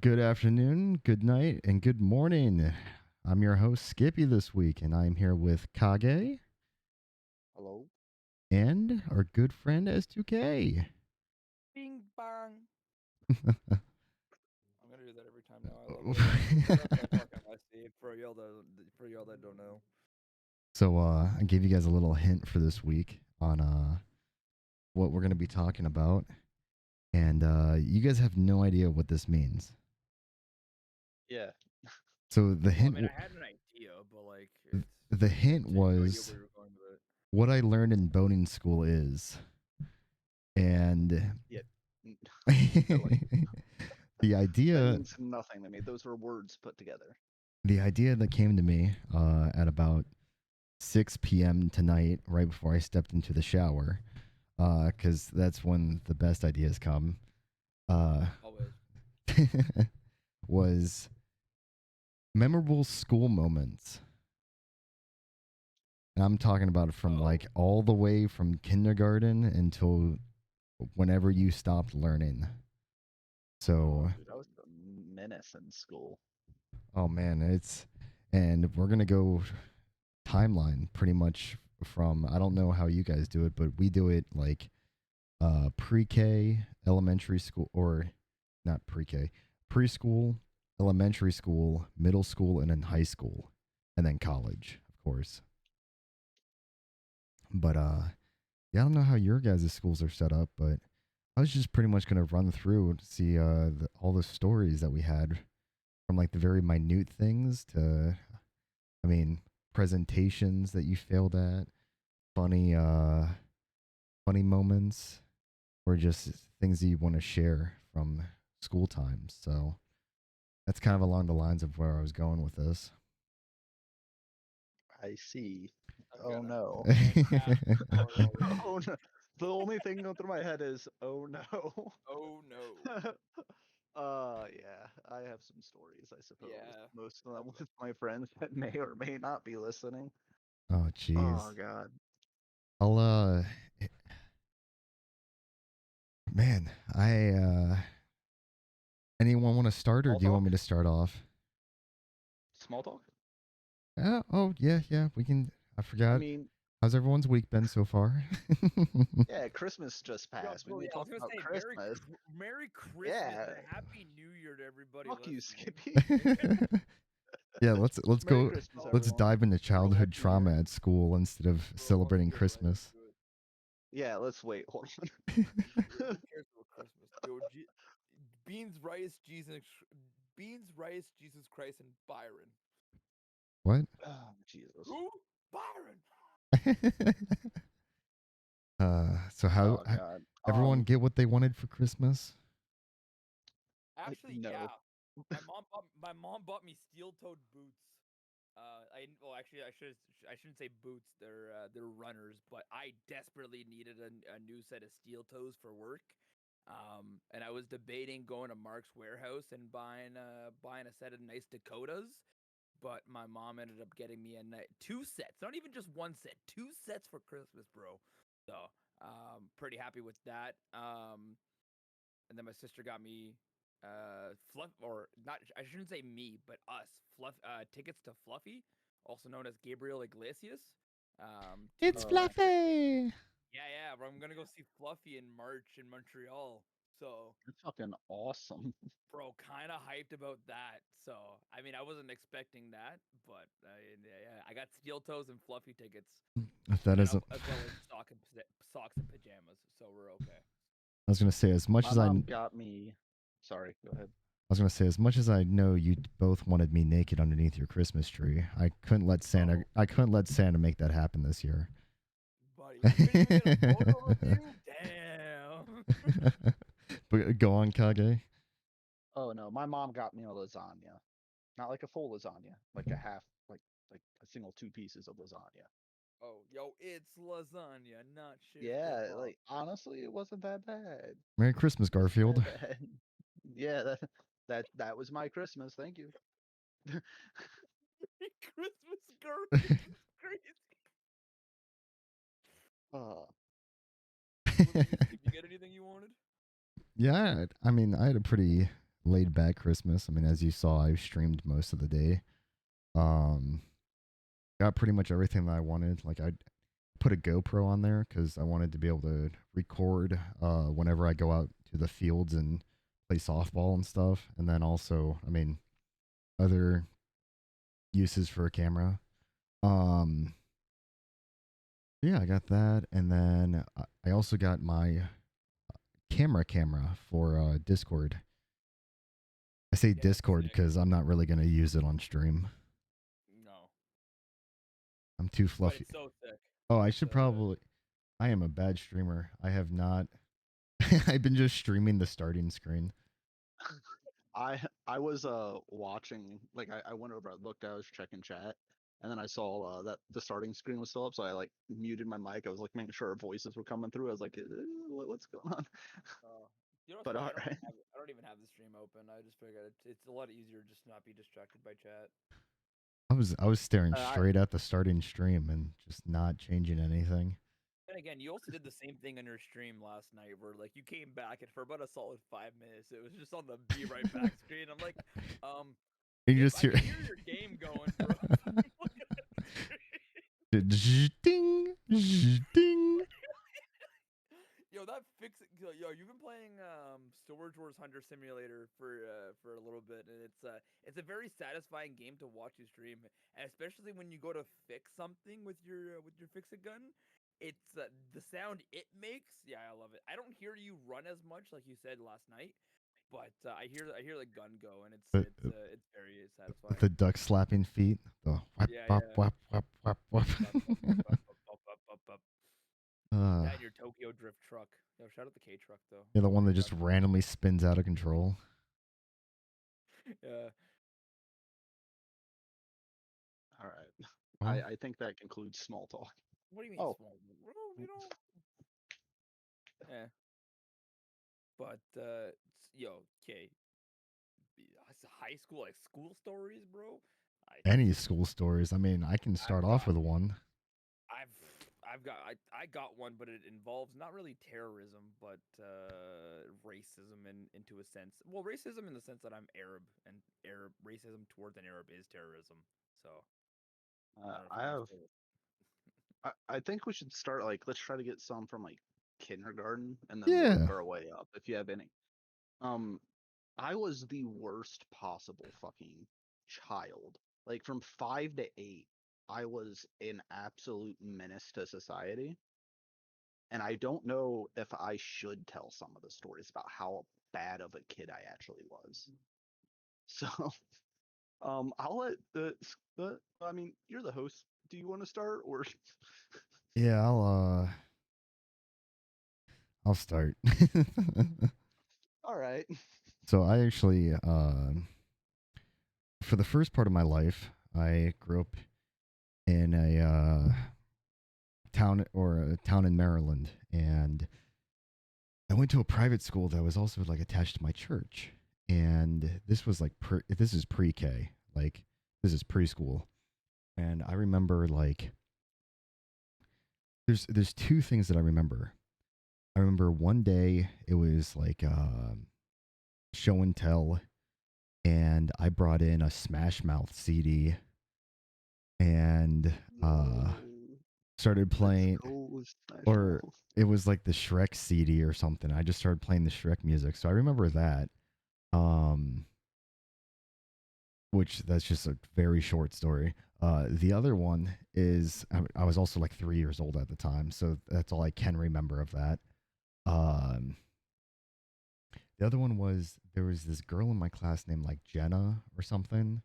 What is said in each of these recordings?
Good afternoon, good night, and good morning. I'm your host, Skippy, this week, and I'm here with Kage Hello? and our good friend S2K. Bing bang. I'm gonna do that every time now. I love it. That's my fucking SC for y'all that don't know. I gave you guys a little hint for this week on what we're going to be talking about, and you guys have no idea what this means. Yeah. So the Well, I hint, mean, I had an idea, but like, the hint I had no idea was where you were going with it. what I learned in boating school is, and Yeah. Like, the that idea means nothing to me. Those were words put together. the idea that came to me at about 6 p.m. tonight, right before I stepped into the shower, because that's when the best ideas come, uh, Always. was memorable school moments. And I'm talking about from Oh. like all the way from kindergarten until whenever you stopped learning. So, Dude, I was a menace in school. oh man, and we're gonna go timeline pretty much from, I don't know how you guys do it, but we do it like pre-K, elementary school, or not pre-K, preschool, elementary school, middle school, and then high school, and then college, of course. But yeah, I don't know how your guys' schools are set up, but I was just pretty much gonna run through to see all the stories that we had from like the very minute things to, I mean, presentations that you failed at, funny funny moments, or just things that you want to share from school times. So that's kind of along the lines of where I was going with this. I see. I'm Oh gonna. no. I'm going fast forward already. Oh no. The only thing going through my head is, oh no. Oh no. Yeah. I have some stories, I suppose. Yeah. Most of them I've got. with my friends that may or may not be listening. Oh, Oh jeez. god. I'll man, I anyone want to start, or Small do you want talk? me to start off? Small talk? Oh yeah, yeah. We can. I I forgot. mean, How's everyone's week been so far? yeah, Christmas just Yo, passed. We well, can yeah, I was talk gonna about say Christmas. Merry Christmas Yeah. and Happy New Year to everybody Fuck you, listening. Skippy. Yeah, let's Merry go. Christmas, Let's everyone. dive into And childhood Happy New Year. trauma at school instead of Bro, let's celebrating get right Christmas. into it. Yeah, let's wait. Hold Dude, on. who cares about Christmas? Yo, beans, rice, beans, rice, Jesus Christ, and Byron. What? Oh, Jesus. Who? Byron. So how Oh God. everyone get what they wanted for Christmas? Actually, No. yeah. My mom bought me steel-toed boots. Actually, I shouldn't say boots. They're runners, but I desperately needed a new set of steel toes for work. And I was debating going to Mark's Warehouse and buying a set of nice Dakotas, but my mom ended up getting me two sets, not even just one set, two sets for Christmas, bro. So, pretty happy with that. And then my sister got me fluff or not, I shouldn't say me, but us, fluff tickets to Fluffy, also known as Gabriel Iglesias. It's To Oh, fluffy. Yeah, yeah, bro, I'm gonna go see Fluffy in March in Montreal. So, that's fucking awesome. bro, kind of hyped about that. So, I mean, I wasn't expecting that, but yeah, I got steel toes and Fluffy tickets, That and isn't. as well as socks and pajamas. So we're okay. I was gonna say as much My as I. mom got me. Sorry, go ahead. I was gonna say as much as I know you both wanted me naked underneath your Christmas tree. I couldn't let Santa. Oh, I couldn't let Santa make that happen this year. buddy, we couldn't even get a photo with you. Damn. But go on, Kage. Oh no, my mom got me a lasagna. Not like a full lasagna, like a half, like a single two pieces of lasagna. Oh, yo, it's lasagna, not shish Yeah, kebab. like honestly, it wasn't that bad. Merry Christmas, It wasn't Garfield. that bad. Yeah, that was my Christmas. Thank you. Christmas Garfield is crazy. Uh, What about you, Skip? You get anything you wanted? Yeah, I mean, I had a pretty laid back Christmas. I mean, as you saw, I streamed most of the day. Um, got pretty much everything that I wanted. Like I put a GoPro on there because I wanted to be able to record whenever I go out to the fields and play softball and stuff. And then also, I mean, other uses for a camera. Um, yeah, I got that, and then I also got my camera for Discord. I say Yeah, that's Discord sick. because I'm not really gonna use it on stream. No, I'm too but fluffy. it's so sick. Oh, I It's should probably. I am a bad streamer. I have not. I've been just streaming the starting screen. I was watching, like I went over, I looked, I was checking chat, and then I saw that the starting screen was still up, so I like muted my mic. I was like making sure our voices were coming through. I was like, what's going on? uh, you know what's But funny? all right. I don't even have the stream open. I just figured it's a lot easier just to not be distracted by chat. I was staring I straight at the starting stream and just not changing anything. And again, you also did the same thing on your stream last night, where like you came back and for about a solid 5 minutes, it was just on the be right back screen. I'm like, And you Kip, just I hear can hear your game going, bro. Look at the screen. ding, ding. Yo, that fix it. Yo, you've been playing Storage Wars Hunter Simulator for a little bit, and it's a very satisfying game to watch you stream, and especially when you go to fix something with your fix it gun. It's the sound it makes. Yeah, I love it. I don't hear you run as much like you said last night, but I hear the gun go, and The, it's very satisfying. the duck slapping feet. The whap Yeah, whap yeah. whap whap whap whap. Bup, bup, bup, bup, bup, bup, bup, bup, bup. uh, That and your Tokyo Drift truck. Yo, shout out the K truck though. yeah, the one Funny that just truck. randomly spins out of control. Yeah. All right. Well, I think that concludes small talk. What do you mean Oh, small? Well, you know. Yeah. But yo, okay. High school, like school stories, bro. I any school stories. I mean, I can start I've off got with one. I've I got one, but it involves not really terrorism, but racism into a sense. Well, racism in the sense that I'm Arab, and Arab racism towards an Arab is terrorism. So I don't know if I you want have. to start. I think we should start like let's try to get some from like kindergarten and then work Yeah. our way up if you have any. Um, I was the worst possible fucking child. Like from 5 to 8, I was an absolute menace to society. And I don't know if I should tell some of the stories about how bad of a kid I actually was. So, I'll let the I mean, you're the host. Do you want to start or? Yeah, I'll start. All right. So I actually for the first part of my life, I grew up in a town in Maryland, and I went to a private school that was also like attached to my church, and this was like this is pre-K, like this is preschool, and I remember like there's two things that I remember. I remember one day it was like show and tell, and I brought in a Smash Mouth CD and No. started Let's playing, go Smash or Mouth. it was like the Shrek CD or something. I just started playing the Shrek music, so I remember that. Um, which that's just a very short story. The other one is I was also like 3 years old at the time, so that's all I can remember of that. Um, the other one was there was this girl in my class named like Jenna or something,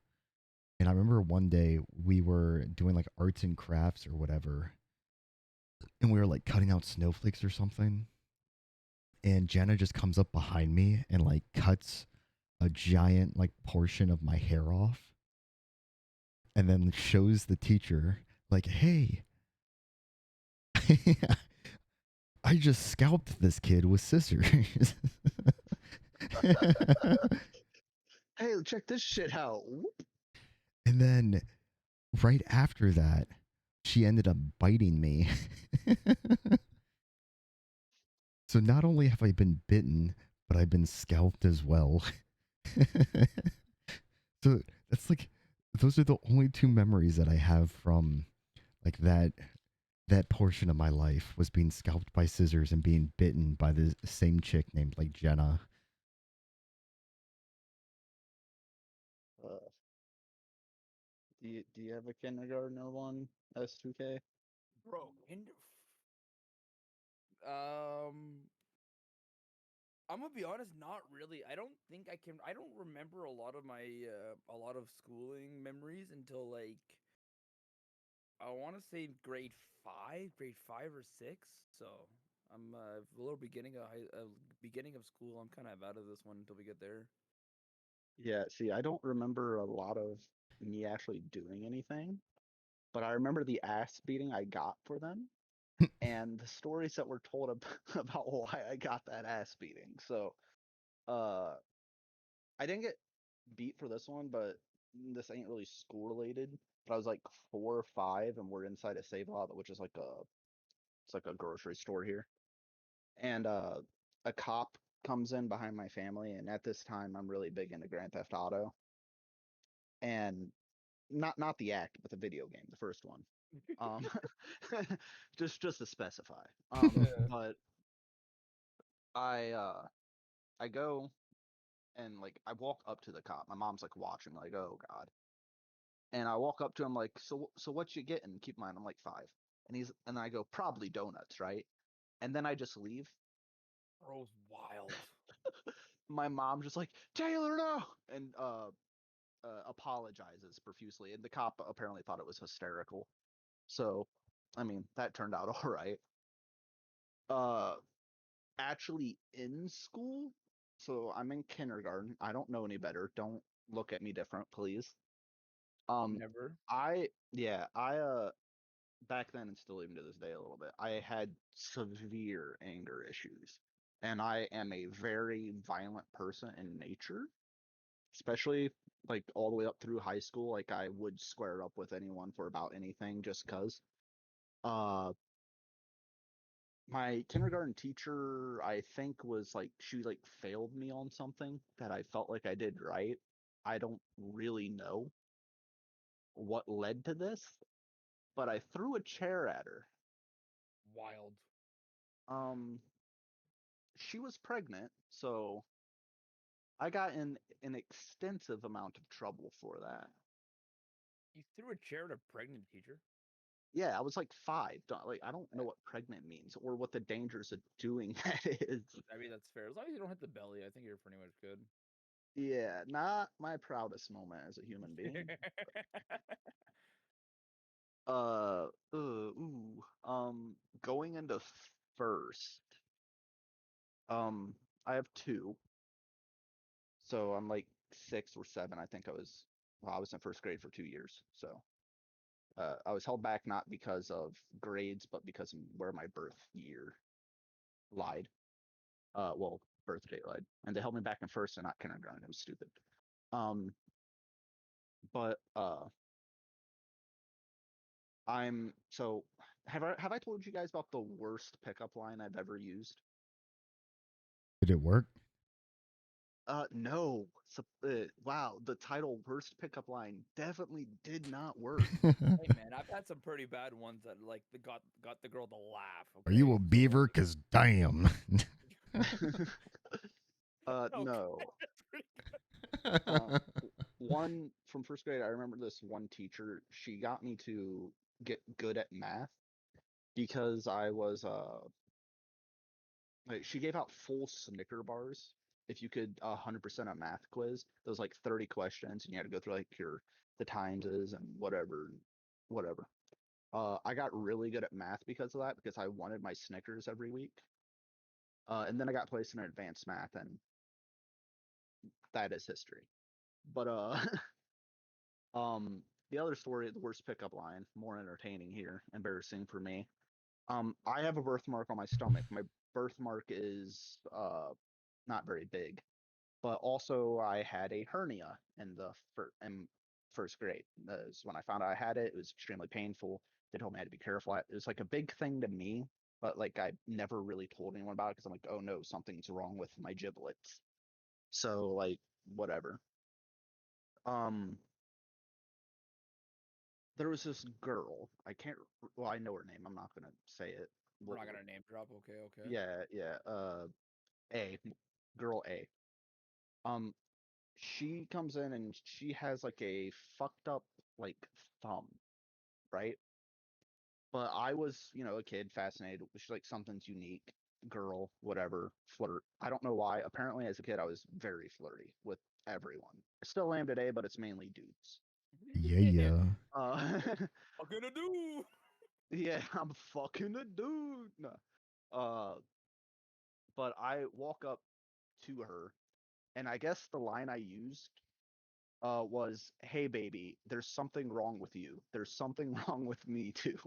and I remember one day we were doing like arts and crafts or whatever, and we were like cutting out snowflakes or something, and Jenna just comes up behind me and like cuts a giant like portion of my hair off and then shows the teacher like, "Hey, I just scalped this kid with scissors." Hey, check this shit out. Whoop. And then right after that, she ended up biting me. So not only have I been bitten, but I've been scalped as well. So that's like those are the only two memories that I have from like that portion of my life was being scalped by scissors and being bitten by the same chick named like Jenna. Uh, do you have a kindergartner one? S2K? Bro, um, I'm gonna be honest, not really. I don't think I can. I don't remember a lot of my a lot of schooling memories until like I want to say grade 5 or 6. So I'm a little beginning of school. I'm kind of out of this one until we get there. Yeah, see, I don't remember a lot of me actually doing anything, but I remember the ass beating I got for them and the stories that were told about why I got that ass beating. So, uh, I didn't get beat for this one, but this ain't really school related. But I was like 4 or 5, and we're inside a Save A Lot, which is like it's like a grocery store here, and a cop comes in behind my family, and at this time I'm really big into Grand Theft Auto, and not the act, but the video game, the first one. Um, just to specify. Yeah. But I uh I go and like I walk up to the cop. My mom's like watching, like, oh God. And I walk up to him like, so what you getting? Keep in mind, I'm like 5. And I go, probably donuts, right? And then I just leave. Bro's wild. My mom just like, Taylor, no, and apologizes profusely. And the cop apparently thought it was hysterical. So, I mean, that turned out all right. Uh, actually in school, so I'm in kindergarten. I don't know any better. Don't look at me different, please. Um, Never. I back then and still even to this day a little bit, I had severe anger issues. And I am a very violent person in nature, especially like all the way up through high school. Like I would square up with anyone for about anything just cuz. Uh my kindergarten teacher, I think was like she like failed me on something that I felt like I did right. I don't really know what led to this, but I threw a chair at her. Wild. Um she was pregnant, so I got in an extensive amount of trouble for that. You threw a chair at a pregnant teacher. Yeah, I was like 5. Like I don't know what pregnant means or what the dangers of doing that is. I mean, that's fair. As long as you don't hit the belly, I think you're pretty much good. Yeah, not my proudest moment as a human being. Going into first, um, I have two. So I'm like 6 or 7. I think I was in first grade for 2 years. So I was held back not because of grades, but because of where my birth year lied. Well, birth date lied, and they held me back in first and not kindergarten. It was stupid. Um, but I'm so have I told you guys about the worst pickup line I've ever used? Did it work? No. Wow, the title worst pickup line definitely did not work. Hey man, I've had some pretty bad ones that like got the girl to laugh. Are you Okay, a so beaver? Cause damn. okay, No. that's pretty Uh, one from first grade, I remember this one teacher. She got me to get good at math because I was like she gave out full Snicker bars if you could 100% a math quiz. There was like 30 questions and you had to go through like your the timeses and whatever. I got really good at math because of that because I wanted my Snickers every week. And then I got placed in advanced math and that is history. But um the other story, the worst pickup line, more entertaining here, embarrassing for me. I have a birthmark on my stomach. My birthmark is not very big, but also I had a hernia in first grade. That's when I found out I had it. It was extremely painful. They told me I had to be careful. It was like a big thing to me, but like I never really told anyone about it because I'm like, oh no, something's wrong with my giblets. So like whatever. Um, there was this girl. I can't. Well, I know her name. I'm not gonna say it. We're not gonna name drop. Okay, okay. Yeah, yeah. A girl A. Um, she comes in and she has like a fucked up like thumb, right? But I was, a kid fascinated. She's like something's unique, girl, whatever, flirt. I don't know why. Apparently, as a kid, I was very flirty with everyone. I still am today, but it's mainly dudes. Yeah, yeah. Uh, What gonna do? yeah, I'm fucking a dude. No. Uh, but I walk up to her, and I guess the line I used was, "Hey, baby, there's something wrong with you. There's something wrong with me too."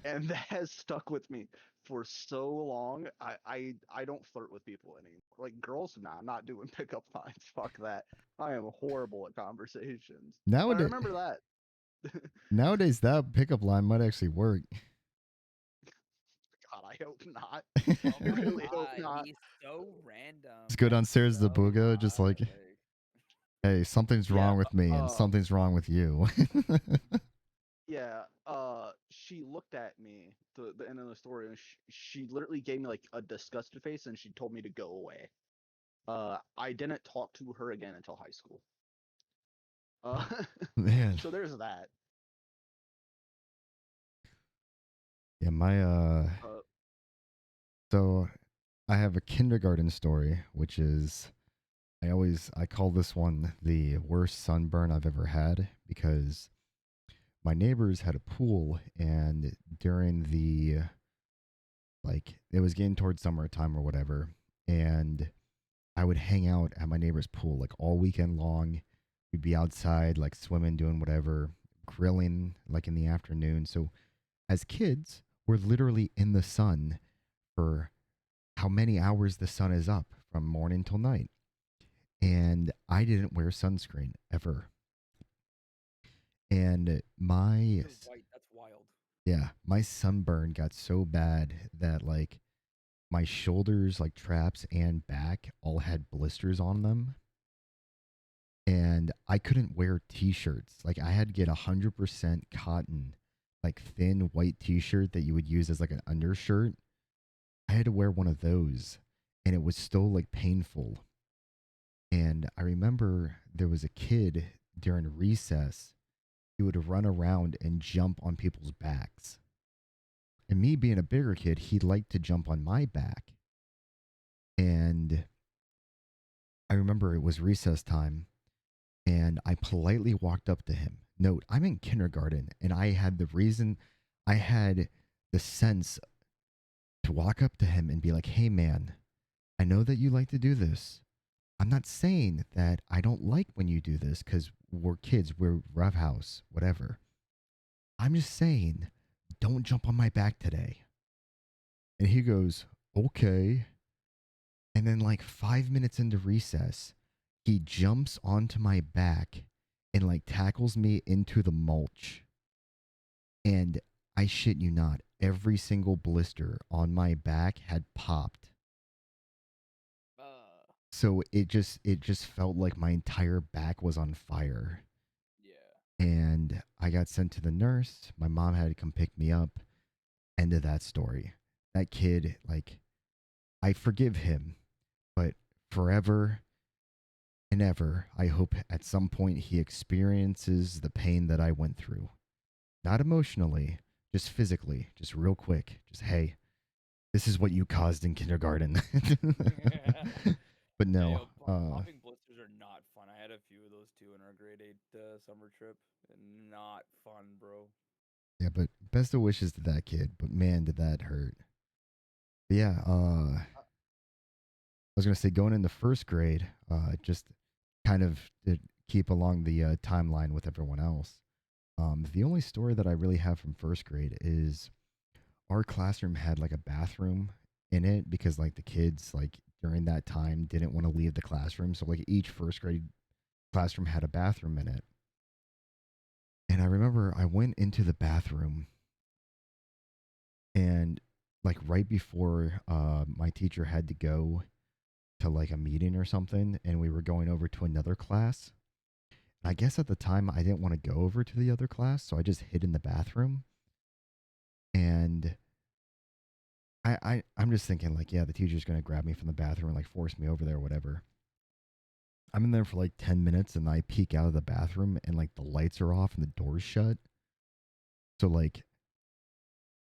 And that has stuck with me for so long. I don't flirt with people anymore. Like girls, nah, I'm not doing pickup lines. Fuck that. I am horrible at conversations. But I Nowadays, remember that. nowadays that pickup line might actually work. God, I hope not. Oh I my really hope god, not. he's so random. Let's go Like downstairs to the so Buga, just like, like hey, something's Yeah. wrong with me and something's wrong with you. Yeah. She looked at me. The end of the story, and she literally gave me like a disgusted face, and she told me to go away. I didn't talk to her again until high school. Uh, Man, so there's that. yeah, my Uh, so I have a kindergarten story, which is I call this one the worst sunburn I've ever had because my neighbors had a pool and during the like it was getting towards summertime or whatever, and I would hang out at my neighbor's pool like all weekend long. We'd be outside like swimming, doing whatever, grilling like in the afternoon. So as kids, we're literally in the sun for how many hours the sun is up from morning till night. And I didn't wear sunscreen ever. And you're white. That's wild. my sunburn got so bad that like my shoulders, like traps and back all had blisters on them. And I couldn't wear t-shirts. Like I had to get 100% cotton, like thin white t-shirt that you would use as like an undershirt. I had to wear one of those and it was still like painful. And I remember there was a kid during recess, he would run around and jump on people's backs. And me being a bigger kid, he liked to jump on my back. And I remember it was recess time and I politely walked up to him. Note, I'm in kindergarten and I had the sense to walk up to him and be like, hey man, I know that you like to do this. I'm not saying that I don't like when you do this because we're kids, we're roughhouse, whatever. I'm just saying, don't jump on my back today. And he goes, okay. And then, like 5 minutes into recess, he jumps onto my back and like tackles me into the mulch. And I shit you not, every single blister on my back had popped. So it just felt like my entire back was on fire. Yeah. And I got sent to the nurse. My mom had to come pick me up. End of that story. That kid, like, I forgive him, but forever and ever, I hope at some point he experiences the pain that I went through. Not emotionally, just physically, just real quick. Just, hey, this is what you caused in kindergarten. But Hey, no, popping blisters are not fun. I had a few of those too in our grade 8 summer trip. Not fun, bro. yeah, but best of wishes to that kid. But man, did that hurt. But yeah, I was gonna say going into first grade, just kind of to keep along the timeline with everyone else. The only story that I really have from first grade is our classroom had like a bathroom in it because like the kids like during that time didn't want to leave the classroom, so like each first grade classroom had a bathroom in it. And I remember I went into the bathroom and like right before my teacher had to go, to like a meeting or something, and we were going over to another class. And I guess at the time I didn't want to go over to the other class, so I just hid in the bathroom. And I'm just thinking like, yeah, the teacher's gonna grab me from the bathroom and like force me over there, or whatever. I'm in there for like 10 minutes, and I peek out of the bathroom, and like the lights are off and the door's shut. So like,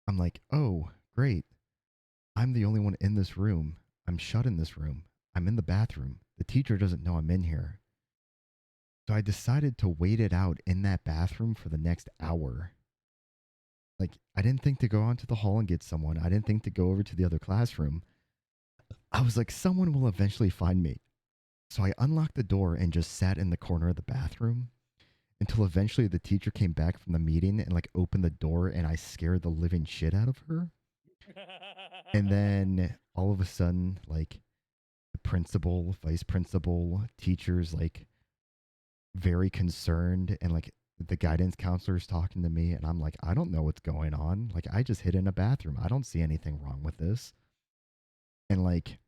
I'm like, oh, great. I'm the only one in this room. I'm shut in this room. I'm in the bathroom. The teacher doesn't know I'm in here. So I decided to wait it out in that bathroom for the next hour. Like, I didn't think to go onto the hall and get someone. I didn't think to go over to the other classroom. I was like, someone will eventually find me. So I unlocked the door and just sat in the corner of the bathroom until eventually the teacher came back from the meeting and like opened the door, and I scared the living shit out of her. And then all of a sudden, like, the principal, vice principal, teachers, like, very concerned, and like the guidance counselor's talking to me, and I'm like, I don't know what's going on. Like, I just hid in a bathroom. I don't see anything wrong with this. And like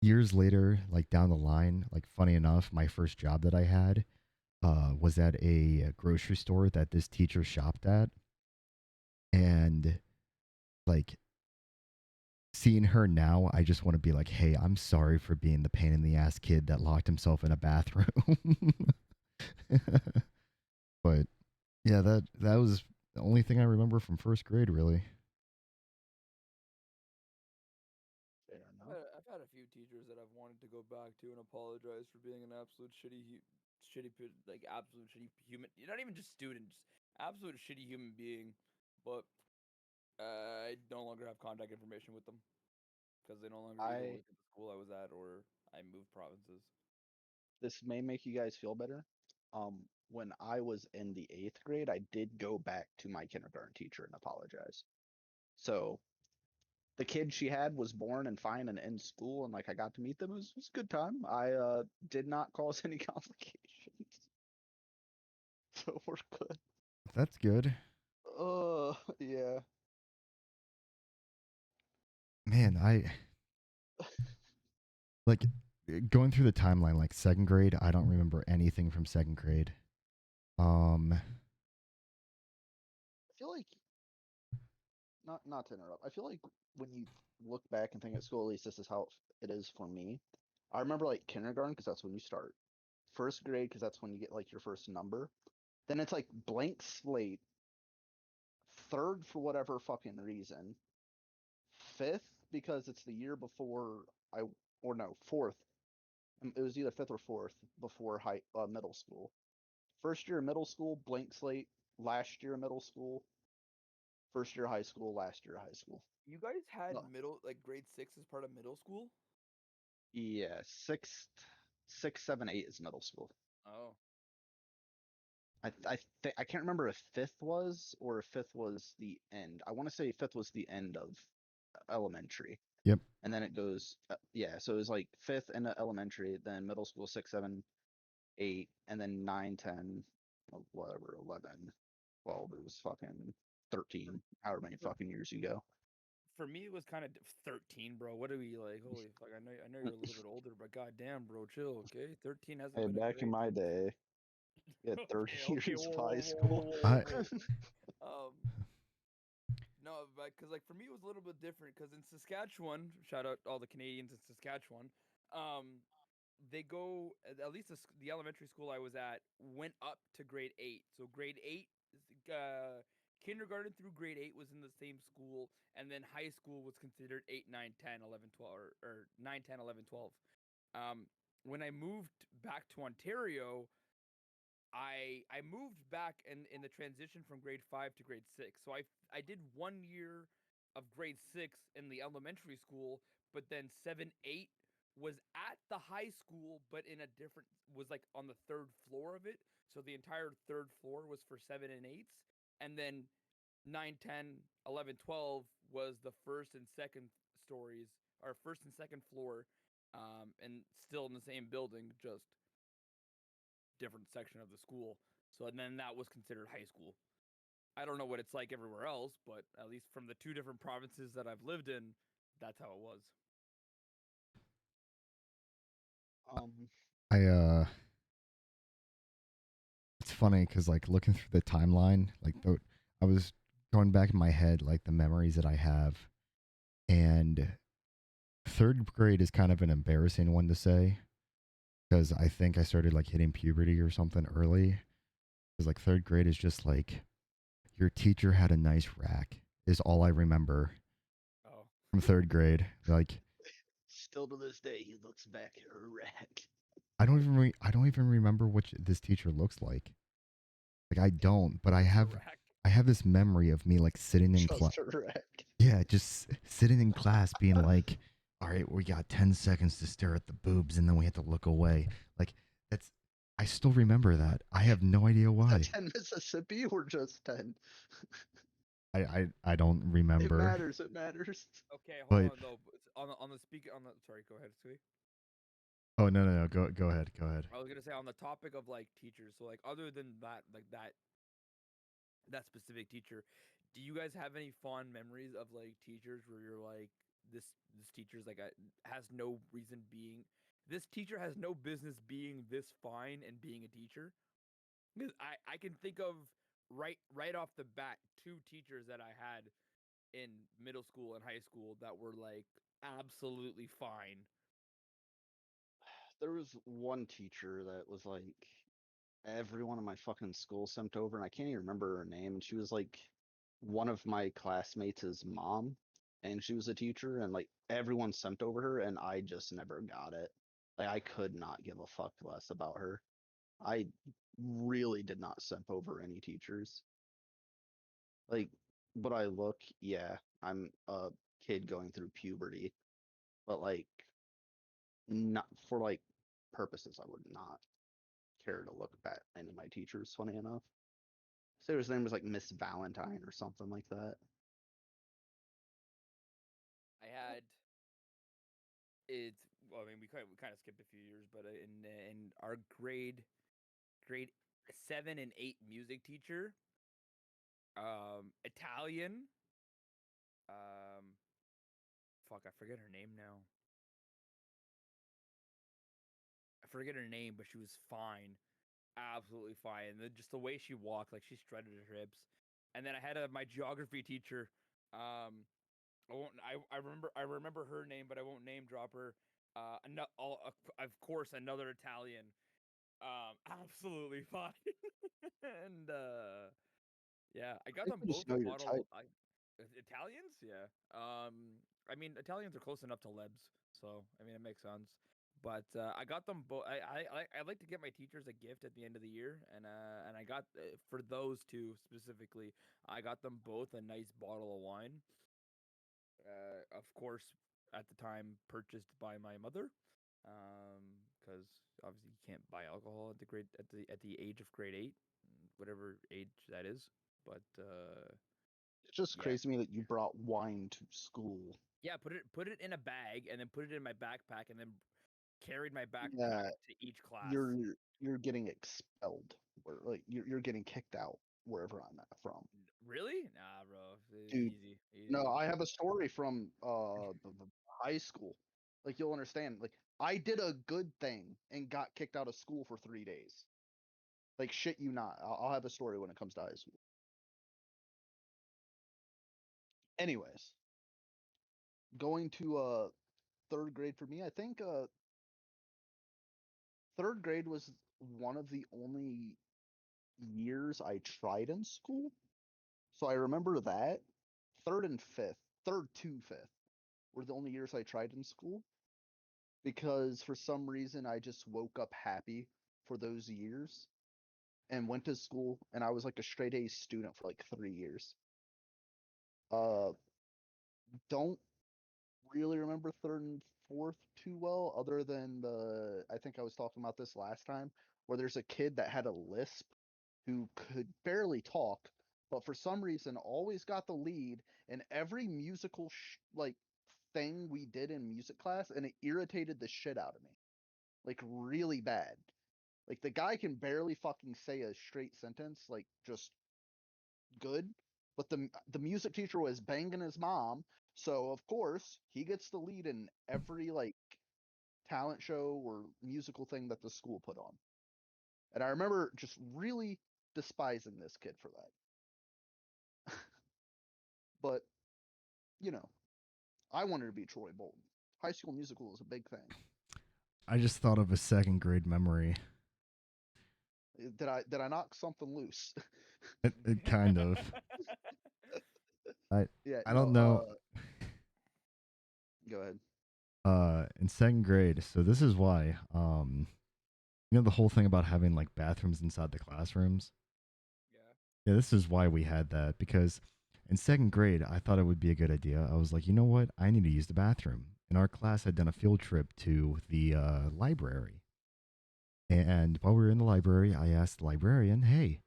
years later, like down the line, like funny enough, my first job that I had was at a grocery store that this teacher shopped at. And like seeing her now, I just want to be like, hey, I'm sorry for being the pain in the ass kid that locked himself in a bathroom. But yeah, that was the only thing I remember from first grade, really. Fair enough. I've had a few teachers that I've wanted to go back to and apologize for being an absolute like absolute shitty human. You're not even just student, just absolute shitty human being. But I no longer have contact information with them because they no longer either I work at the school I was at or I moved provinces. This may make you guys feel better. When I was in the 8th grade, I did go back to my kindergarten teacher and apologize. So the kid she had was born and fine and in school, and like I got to meet them. It was a good time. I did not cause any complications, so we're good. That's good. Yeah. Man, I like going through the timeline, like second grade, I don't remember anything from second grade. Um, I feel like not to interrupt. I feel like when you look back and think at school, at least this is how it is for me. I remember like kindergarten because that's when you start. First grade because that's when you get like your first number. Then it's like blank slate. Third for whatever fucking reason. Fifth because it's the year before I or no fourth. It was either fifth or fourth before middle school. First year of middle school, blank slate. Last year of middle school, first year of high school, last year of high school. You guys had No, middle like grade 6 as part of middle school? yeah, six, seven, eight is middle school. Oh, I can't remember if fifth was or if fifth was the end. I want to say fifth was the end of elementary, yep. and then it goes yeah. So it was like fifth in elementary, then middle school 6, 7, 8, and then 9, 10, whatever 11, 12. It was fucking 13. However many for fucking years you go. for me it was kind of 13, bro. What are we like? Holy fuck! I know you're a little bit older, but goddamn, bro, chill, okay? 13 hasn't Hey, been a back in great. my day, we had 30 Okay, okay, years of whoa, high whoa, whoa, school. whoa, whoa, I whoa. Um, no, but because like for me it was a little bit different because in Saskatchewan, shout out all the Canadians in Saskatchewan, um, they go at least the elementary school I was at went up to grade 8. So grade 8, kindergarten through grade 8 was in the same school, and then high school was considered 8, 9, 10, 11, 12, or 9, 10, 11, 12. When I moved back to Ontario, I moved back in the transition from grade 5 to grade 6. So I did 1 year of grade 6 in the elementary school, but then 7, 8 was at the high school, but in a different was like on the third floor of it. So the entire third floor was for 7 and 8s, and then 9, 10, 11, 12 was the first and second stories or first and second floor, and still in the same building, just different section of the school. So and then that was considered high school. I don't know what it's like everywhere else, but at least from the two different provinces that I've lived in, that's how it was. Um, it's funny because like looking through the timeline, I was going back in my head like the memories that I have, and third grade is kind of an embarrassing one to say because I think I started like hitting puberty or something early. Because like third grade is just like your teacher had a nice rack is all I remember Oh, from third grade. Like still to this day, he looks back at her rack. I don't even remember what this teacher looks like. Like I don't, but just a rack. I have this memory of me like sitting in class. Just her rack. Yeah, just sitting in class being like, "All right, we got 10 seconds to stare at the boobs and then we have to look away." Like that's I still remember that. I have no idea Is that why. 10 Mississippi or just 10? I don't It remember, matters. It matters. Okay, hold but on though. On the speaker on the sorry, go ahead, Sui. oh no, go ahead, go ahead. I was gonna say on the topic of like teachers. So like other than that, like that specific teacher, do you guys have any fond memories of like teachers where you're like this teacher's like has no reason being this teacher has no business being this fine and being a teacher? Because I can think of right off the bat two teachers that I had in middle school and high school that were like absolutely fine. There was one teacher that was like everyone in my fucking school sent over, and I can't even remember her name. And she was like one of my classmates' mom, and she was a teacher, and like everyone sent over her, and I just never got it. Like I could not give a fuck less about her. I really did not simp over any teachers. Like, but I look, yeah, I'm a kid going through puberty, but like not for like purposes, I would not care to look at any of my teachers, funny enough. Say his name was like Miss Valentine or something like that. I had it's well, I mean we kind of skipped a few years, but in our grade 7 and 8 music teacher, Italian, um, fuck, I forget her name now. I forget her name, but she was fine, absolutely fine. And then just the way she walked, like she strutted her hips. And then I had my geography teacher. Um, I won't. I remember her name, but I won't name drop her. Of course, another Italian. Absolutely fine. and yeah, I got I think them I just both know a your bottle. type. Italians, yeah. I mean Italians are close enough to Lebs, so I mean it makes sense. But I got them both. I like to get my teachers a gift at the end of the year, and I got for those two specifically, I got them both a nice bottle of wine. Of course, at the time purchased by my mother, because obviously you can't buy alcohol at the age of grade 8, whatever age that is. But It's just yeah, crazy to me that you brought wine to school. yeah, put it in a bag and then put it in my backpack and then carried my backpack Yeah, to each class. you're you're getting expelled, or like you're getting kicked out wherever I'm at from, Really? Nah, bro. dude. Easy, No, easy. I have a story from the high school. Like you'll understand. Like I did a good thing and got kicked out of school for 3 days. Like shit, you not. I'll have a story when it comes to high school. Anyways, going to third grade for me, I think third grade was one of the only years I tried in school. So I remember that. Third and fifth, third to fifth were the only years I tried in school because for some reason I just woke up happy for those years and went to school, and I was like a straight A student for like 3 years. Uh, don't really remember third and fourth too well, other than I think I was talking about this last time, where there's a kid that had a lisp who could barely talk, but for some reason always got the lead in every musical like thing we did in music class, and it irritated the shit out of me, like really bad. Like the guy can barely fucking say a straight sentence, like just good. But the music teacher was banging his mom, so of course he gets the lead in every like talent show or musical thing that the school put on. And I remember just really despising this kid for that. But, you know, I wanted to be Troy Bolton. High School Musical is a big thing. I just thought of a second grade memory. Did I knock something loose? It kind of. I Yeah, I don't know. go ahead. In second grade, so this is why. You know the whole thing about having like bathrooms inside the classrooms. Yeah. Yeah, this is why we had that because in second grade, I thought it would be a good idea. I was like, you know what? I need to use the bathroom. And our class had done a field trip to the library. And while we were in the library, I asked the librarian, hey,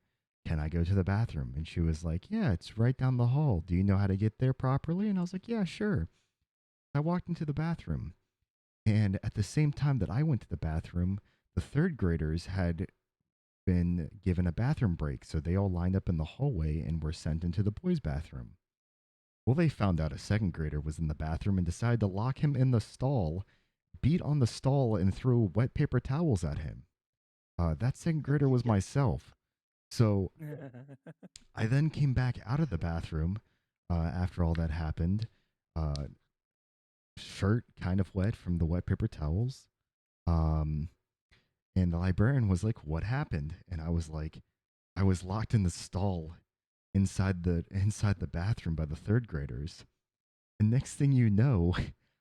can I go to the bathroom? And she was like, yeah, it's right down the hall. Do you know how to get there properly? And I was like, yeah, sure. I walked into the bathroom. And at the same time that I went to the bathroom, the third graders had been given a bathroom break. So they all lined up in the hallway and were sent into the boys' bathroom. Well, they found out a second grader was in the bathroom and decided to lock him in the stall, beat on the stall, and throw wet paper towels at him. That second grader was Yeah, myself. So I then came back out of the bathroom after all that happened, uh, shirt kind of wet from the wet paper towels. Um, and the librarian was like, "What happened?" And I was like, "I was locked in the stall inside the bathroom by the third graders." And next thing you know,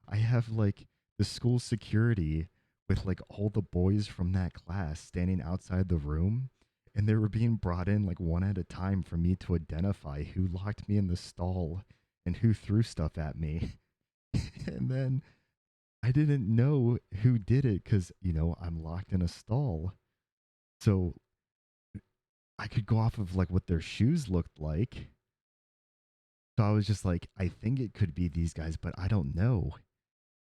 I have like the school security with like all the boys from that class standing outside the room. And they were being brought in like one at a time for me to identify who locked me in the stall and who threw stuff at me. And then I didn't know who did it because, you know, I'm locked in a stall. So I could go off of like what their shoes looked like. So I was just like, I think it could be these guys, but I don't know.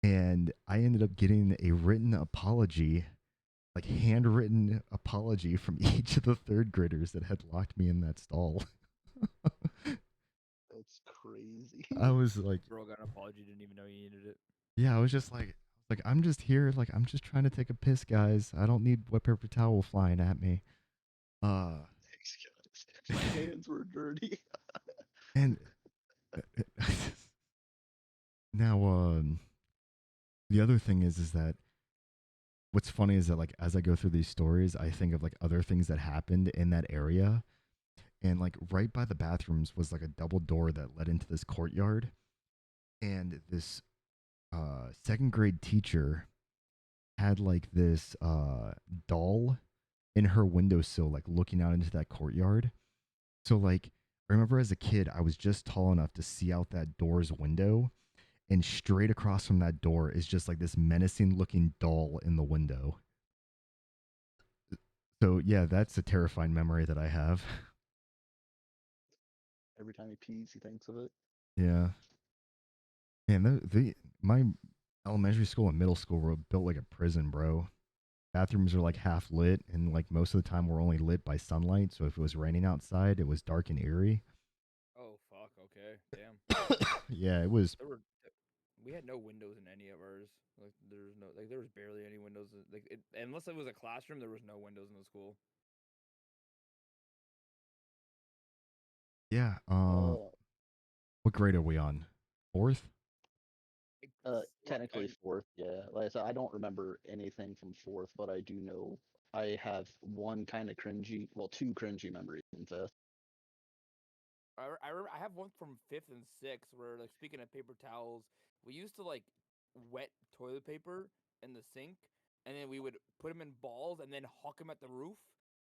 And I ended up getting a written apology, like handwritten apology from each of the third graders that had locked me in that stall. that's crazy. I was like, Girl got an apology, didn't even know you needed it. yeah, I was just like I'm just here, like I'm just trying to take a piss, guys. I don't need wet paper towel flying at me. Uh, Thanks, guys. My hands were dirty. and now, the other thing is that what's funny is that like as I go through these stories, I think of like other things that happened in that area. And like right by the bathrooms was like a double door that led into this courtyard. And this second grade teacher had like this doll in her windowsill, like looking out into that courtyard. So like I remember as a kid, I was just tall enough to see out that door's window, and straight across from that door is just like this menacing looking doll in the window. So yeah, that's a terrifying memory that I have. Every time he pees, he thinks of it. Yeah. Man, the my elementary school and middle school were built like a prison, bro. Bathrooms are like half lit, and like most of the time we're only lit by sunlight. So if it was raining outside, it was dark and eerie. Oh fuck. Okay. Damn. Yeah, it was. There were we had no windows in any of ours. Like there's no like there was barely any windows. Unless it was a classroom, there was no windows in the school. Yeah. Uh, What grade are we on? Fourth. Well, Technically fourth, yeah. Like I said, I don't remember anything from fourth, but I do know I have one kind of cringy, well, two cringy memories in fifth. I have one from fifth and sixth where like speaking of paper towels, we used to like wet toilet paper in the sink, and then we would put them in balls and then huck them at the roof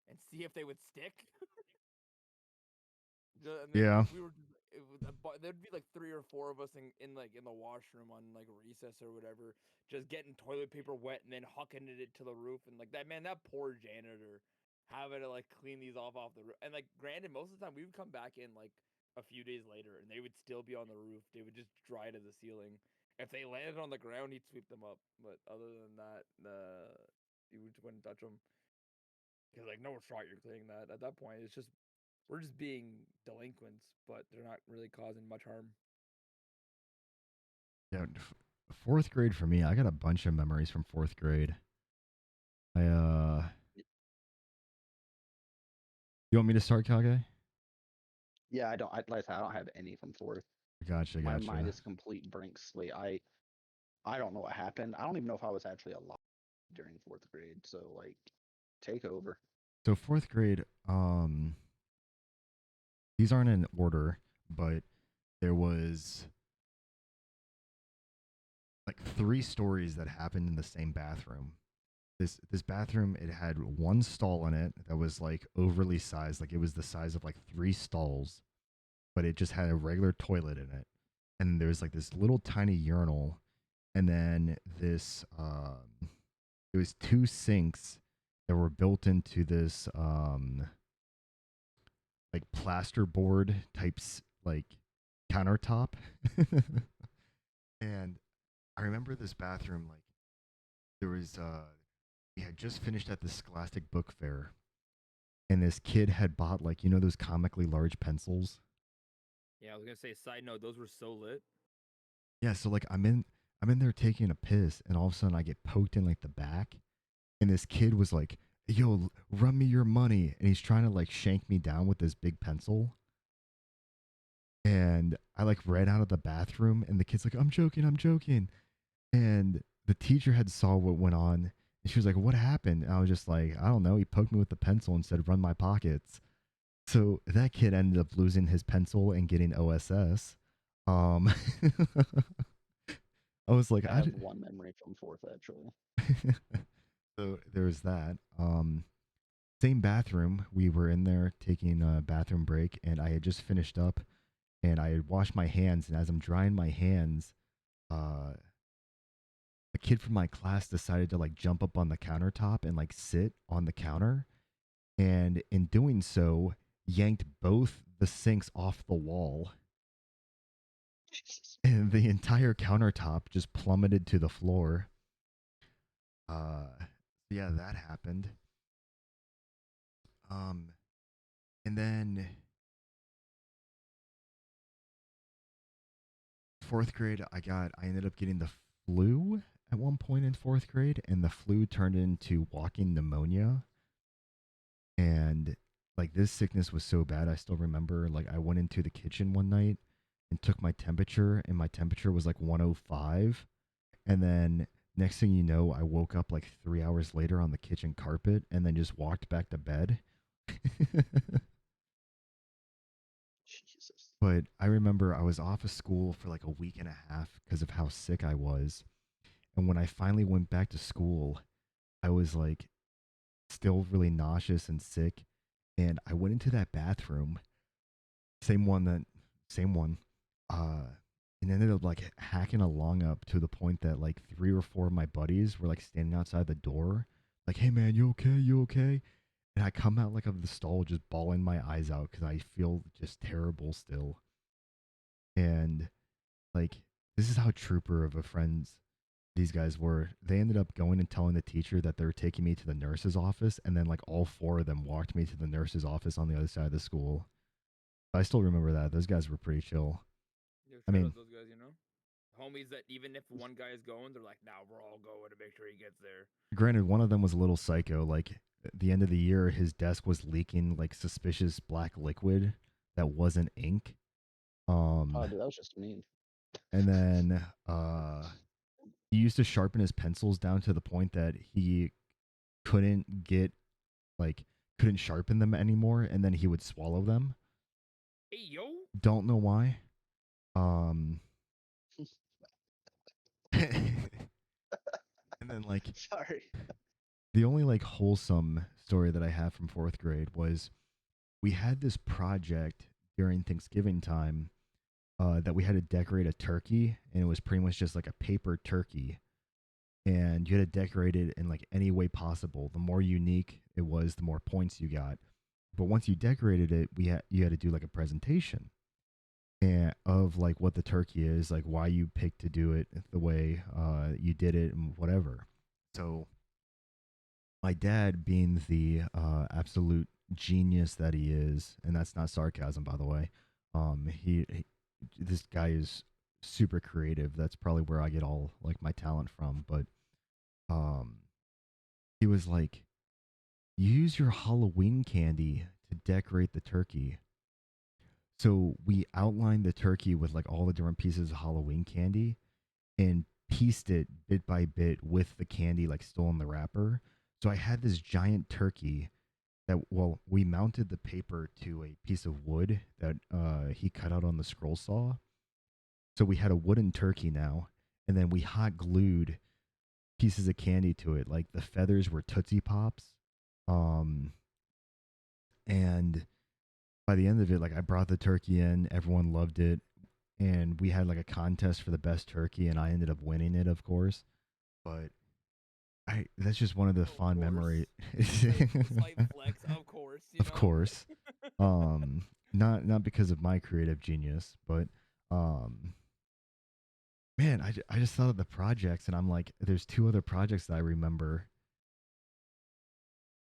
and see if they would stick. And then Yeah. we were there'd be like three or four of us in like in the washroom on like recess or whatever, just getting toilet paper wet and then hucking it to the roof and like that man, that poor janitor having to like clean these off the roof. And like granted, most of the time we would come back in like a few days later and they would still be on the roof. They would just dry to the ceiling. If they landed on the ground, he'd sweep them up. But other than that, you just wouldn't touch them. Because like no shot you're cleaning that. At that point, it's just we're just being delinquents, but they're not really causing much harm. Yeah. fourth grade for me, I got a bunch of memories from fourth grade. I you want me to start, Kage? Yeah, I don't. Like I said, I don't have any from fourth. Gotcha, My mind gotcha. is complete blank slate. I don't know what happened. I don't even know if I was actually alive during fourth grade. So like, take over. So fourth grade, these aren't in order, but there was like three stories that happened in the same bathroom. This bathroom, it had one stall in it that was like overly sized, like it was the size of like three stalls, but it just had a regular toilet in it. And there's like this little tiny urinal, and then this it was two sinks that were built into this like plasterboard types like countertop. And I remember this bathroom like there was we had just finished at the Scholastic Book Fair, and this kid had bought like those comically large pencils. Yeah, I was gonna say. Side note, those were so lit. Yeah, so like I'm in there taking a piss, and all of a sudden I get poked in like the back, and this kid was like, "Yo, run me your money," and he's trying to like shank me down with this big pencil. And I like ran out of the bathroom, and the kid's like, "I'm joking, I'm joking." And the teacher had saw what went on, and she was like, "What happened?" And I was just like, "I don't know." He poked me with the pencil and said, "Run my pockets." So that kid ended up losing his pencil and getting OSS. Um, I was like, I have one memory from fourth actually. so there was that. Same bathroom. We were in there taking a bathroom break, and I had just finished up, and I had washed my hands. And as I'm drying my hands, uh, a kid from my class decided to like jump up on the countertop and like sit on the counter, and in doing so, yanked both the sinks off the wall, Jesus. and the entire countertop just plummeted to the floor. Uh, yeah, that happened. Um, and then fourth grade, I ended up getting the flu at one point in fourth grade, and the flu turned into walking pneumonia. And like this sickness was so bad, I still remember like I went into the kitchen one night and took my temperature, and my temperature was like 105. And then next thing you know, I woke up like 3 hours later on the kitchen carpet and then just walked back to bed. Jesus. But I remember I was off of school for like a week and a half because of how sick I was. And when I finally went back to school, I was like still really nauseous and sick. And I went into that bathroom, same one that, same one, uh, and ended up like hacking a lung up to the point that like three or four of my buddies were like standing outside the door, like, "Hey man, you okay? You okay?" And I come out like of the stall just bawling my eyes out because I feel just terrible still. And like, this is how trooper of a friends these guys were. They ended up going and telling the teacher that they were taking me to the nurse's office, and then like all four of them walked me to the nurse's office on the other side of the school. I still remember that. Those guys were pretty chill. Yo, I shout out mean, those guys. Homies that even if one guy is going, they're like, "Nah, we're all going to make sure he gets there." granted, one of them was a little psycho. Like at the end of the year, his desk was leaking like suspicious black liquid that wasn't ink. Oh, Um, dude, that was just mean. and then he used to sharpen his pencils down to the point that he couldn't get like couldn't sharpen them anymore, and then he would swallow them. Hey yo, Don't know why. Um, and then like Sorry. the only like wholesome story that I have from fourth grade was we had this project during Thanksgiving time that we had to decorate a turkey, and it was pretty much just like a paper turkey, and you had to decorate it in like any way possible. The more unique it was, the more points you got. But once you decorated it, you had to do like a presentation and of like what the turkey is, like why you picked to do it the way you did it, and whatever. So my dad, being the absolute genius that he is, and that's not sarcasm, by the way. He this guy is super creative. That's probably where I get all like my talent from. But um, he was like, use your Halloween candy to decorate the turkey. So we outlined the turkey with like all the different pieces of Halloween candy and pieced it bit by bit with the candy like still in the wrapper. So I had this giant turkey that, well, we mounted the paper to a piece of wood that he cut out on the scroll saw. So we had a wooden turkey now, and then we hot glued pieces of candy to it. Like the feathers were Tootsie Pops. Um, and by the end of it, like I brought the turkey in, everyone loved it, and we had like a contest for the best turkey, and I ended up winning it, of course. But I that's just one of the Of fond course. memory. Slight flex, of course, you Of know. course. Not because of my creative genius, but um man, I just thought of the projects and I'm like there's two other projects that I remember.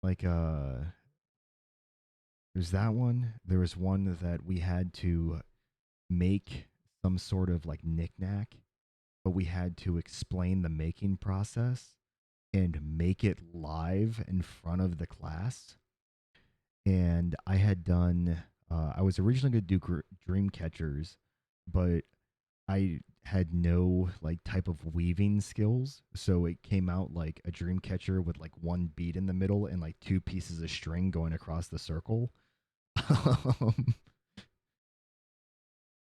Like there's that one. There was one that we had to make some sort of like knickknack, but we had to explain the making process and make it live in front of the class. And I had done. I was originally going to do dream catchers, but I had no like type of weaving skills, so it came out like a dream catcher with like one bead in the middle and like two pieces of string going across the circle. um,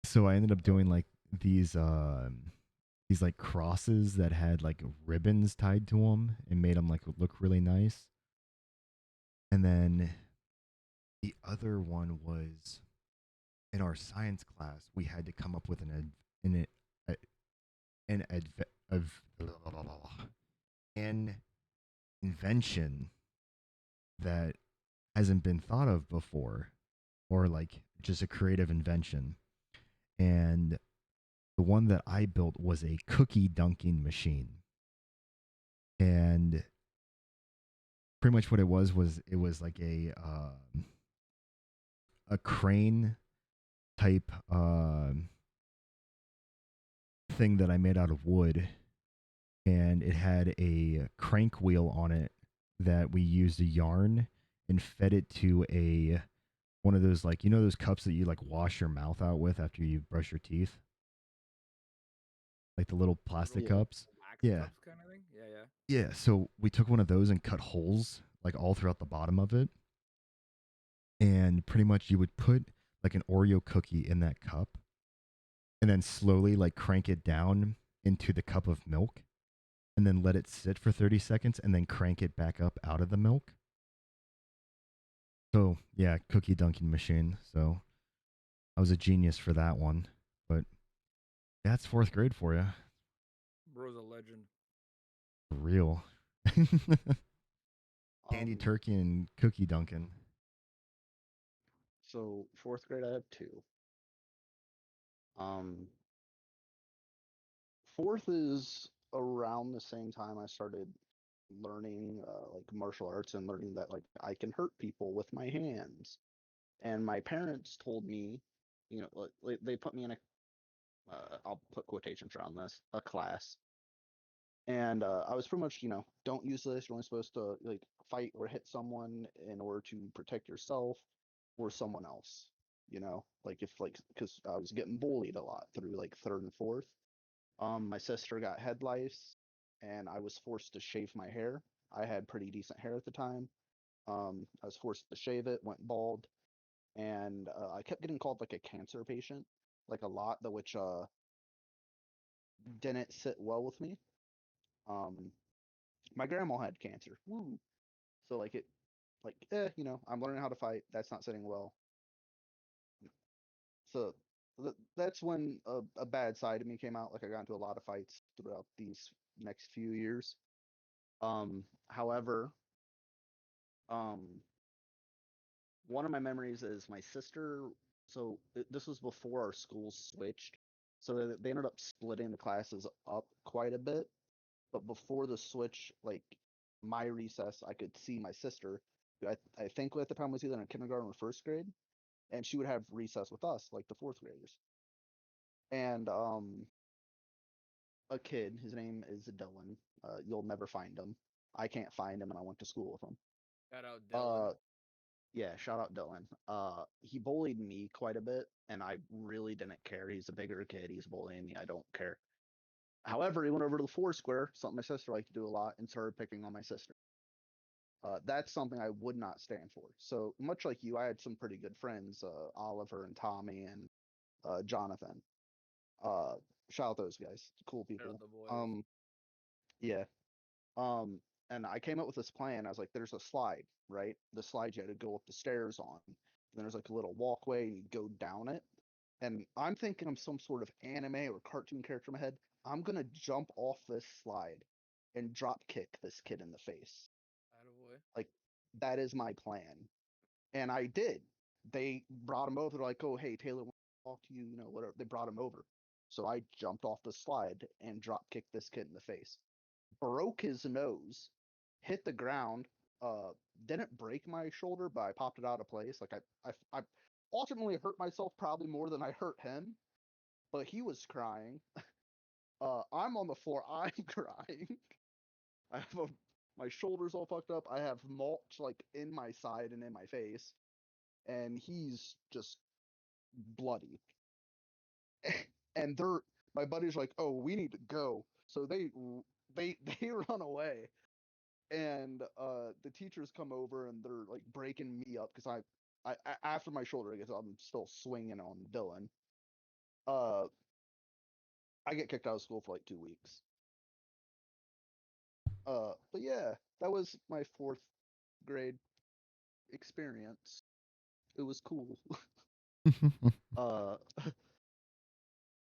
so I ended up Oh, doing like these these like crosses that had like ribbons tied to them and made them like look really nice. And then the other one was in our science class, we had to come up with an an adv- of an invention that hasn't been thought of before, or like just a creative invention. And the one that I built was a cookie dunking machine, and pretty much what it was it was like a crane type thing that I made out of wood, and it had a crank wheel on it that we used a yarn and fed it to a one of those like those cups that you like wash your mouth out with after you brush your teeth, like the little plastic little Yeah. cups. wax Yeah. cups kind of thing. Yeah, yeah. Yeah, so we took one of those and cut holes like all throughout the bottom of it, and pretty much you would put like an Oreo cookie in that cup and then slowly like crank it down into the cup of milk and then let it sit for 30 seconds and then crank it back up out of the milk. So, yeah, cookie dunking machine. So, I was a genius for that one. But that's fourth grade for you. Bro's a legend. For real. Candy Um, turkey and cookie dunking. so fourth grade, I have two. Um, fourth is around the same time I started learning like martial arts and learning that like I can hurt people with my hands. And my parents told me, they put me in a I'll put quotations around this, a class. And I was pretty much, don't use this. You're only supposed to like fight or hit someone in order to protect yourself or someone else. Like if like because I was getting bullied a lot through like third and fourth. My sister got head lice, and I was forced to shave my hair. I had pretty decent hair at the time. I was forced to shave it, went bald, and I kept getting called like a cancer patient, like a lot, that which didn't sit well with me. Um, my grandma had cancer. Woo. So like I'm learning how to fight. That's not sitting well. So that's when a bad side of me came out. Like I got into a lot of fights throughout these next few years. However, um, one of my memories is my sister. So this was before our schools switched. So they ended up splitting the classes up quite a bit. But before the switch, like my recess, I could see my sister, who I think at the time was either in kindergarten or first grade, and she would have recess with us, like the fourth graders. and a kid. His name is Dylan. You'll never find him. I can't find him, and I went to school with him. Shout out Dylan. Uh, yeah, shout out Dylan. He bullied me quite a bit, and I really didn't care. He's a bigger kid. He's bullying me. I don't care. However, he went over to the Foursquare, something my sister liked to do a lot, and started picking on my sister. That's something I would not stand for. So much like you, I had some pretty good friends, Oliver and Tommy and Jonathan. Uh, Shout out those guys, cool Shout out people. the boys. Yeah. Um, and I came up with this plan. I was like, there's a slide, right? The slide you had to go up the stairs on. And there's like a little walkway, and you go down it. And I'm thinking I'm some sort of anime or cartoon character in my head. I'm gonna jump off this slide and drop kick this kid in the face. Attaboy. Like that is my plan. And I did. They brought him over. They're like, "Oh, hey, Taylor, wants to talk to you." You know, whatever. They brought him over. So I jumped off the slide and drop kicked this kid in the face. Broke his nose, hit the ground. Uh, didn't break my shoulder, but I popped it out of place. Like I ultimately hurt myself probably more than I hurt him. But he was crying. I'm on the floor. I'm crying. I have my shoulders all fucked up. I have mulch like in my side and in my face, and he's just bloody. And my buddies are like, "Oh, we need to go." So they run away, and the teachers come over and they're like breaking me up because after my shoulder, I guess I'm still swinging on Dylan. Uh, I get kicked out of school for like 2 weeks. But yeah, that was my fourth grade experience. It was cool. uh,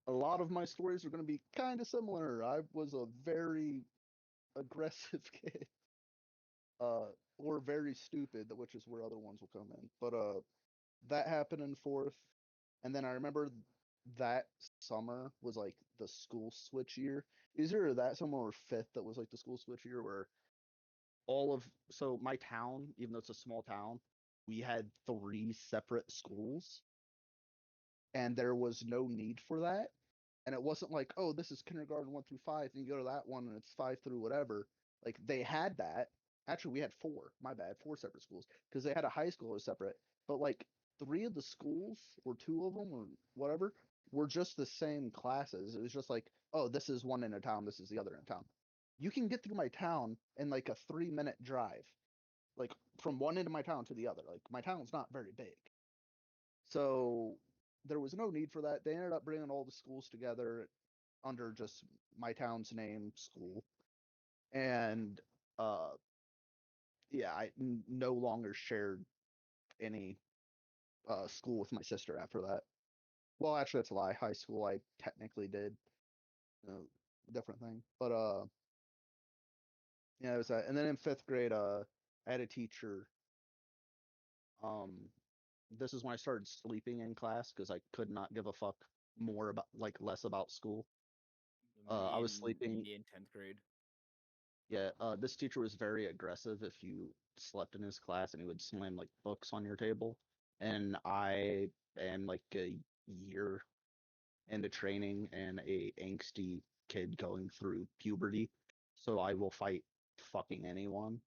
a lot of my stories are going to be kind of similar. I was a very aggressive kid, or very stupid, which is where other ones will come in. But that happened in fourth, and then I remember that summer was like the school switch year. Either that summer or fifth that was like the school switch year where my town, even though it's a small town, we had three separate schools, and there was no need for that. And it wasn't like, oh, this is kindergarten 1 through 5, and you go to that one and it's 5 through whatever. Like they had that. Actually, we had four. My bad, four separate schools because they had a high school that was separate. But like three of the schools, or two of them, or whatever, were just the same classes. It was just like, oh, this is one in a town, this is the other in a town. You can get through my town in like a 3-minute drive, like from one end of my town to the other. Like my town's not very big. So there was no need for that. They ended up bringing all the schools together under just my town's name, school. And uh, yeah, no longer shared any school with my sister after that. Well, actually, that's a lie. High school, I technically did. You know, different thing. But yeah, it was that. And then in fifth grade, I had a teacher. Um, this is when I started sleeping in class because I could not give a fuck more about like less about school. I Me was in sleeping. me in 10th grade. Yeah, this teacher was very aggressive if you slept in his class, and he would slam like books on your table. And I am like a year into training and a angsty kid going through puberty, so I will fight fucking anyone.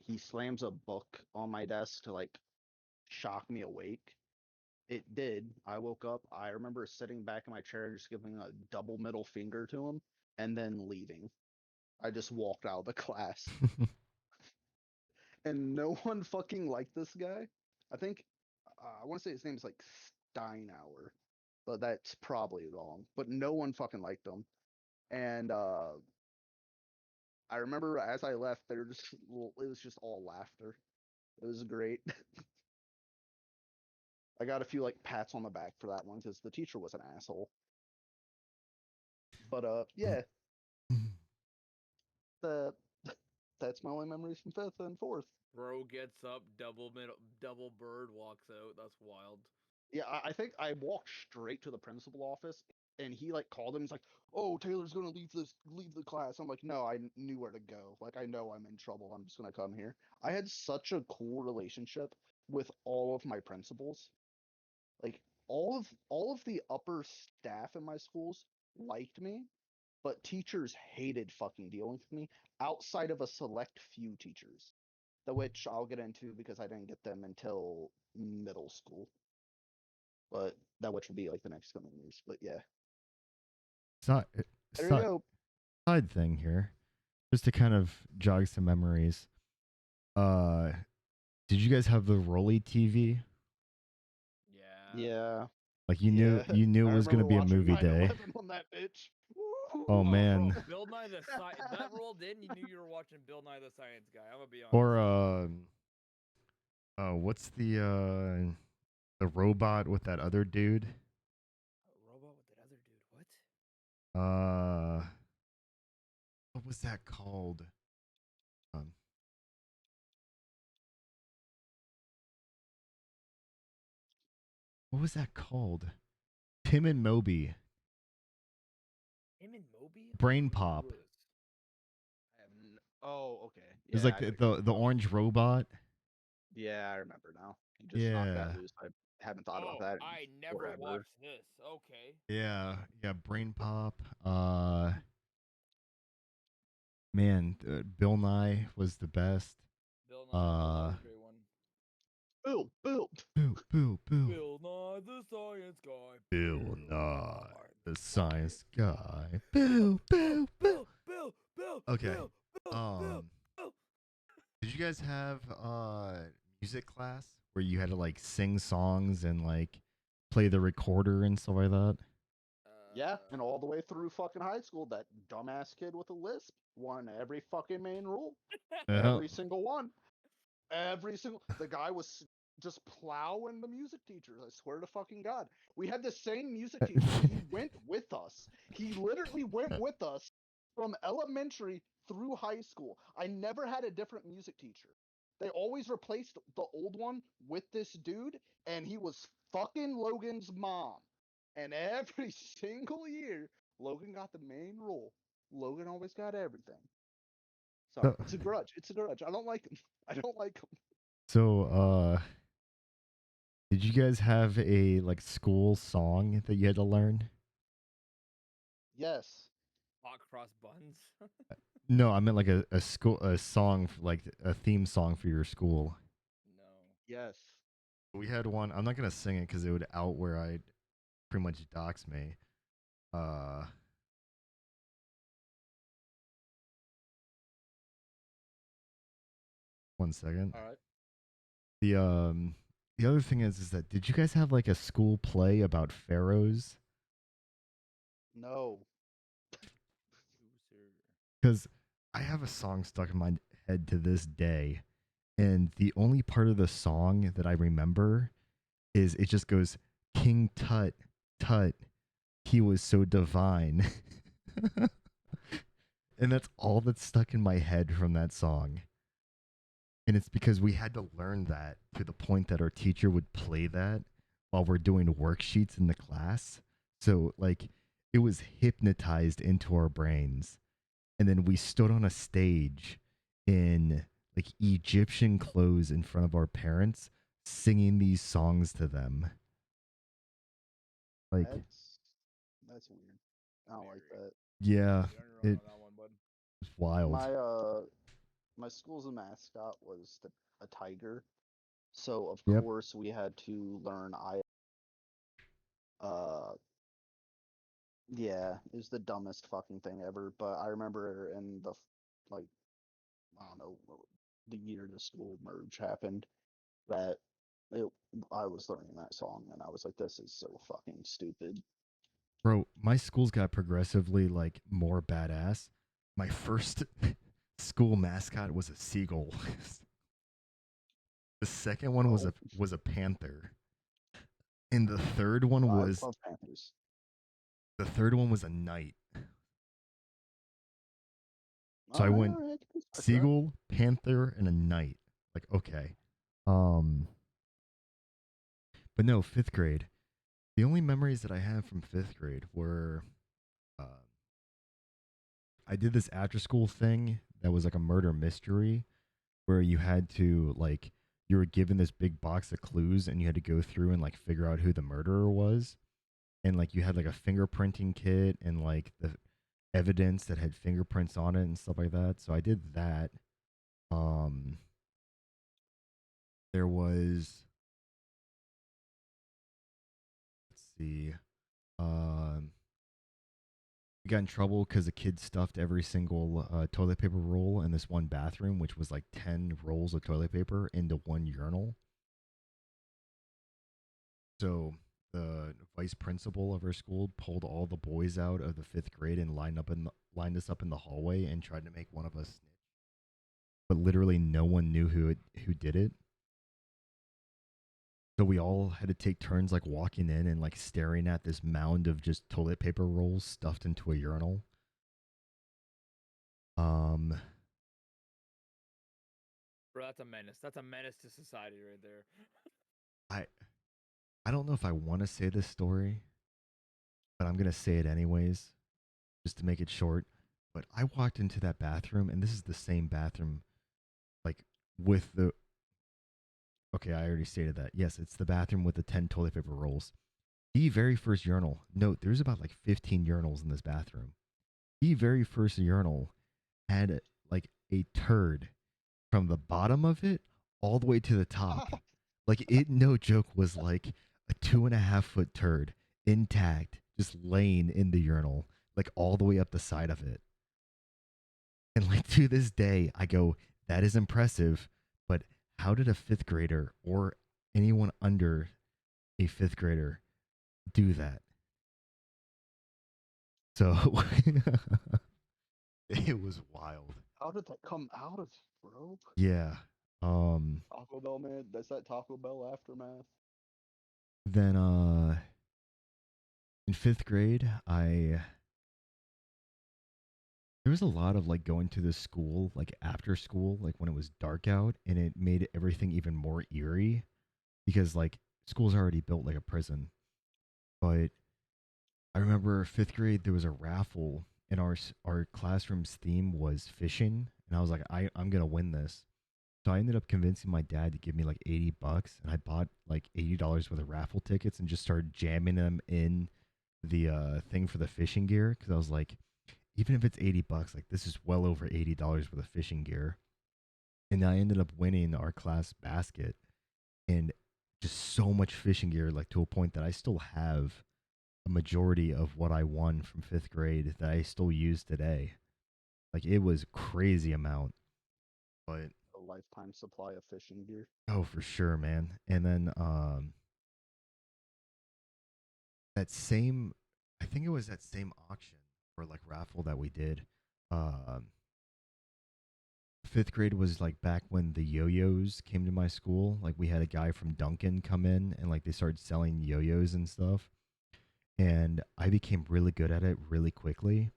He slams a book on my desk to like shock me awake. It did. I woke up. I remember sitting back in my chair and just giving a double middle finger to him and then leaving. I just walked out of the class. And no one fucking liked this guy. I think I want to say his name is like Steinauer, but that's probably wrong. But no one fucking liked him. And I remember as I left, they were just it was just all laughter. It was great. I got a few like pats on the back for that one because the teacher was an asshole. But yeah, the that's my only memories from fifth and fourth. Bro gets up, double bird walks out. That's wild. Yeah, I think I walked straight to the principal office, and he like called him. He's like, "Oh, Taylor's gonna leave the class." I'm like, "No, I knew where to go. Like, I know I'm in trouble. I'm just gonna come here." I had such a cool relationship with all of my principals. Like, all of the upper staff in my schools liked me, but teachers hated fucking dealing with me outside of a select few teachers, the which I'll get into because I didn't get them until middle school. But that which will be like the next coming years. But yeah, Side, there you side, go. side thing here, just to kind of jog some memories. Uh, did you guys have the Rolly TV? Yeah. Yeah, Like yeah. you knew I it was gonna remember be a watching movie 9 day. 11 on that bitch. Oh Oh, bro, man. Bill Nye the that rolled in, you knew you were watching Bill Nye the Science Guy. I'm gonna be honest. Or what's the robot with that other dude? A robot with that other dude. What? Uh, what was that called? Um, what was that called? Tim and Moby. Him and Moby? Brain I don't Pop. remember this. I have oh, okay. It was Yeah, like I know what you're talking the about. orange robot. Yeah, I remember now. You just knocked that Yeah. loose. I haven't thought about Oh, that in I never forever. watched this. Okay. Yeah, yeah, Brain Pop. Man, Bill Nye was the best. Bill Nye Uh, was a great one. Bill. boo, boo, boo. Bill Nye the Science Guy. Bill Nye, the Nye. science guy. Boo, boo, boo. Bill, Okay. Bill, Um, Bill. did you guys have music class where you had to like sing songs and like play the recorder and stuff like that? Yeah, and all the way through fucking high school, that dumbass kid with a lisp won every fucking main rule. Yeah. Every single one. Every single the guy was just plowing the music teachers. I swear to fucking God. We had the same music teacher. He went with us. He literally went with us from elementary through high school. I never had a different music teacher. They always replaced the old one with this dude, and he was fucking Logan's mom. And every single year, Logan got the main role. Logan always got everything. Sorry, So, it's a grudge. It's a grudge. I don't like him. I don't like him. so, did you guys have a like school song that you had to learn? Yes. Hot cross buns. No, I meant like a song like a theme song for your school. No. Yes. We had one. I'm not gonna sing it because it would out where I pretty much dox me. Uh, one second. All right. The the other thing is that did you guys have like a school play about pharaohs? No. Because I have a song stuck in my head to this day, and the only part of the song that I remember is it just goes King Tut Tut, he was so divine. And that's all that's stuck in my head from that song. And it's because we had to learn that to the point that our teacher would play that while we're doing worksheets in the class. So, like, it was hypnotized into our brains. And then we stood on a stage in like Egyptian clothes in front of our parents, singing these songs to them. Like, That's weird. I don't like that. yeah, You're on your own it on that one, bud. was wild. My school's mascot was a tiger. So of Yep. course we had to learn I uh yeah, it was the dumbest fucking thing ever, but I remember in the like I don't know the year the school merge happened that it I was learning that song and I was like this is so fucking stupid. Bro, my school's got progressively like more badass. My first school mascot was a seagull. The second one Oh, was a panther. And I love Panthers. the third one was a knight. So All I right, went all right, I can respect that. seagull, panther, and a knight. Like, okay. Um but no, fifth grade. The only memories that I have from fifth grade were uh, I did this after school thing that was like a murder mystery where you had to like you were given this big box of clues, and you had to go through and like figure out who the murderer was, and like you had like a fingerprinting kit and like the evidence that had fingerprints on it and stuff like that. So I did that. Um, there was, let's see, um, we got in trouble because a kid stuffed every single toilet paper roll in this one bathroom, which was like 10 rolls of toilet paper into one urinal. So the vice principal of our school pulled all the boys out of the fifth grade and lined us up in the hallway and tried to make one of us snitch. But literally, no one knew who did it. So we all had to take turns like walking in and like staring at this mound of just toilet paper rolls stuffed into a urinal. Um, Bro, that's a menace. That's a menace to society right there. I I don't know if I want to say this story, but I'm gonna say it anyways, just to make it short. But I walked into that bathroom, and this is the same bathroom, like with the. Okay, I already stated that. Yes, it's the bathroom with the 10 toilet paper rolls. The very first urinal. Note, there's about like 15 urinals in this bathroom. The very first urinal had like a turd from the bottom of it all the way to the top. Like it, no joke, was like a 2.5 foot turd intact, just laying in the urinal, like all the way up the side of it. And like to this day, I go, that is impressive, but how did a fifth grader or anyone under a fifth grader do that? So it was wild. How did that come out of you, bro? Yeah. Taco Bell, man. That's that Taco Bell aftermath. Then in fifth grade, I there was a lot of like going to the school like after school, like when it was dark out, and it made everything even more eerie because like school's already built like a prison. But I remember fifth grade there was a raffle, and our classroom's theme was fishing, and I was like, I'm gonna win this. So I ended up convincing my dad to give me like $80, and I bought like $80 worth of raffle tickets and just started jamming them in the thing for the fishing gear because I was like, even if it's $80, like this is well over $80 worth of fishing gear. And I ended up winning our class basket and just so much fishing gear, like to a point that I still have a majority of what I won from fifth grade that I still use today. Like it was crazy amount, but A lifetime supply of fishing gear. oh, for sure, man. And then that same, I think it was that same auction or like raffle that we did. Um, fifth grade was like back when the yo-yos came to my school. Like we had a guy from Duncan come in and like they started selling yo-yos and stuff. And I became really good at it really quickly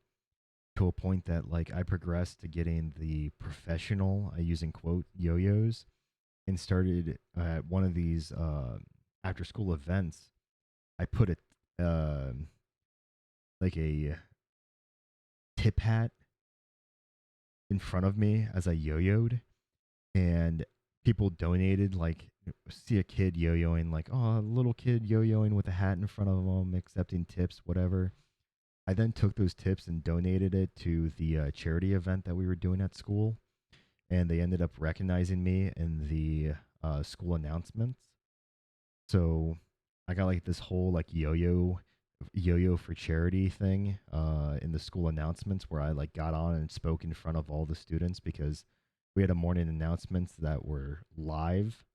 to a point that like I progressed to getting the professional, I using quote yo-yos, and started at one of these after school events. I put a like a tip hat in front of me as I yo-yoed, and people donated like see a kid yo-yoing like oh a little kid yo-yoing with a hat in front of them accepting tips whatever. I then took those tips and donated it to the charity event that we were doing at school, and they ended up recognizing me in the school announcements. So I got like this whole like yo-yo for charity thing in the school announcements where I like got on and spoke in front of all the students because we had a morning announcements that were live,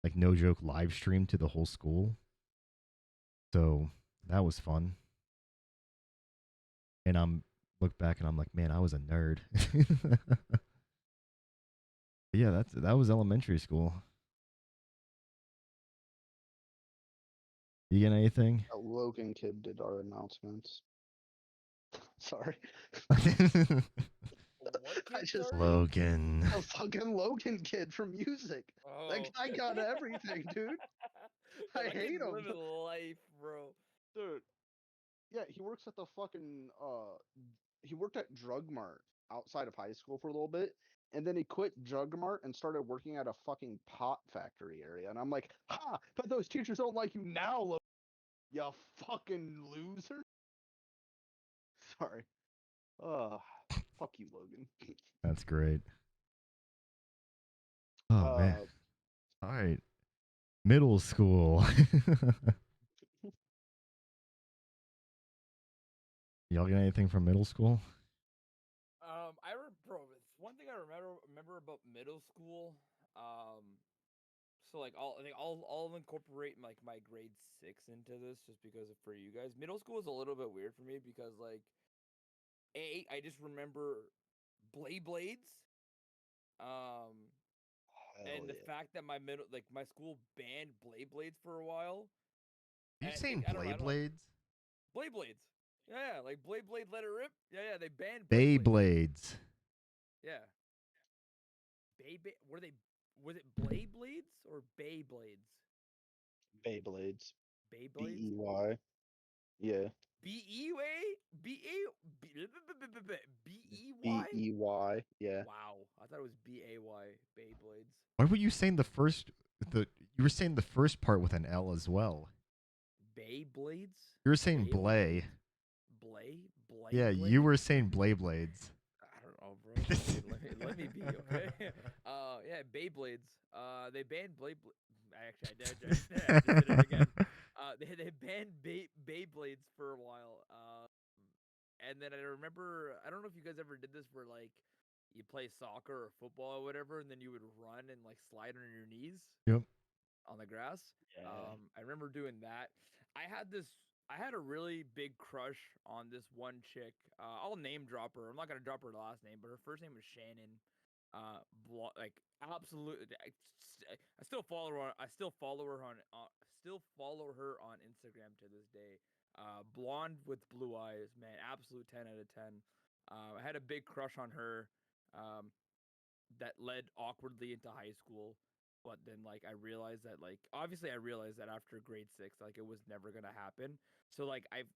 like no joke, live streamed to the whole school. So that was fun. And I'm look back and I'm like, man, I was a nerd. Yeah, that was elementary school. You get anything? A Logan kid did our announcements. Sorry. What I kid, just sorry? Logan. a fucking Logan kid from music. That Oh. guy got everything, dude. Bro, I that kid's hate him. living life, bro. Dude. Yeah, he works at the fucking he worked at Drug Mart outside of high school for a little bit. And then he quit Jugmart and started working at a fucking pot factory area. And I'm like, ha! But those teachers don't like you now, you fucking loser. Sorry. Uh, fuck you, Logan. That's great. Oh man. Uh, All right. Middle school. Y'all get anything from middle school? Bro, it's one thing I remember about middle school. So like I think I'll incorporate like my grade 6 into this just because for you guys. Middle school is a little bit weird for me because like I just remember blades. Um, hell and the yeah. fact that my school banned blades for a while, Are and you I saying think I don't know Blades? blades. Yeah, like blade let it rip. Yeah, they banned blades. Beyblades. Yeah, were they was it blades or blades? Beyblades. Beyblades. BEY. Yeah. B E A B A B E Y. BEY. Yeah. Wow, I thought it was BAY Beyblades. Why were you saying the you were saying the first part with an L as well? Beyblades? You were saying Blay. Beyblades? Yeah, you Blade? were saying Blades. I don't know, bro. Let me be, okay? Yeah, Beyblades. They banned Actually, I just did it again. They banned Beyblades for a while. And then I remember, I don't know if you guys ever did this where like you play soccer or football or whatever, and then you would run and like slide on your knees Yep. on the grass. Yeah. I remember doing that. I had a really big crush on this one chick. I'll name drop her. I'm not gonna drop her last name, but her first name was Shannon. Like absolutely, I still follow her. I still follow her on. Still follow her on Instagram to this day. Blonde with blue eyes, man, absolute 10 out of 10. I had a big crush on her. Um, that led awkwardly into high school. But then, like, I realized that, like, obviously, I realized that after grade 6, like, it was never gonna happen. So, like, I've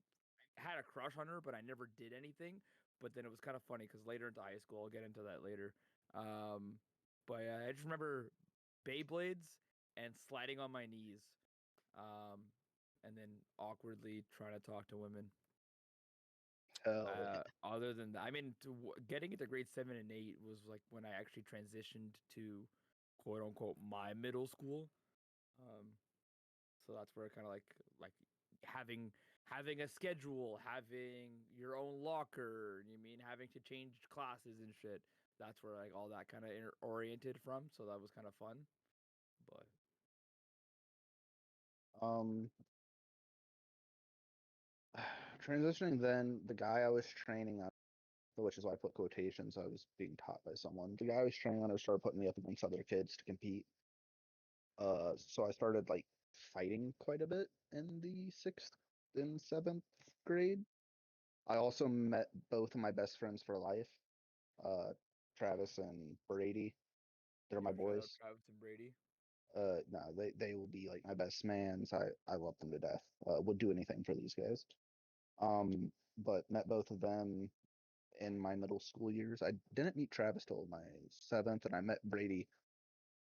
had a crush on her, but I never did anything. But then it was kind of funny because later into high school, I'll get into that later. Um, but I just remember Beyblades and sliding on my knees, um, and then awkwardly trying to talk to women. Hell yeah. Other than that, I mean, getting into grade 7 and 8 was like when I actually transitioned to quote unquote my middle school. Um, so that's where kind of like having having a schedule, having your own locker. You mean having to change classes and shit. That's where like all that kind of oriented from. So that was kind of fun. But Um, transitioning then, the guy I was training on, which is why I put quotations, I was being taught by someone. The guy I was training on started putting me up against other kids to compete. So I started like fighting quite a bit in the 6th and 7th grade. I also met both of my best friends for life, uh, Travis and Brady. They're you my ever shout out boys. Travis and Brady? No, they will be like my best mans. I love them to death. Would do anything for these guys. But met both of them in my middle school years. I didn't meet Travis till my 7th, and I met Brady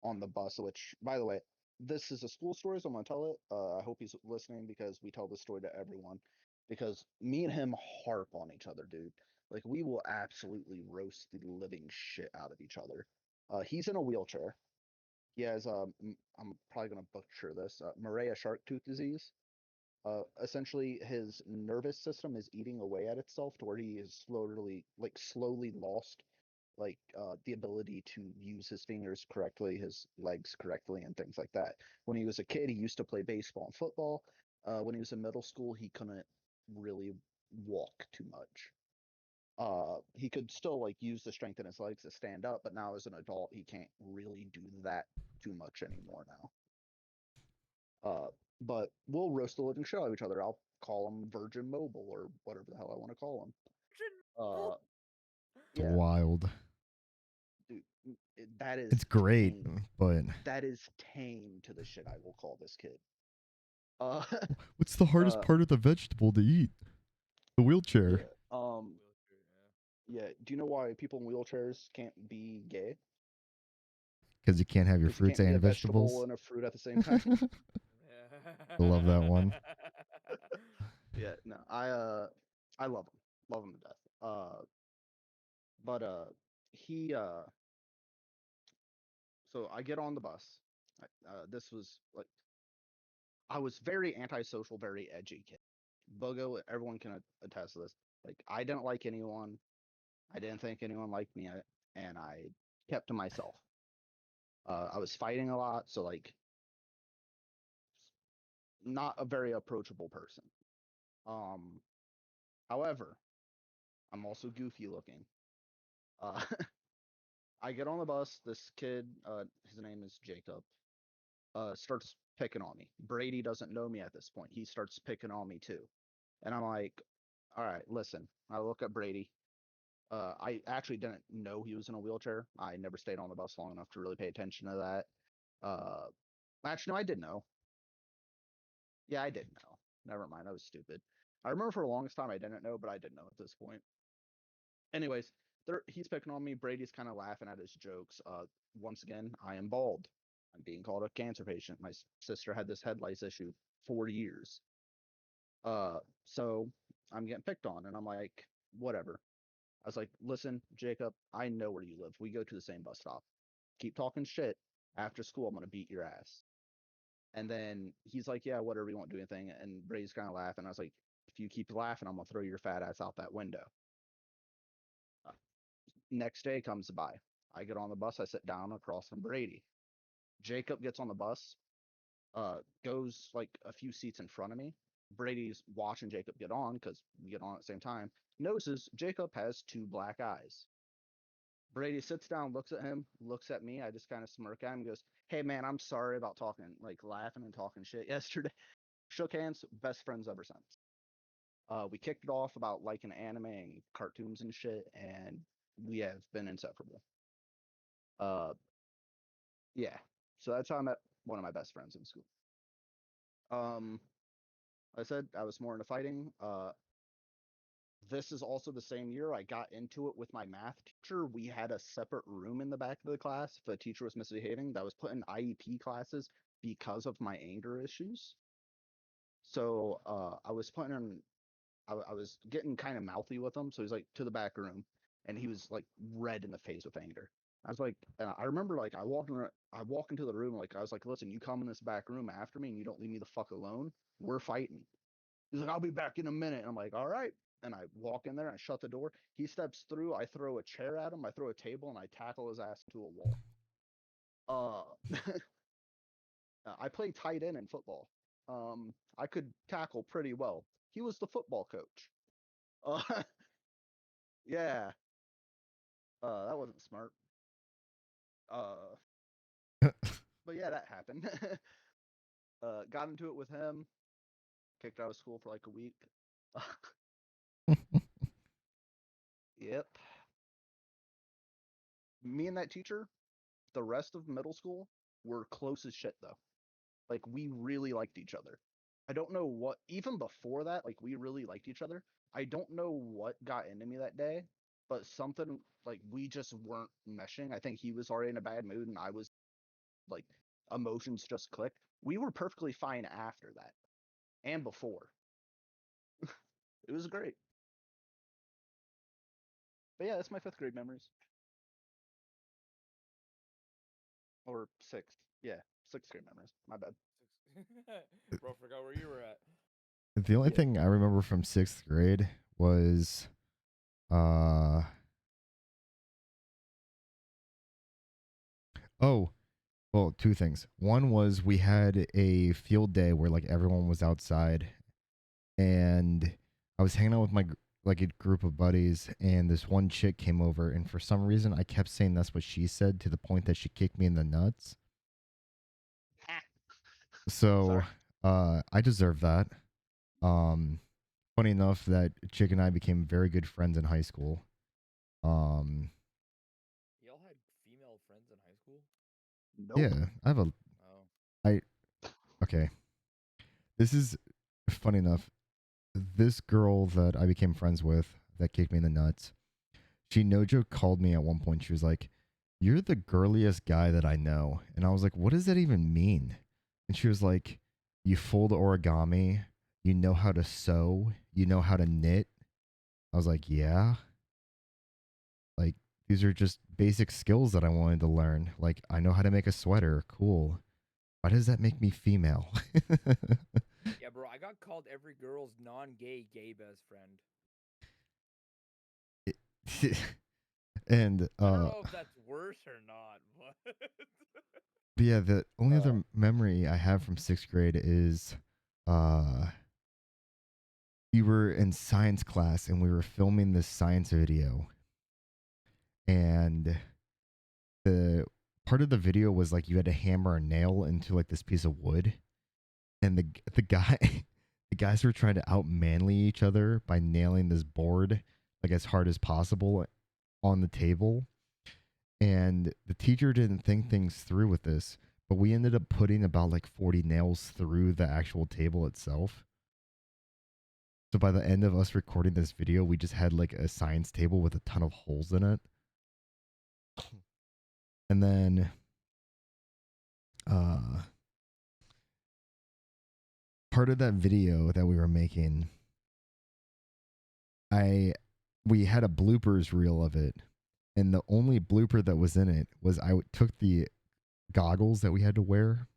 on the bus. Which, by the way, this is a school story, so I'm gonna tell it. I hope he's listening because we tell this story to everyone. Because me and him harp on each other, dude. Like we will absolutely roast the living shit out of each other. He's in a wheelchair. He has I'm probably gonna butcher this. Maria shark tooth disease. Essentially, his nervous system is eating away at itself to where he is slowly lost the ability to use his fingers correctly, his legs correctly, and things like that. When he was a kid, he used to play baseball and football. When he was in middle school, he couldn't really walk too much. He could still like use the strength in his legs to stand up, but now as an adult, he can't really do that too much anymore now. Uh, but we'll roast the living shit out of each other. I'll call him Virgin Mobile or whatever the hell I want to call him. Uh, It's yeah, wild. dude, that It's is great, tame. but That is tame to the shit I will call this kid. Uh, what's the hardest uh, part of the vegetable to eat? The wheelchair. yeah. Wheelchair, yeah. Yeah. Do you know why people in wheelchairs can't be gay? Because you can't have your Because you fruits can't be a and vegetable vegetables. and a fruit at the same time. I love that one. Yeah. No. I love him to death. But he so I get on the bus. This was like I was very antisocial, very edgy kid. Bogo, everyone can attest to this. Like I didn't like anyone. I didn't think anyone liked me, and I kept to myself. I was fighting a lot, so like not a very approachable person. Um, However, I'm also goofy looking. Uh, I get on the bus. This kid, his name is Jacob, starts picking on me. Brady doesn't know me at this point. He starts picking on me too, and I'm like, all right, listen. I look at Brady. I actually didn't know he was in a wheelchair. I never stayed on the bus long enough to really pay attention to that. Uh, Actually, no, I did know. Yeah, I did know. Never mind. I was stupid. I remember for the longest time I didn't know, but I did know at this point. Anyways, he's picking on me. Brady's kind of laughing at his jokes. Once again, I am bald. I'm being called a cancer patient. My sister had this head lice issue for years. So I'm getting picked on, and I'm like, whatever. I was like, listen, Jacob, I know where you live. We go to the same bus stop. Keep talking shit. After school, I'm gonna beat your ass. And then he's like, yeah, whatever, you won't do anything. And Brady's kind of laughing. I was like, if you keep laughing, I'm gonna throw your fat ass out that window. Uh, Next day comes by. I get on the bus. I sit down across from Brady. Jacob gets on the bus, goes like a few seats in front of me. Brady's watching Jacob get on because we get on at the same time. Notices Jacob has two black eyes. Brady sits down, looks at him, looks at me. I just kind of smirk at him, goes, "Hey man, I'm sorry about talking, like laughing and talking shit yesterday." Shook hands, best friends ever since. We kicked it off about liking anime and cartoons and shit, and we have been inseparable. Uh, yeah. So that's how I met one of my best friends in school. Um, I said I was more into fighting. This is also the same year I got into it with my math teacher. We had a separate room in the back of the class. If a teacher was misbehaving, that was put in IEP classes because of my anger issues. So I was putting in I was getting kind of mouthy with him, so he's like to the back room, and he was like red in the face with anger. I was like, and I remember like I walk into the room like I was like, listen, you come in this back room after me, and you don't leave me the fuck alone. We're fighting. He's like, I'll be back in a minute. And I'm like, all right. And I walk in there, and I shut the door. He steps through. I throw a chair at him. I throw a table, and I tackle his ass into a wall. Uh, I played tight end in football. I could tackle pretty well. He was the football coach. Uh, yeah, that wasn't smart. Uh, but yeah, that happened. Got into it with him. Kicked out of school for like a week. Yep. Me and that teacher, the rest of middle school, were close as shit though. Like we really liked each other. I don't know what. Even before that, like we really liked each other. I don't know what got into me that day, but something like we just weren't meshing. I think he was already in a bad mood, and I was like emotions just clicked. We were perfectly fine after that and before. It was great. But yeah, that's my fifth grade memories. Or sixth. Yeah, sixth grade memories. My bad. Bro, forgot where you were at. The only Yeah. thing I remember from sixth grade was uh oh, well, two things. One was we had a field day where like everyone was outside, and I was hanging out with like a group of buddies, and this one chick came over, and for some reason I kept saying that's what she said to the point that she kicked me in the nuts. So Sorry. I deserve that. Um, Funny enough that chick and I became very good friends in high school. Um, Y'all had female friends in high school? Nope. yeah, I have a Oh. I okay. This is funny enough. This girl that I became friends with that kicked me in the nuts, Nojo called me at one point. She was like, "You're the girliest guy that I know," and I was like, "What does that even mean?" And she was like, "You fold origami. You know how to sew. You know how to knit." I was like, "Yeah." Like these are just basic skills that I wanted to learn. Like I know how to make a sweater. Cool. Why does that make me female? Yeah, bro, I got called every girl's non-gay gay best friend. and I don't know if that's worse or not, but but yeah, the only Uh, other memory I have from 6th grade is uh we were in science class and we were filming this science video, and the part of the video was like you had to hammer a nail into like this piece of wood, and the guy the guys were trying to out manly each other by nailing this board like as hard as possible on the table. And the teacher didn't think things through with this, but we ended up putting about like 40 nails through the actual table itself. So by the end of us recording this video, we just had like a science table with a ton of holes in it. And then uh part of that video that we were making, I we had a bloopers reel of it, and the only blooper that was in it was took the goggles that we had to wear,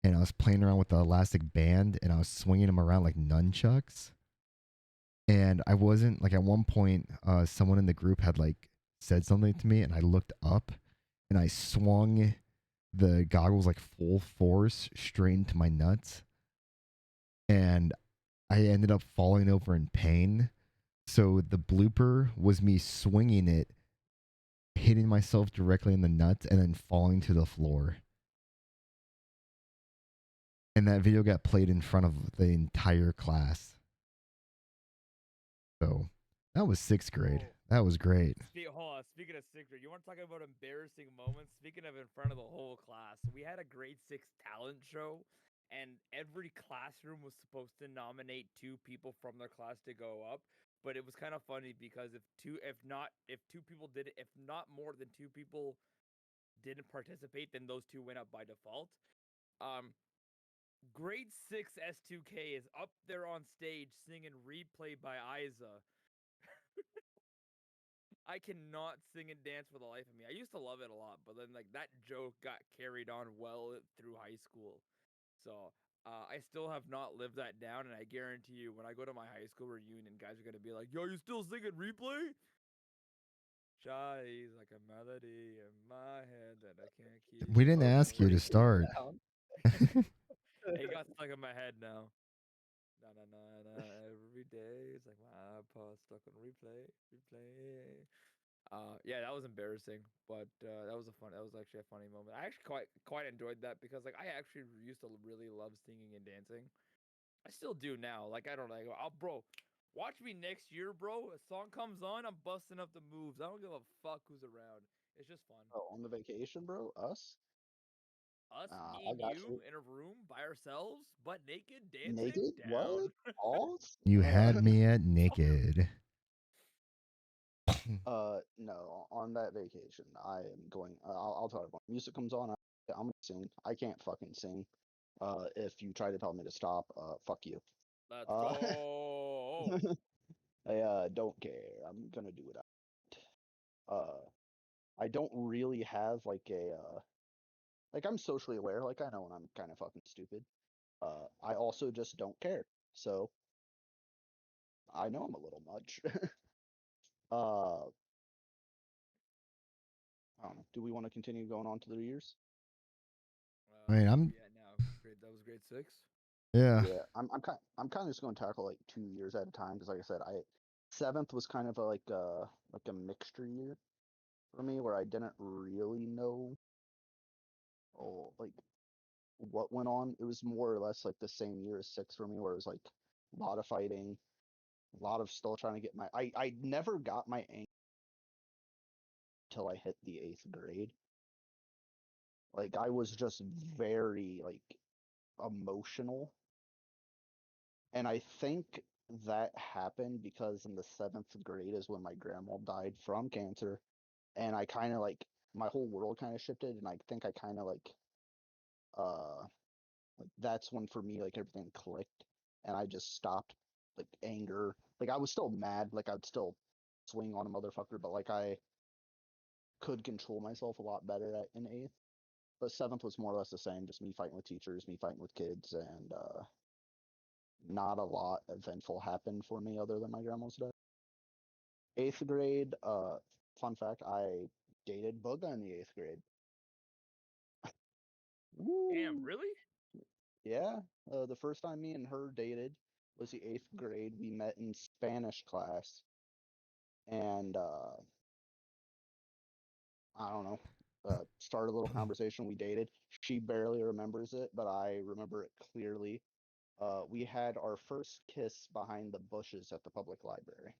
and I was playing around with the elastic band, and I was swinging them around like nunchucks. And I wasn't like at one point, someone in the group had like said something to me, and I looked up, and I swung the goggles like full force straight into my nuts, and I ended up falling over in pain. So the blooper was me swinging it, hitting myself directly in the nuts, and then falling to the floor. And that video got played in front of the entire class. So that was 6th grade. oh, That was great. hold on. Speaking of sixth grade, you want to talk about embarrassing moments? Speaking of in front of the whole class, we had a grade six talent show, and every classroom was supposed to nominate two people from their class to go up. But it was kind of funny because if two people did it, if not more than two people didn't participate, then those two went up by default. Um, grade six S2K is up there on stage singing "Replay" by Isa. I cannot sing and dance for the life of me. I used to love it a lot, but then like that joke got carried on well through high school. So I still have not lived that down, and I guarantee you, when I go to my high school reunion, guys are gonna be like, "Yo, you still singing Replay?" Shy's like a melody in my head that I can't keep We didn't ask you to away. break it start. down. It got stuck in my head now. Na na na na. Every day it's like my iPod stuck on replay. Yeah, that was embarrassing, but that was actually a funny moment. I actually quite enjoyed that because like I actually used to really love singing and dancing. I still do now. Like I don't like, oh, bro, watch me next year, bro. A song comes on, I'm busting up the moves. I don't give a fuck who's around. It's just fun. Oh, on the vacation, bro. Us. Us, me I and got you you. in a room by ourselves, butt naked, dancing Naked? What? down. Balls? You had me at naked. No. On that vacation, I am going. I'll tell everyone. Music comes on. I'm gonna sing. I can't fucking sing. If you try to tell me to stop, fuck you. Let's Uh, go. I don't care. I'm gonna do it. I don't really have like a like I'm socially aware. Like I know when I'm kind of fucking stupid. I also just don't care. So I know I'm a little much. uh, I don't know. Do we want to continue going on to the years? I mean, Where I'm we at now? Grade that was grade six. yeah. Yeah, I'm kind of just going to tackle like 2 years at a time because, like I said, I seventh was kind of like a mixture year for me where I didn't really know like what went on. It was more or less like the same year as six for me, where it was like a lot of fighting, a lot of still trying to get my. I never got my aim until I hit the eighth grade. Like I was just very like emotional, and I think that happened because in the 7th grade is when my grandma died from cancer, and I kind of like my whole world kind of shifted, and I think I kind of uh like that's when for me like everything clicked, and I just stopped like anger. Like I was still mad, like I'd still swing on a motherfucker, but like I could control myself a lot better in 8th. But 7th was more or less the same, just me fighting with teachers, me fighting with kids, and not a lot eventful happened for me other than my grandma's death. 8th grade, fun fact, I dated Booga in the 8th grade. Damn, Woo! really? Yeah, the first time me and her dated was the 8th grade. We met in Spanish class, and I don't know, started a little conversation. We dated. She barely remembers it, but I remember it clearly. We had our first kiss behind the bushes at the public library.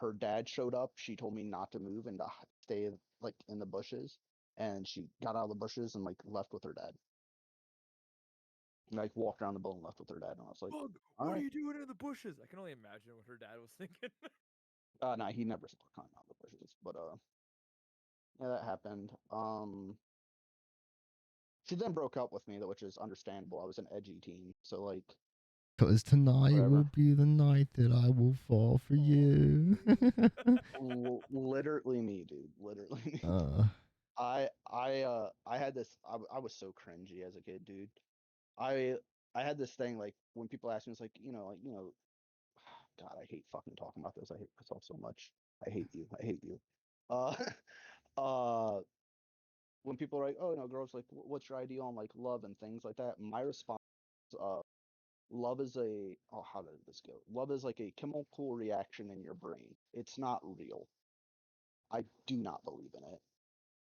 Her dad showed up. She told me not to move and to stay like in the bushes, and she got out of the bushes and like left with her dad. Like walked around the building, left with her dad, and I was like, Bug, all what are right. you doing in the bushes? I can only imagine what her dad was thinking. No, he never climbed out of the bushes, but yeah, that happened. She then broke up with me, though, which is understandable. I was an edgy teen, so like, Cause tonight will whatever. be the night that I will fall for Fall for you. you. Literally me, dude. Literally me. uh, I had this. I was so cringy as a kid, dude. I I had this thing like when people ask me, it's like God, I hate fucking talking about this. I hate myself so much. I hate you. I hate you. Uh, uh, when people are like, oh, girls like, what's your idea on like love and things like that? My response, uh, love is how did this go? Love is like a chemical reaction in your brain. It's not real. I do not believe in it.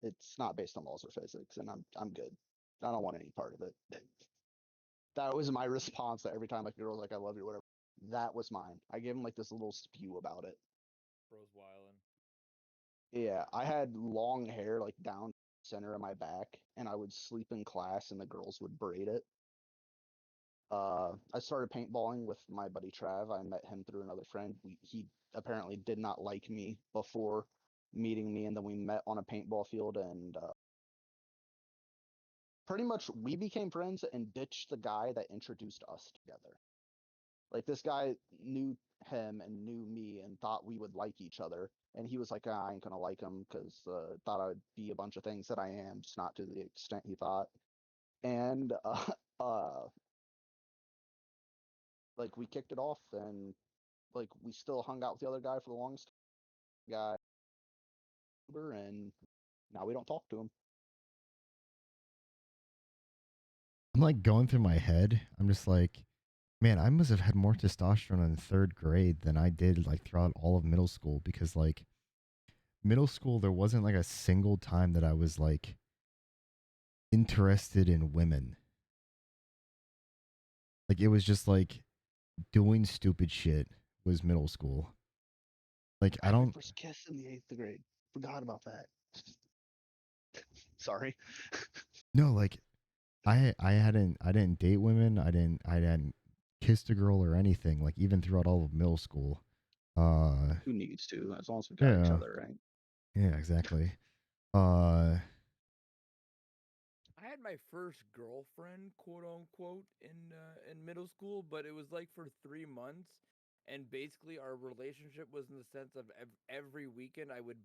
It's not based on laws of physics, and I'm good. I don't want any part of it. That was my response to every time like a girl's like, I love you, whatever. That was mine. I gave him like this little spew about it. Bro's wildin'. Yeah, I had long hair like down center of my back, and I would sleep in class, and the girls would braid it. I started paintballing with my buddy Trav. I met him through another friend. He apparently did not like me before meeting me, and then we met on a paintball field, and pretty much we became friends and ditched the guy that introduced us together. Like this guy knew him and knew me and thought we would like each other, and he was like, "Ah, I ain't gonna like him because thought I would be a bunch of things that I am, just not to the extent he thought." And uh, like we kicked it off, and like we still hung out with the other guy for the longest guy, and now we don't talk to him. I'm like going through my head. I'm just like, man, I must have had more testosterone in third grade than I did like throughout all of middle school because like middle school there wasn't like a single time that I was like interested in women. Like it was just like doing stupid shit was middle school. Like I I had my don't first kiss in the 8th grade. Forgot about that. Sorry. know like I didn't date women. I hadn't kissed a girl or anything like even throughout all of middle school. Uh Who needs to? As long as we got each yeah. other, right? Yeah, exactly. Uh I had my first girlfriend, quote unquote, in middle school, but it was like for 3 months, and basically our relationship was in the sense of every weekend I would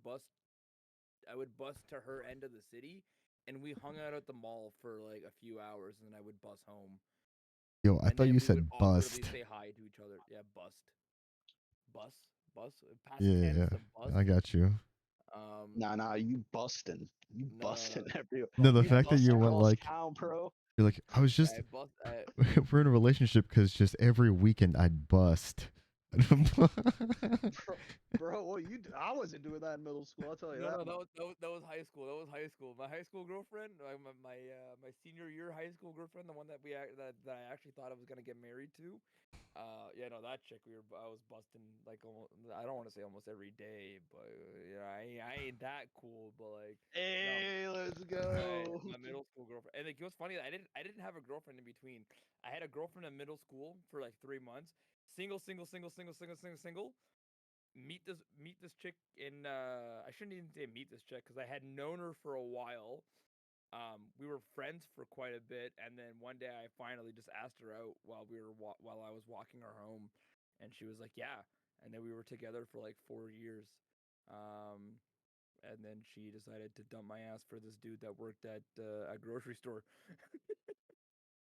bus to her end of the city, and we hung out at the mall for like a few hours, and then I would bus home, yo, I and thought then you we would said awkwardly bust. say hi to each other. Yeah, bus, bus, past Yeah, tense yeah. of bus. I got you. Nah, you busting. You No, no, no, busting every. No, the bust. You I fact that bust. you busting I went across like town, bro. you're like I was just I bust. I we're in a relationship because just every weekend I'd bust. Bro, well, I wasn't doing that in middle school. I'll tell you No, that no, much. that was high school. That was high school. My high school girlfriend, my senior year high school girlfriend, the one that that I actually thought I was gonna get married to. Yeah, no, that chick I was busting like almost, I don't want to say almost every day, but yeah, I ain't that cool, but like no, Hey, let's my go. my middle school girlfriend. And like, it was funny. I didn't have a girlfriend in between. I had a girlfriend in middle school for like 3 months. Single, single, single, single, single, single, single. Meet this chick in. I shouldn't even say meet this chick because I had known her for a while. We were friends for quite a bit, and then one day I finally just asked her out while I was walking her home, and she was like, "Yeah." And then we were together for like 4 years. Um, and then she decided to dump my ass for this dude that worked at a grocery store.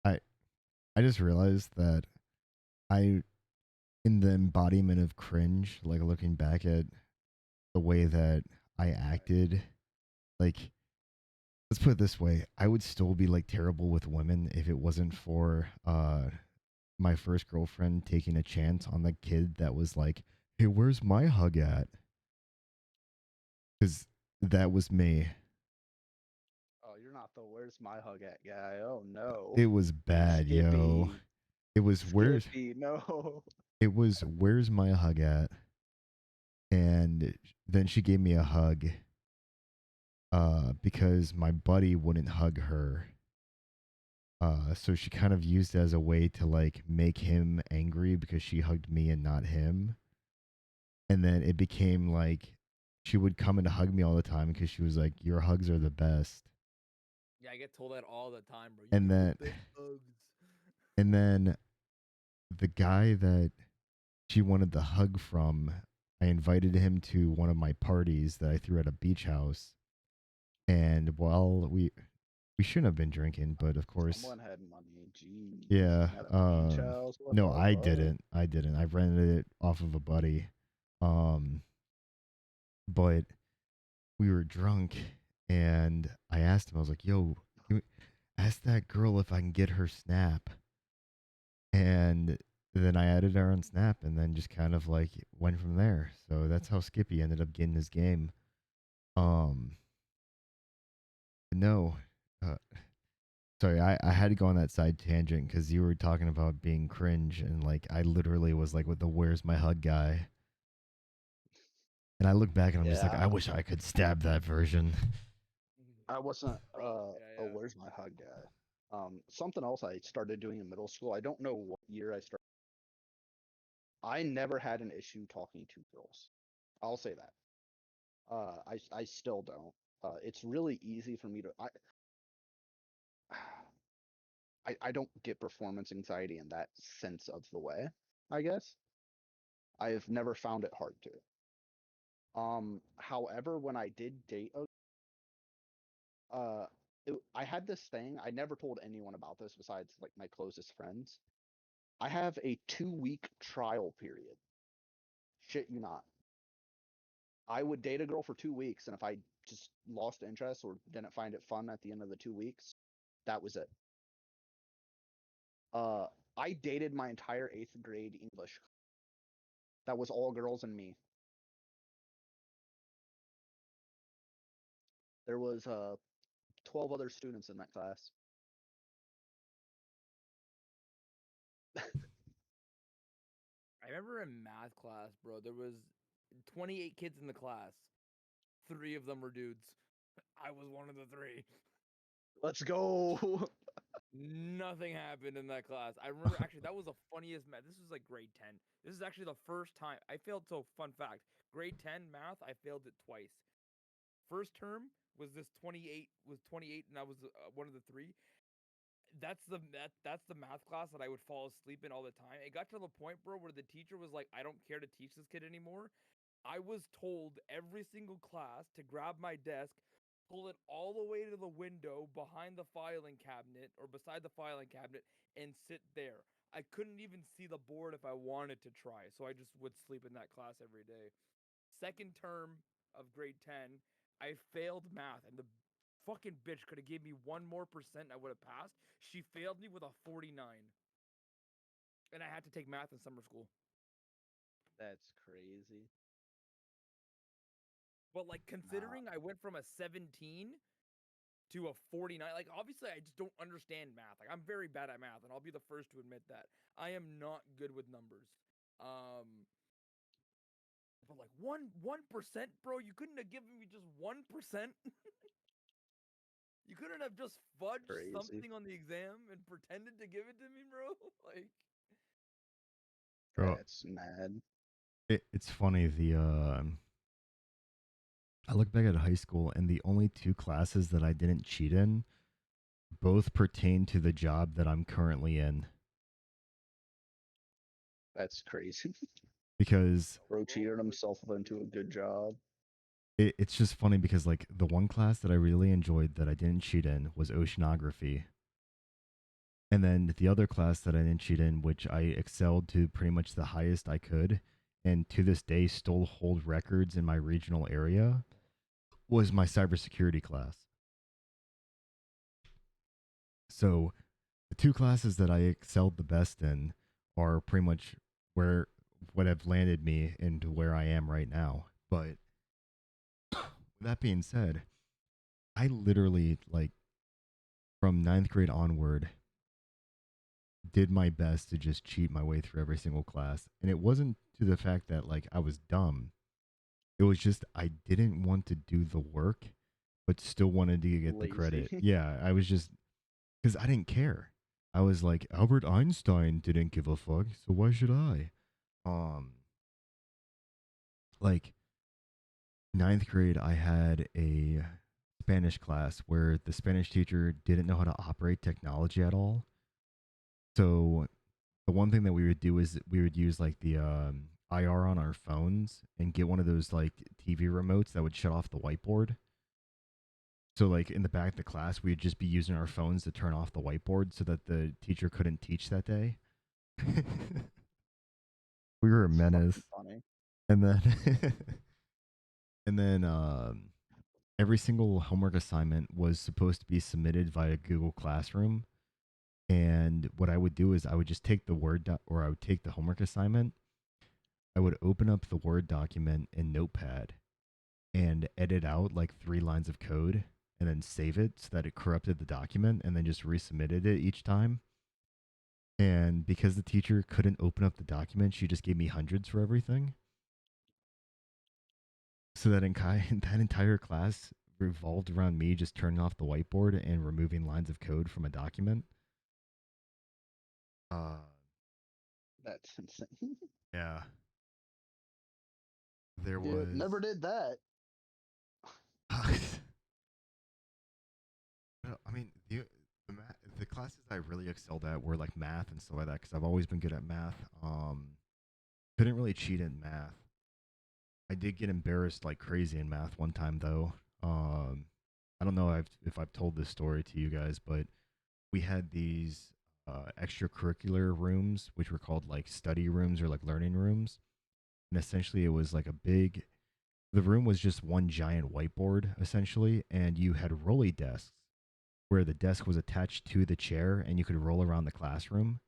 I I just realized that I in the embodiment of cringe, like looking back at the way that I acted, like let's put it this way, I would still be like terrible with women if it wasn't for my first girlfriend taking a chance on the kid that was like, "Hey, where's my hug at?" Cuz that was me. Oh, you're not the where's my hug at guy. Oh no. It was bad, yo. Skippy. It was where's Skippy, no. where's my hug at? And then she gave me a hug because my buddy wouldn't hug her. So she kind of used it as a way to like make him angry because she hugged me and not him. And then it became like she would come and hug me all the time because she was like, "Your hugs are the best." Yeah, I get told that all the time, bro. You And give the then best hugs. and then the guy that she wanted the hug from, I invited him to one of my parties that I threw at a beach house. And while we shouldn't have been drinking, but of course, Someone had money. Jeez. yeah. At a beach house. What No, the I fuck? didn't. I didn't. I rented it off of a buddy. Um, but we were drunk, and I asked him. I was like, "Yo, ask that girl if I can get her snap." And then I added her on Snap, and then just kind of like went from there. So that's how Skippy ended up getting his game. Um, no, uh, sorry, I had to go on that side tangent because you were talking about being cringe, and like I literally was like with the "Where's my hug" guy, and I look back and I'm just like, Yeah. I wish I could stab that version. I wasn't Yeah, a yeah. where's my hug guy. Something else I started doing in middle school. I don't know what year I started. I never had an issue talking to girls. I'll say that. I still don't. It's really easy for me to I don't get performance anxiety in that sense of the way, I guess. I've never found it hard to. However, when I did date a I had this thing. I never told anyone about this besides like my closest friends. I have a 2 week trial period. Shit you not. I would date a girl for 2 weeks, and if I just lost interest or didn't find it fun at the end of the 2 weeks, that was it. Uh, I dated my entire eighth grade English. That was all girls and me. There was 12 other students in that class. I remember in math class, bro, there was 28 kids in the class. 3 of them were dudes. I was one of the 3. Let's go. Nothing happened in that class. I remember actually that was the funniest math. This was like grade 10. This is actually the first time I failed. So fun fact, grade 10 math, I failed it twice. First term was this 28 and I was one of the 3. That's the math class that I would fall asleep in all the time. It got to the point, bro, where the teacher was like, "I don't care to teach this kid anymore." I was told every single class to grab my desk, pull it all the way to the window behind the filing cabinet or beside the filing cabinet and sit there. I couldn't even see the board if I wanted to try, so I just would sleep in that class every day. Second term of grade 10, I failed math, and the fucking bitch could have gave me 1 more percent. I would have passed. She failed me with a 49, and I had to take math in summer school. That's crazy. But like Nah. considering I went from a 17 to a 49. Like, obviously, I just don't understand math. Like, I'm very bad at math, and I'll be the first to admit that. I am not good with numbers. But like 1%, bro, you couldn't have given me just 1%. You couldn't have just fudged Crazy. something on the exam and pretended to give it to me, bro. Like, Bro, That's mad. it's funny. I look back at high school, and the only two classes that I didn't cheat in both pertain to the job that I'm currently in. That's crazy. Because Bro cheated himself into a good job. it's just funny because like the one class that I really enjoyed that I didn't cheat in was oceanography. And then the other class that I didn't cheat in, which I excelled to pretty much the highest I could, and to this day still hold records in my regional area, was my cybersecurity class. So the two classes that I excelled the best in are pretty much where what have landed me into where I am right now. But with that being said, I literally like from ninth grade onward did my best to just cheat my way through every single class. And it wasn't to the fact that like I was dumb. It was just I didn't want to do the work, but still wanted to get the Lazy. credit. Yeah, I was just because I didn't care. I was like Albert Einstein didn't give a fuck, so why should I? Um, like ninth grade, I had a Spanish class where the Spanish teacher didn't know how to operate technology at all. So the one thing that we would do is we would use like the IR on our phones and get one of those like TV remotes that would shut off the whiteboard. So like in the back of the class, we'd just be using our phones to turn off the whiteboard so that the teacher couldn't teach that day. We were a That's fucking menace. funny. And then and then every single homework assignment was supposed to be submitted via Google Classroom. And what I would do is I would just take the or I would take the homework assignment. I would open up the Word document in Notepad and edit out like 3 lines of code and then save it so that it corrupted the document and then just resubmitted it each time. And because the teacher couldn't open up the document, she just gave me hundreds for everything. So that that entire class revolved around me just turning off the whiteboard and removing lines of code from a document. Uh, That's insane. yeah, there Yeah, was. never did that. I mean, the classes I really excelled at were like math and stuff like that because I've always been good at math. Couldn't really cheat in math. I did get embarrassed like crazy in math one time though. I don't know if I've told this story to you guys, but we had these extracurricular rooms, which were called like study rooms or like learning rooms, and essentially it was like a big. The room was just one giant whiteboard essentially, and you had rolly desks where the desk was attached to the chair, and you could roll around the classroom.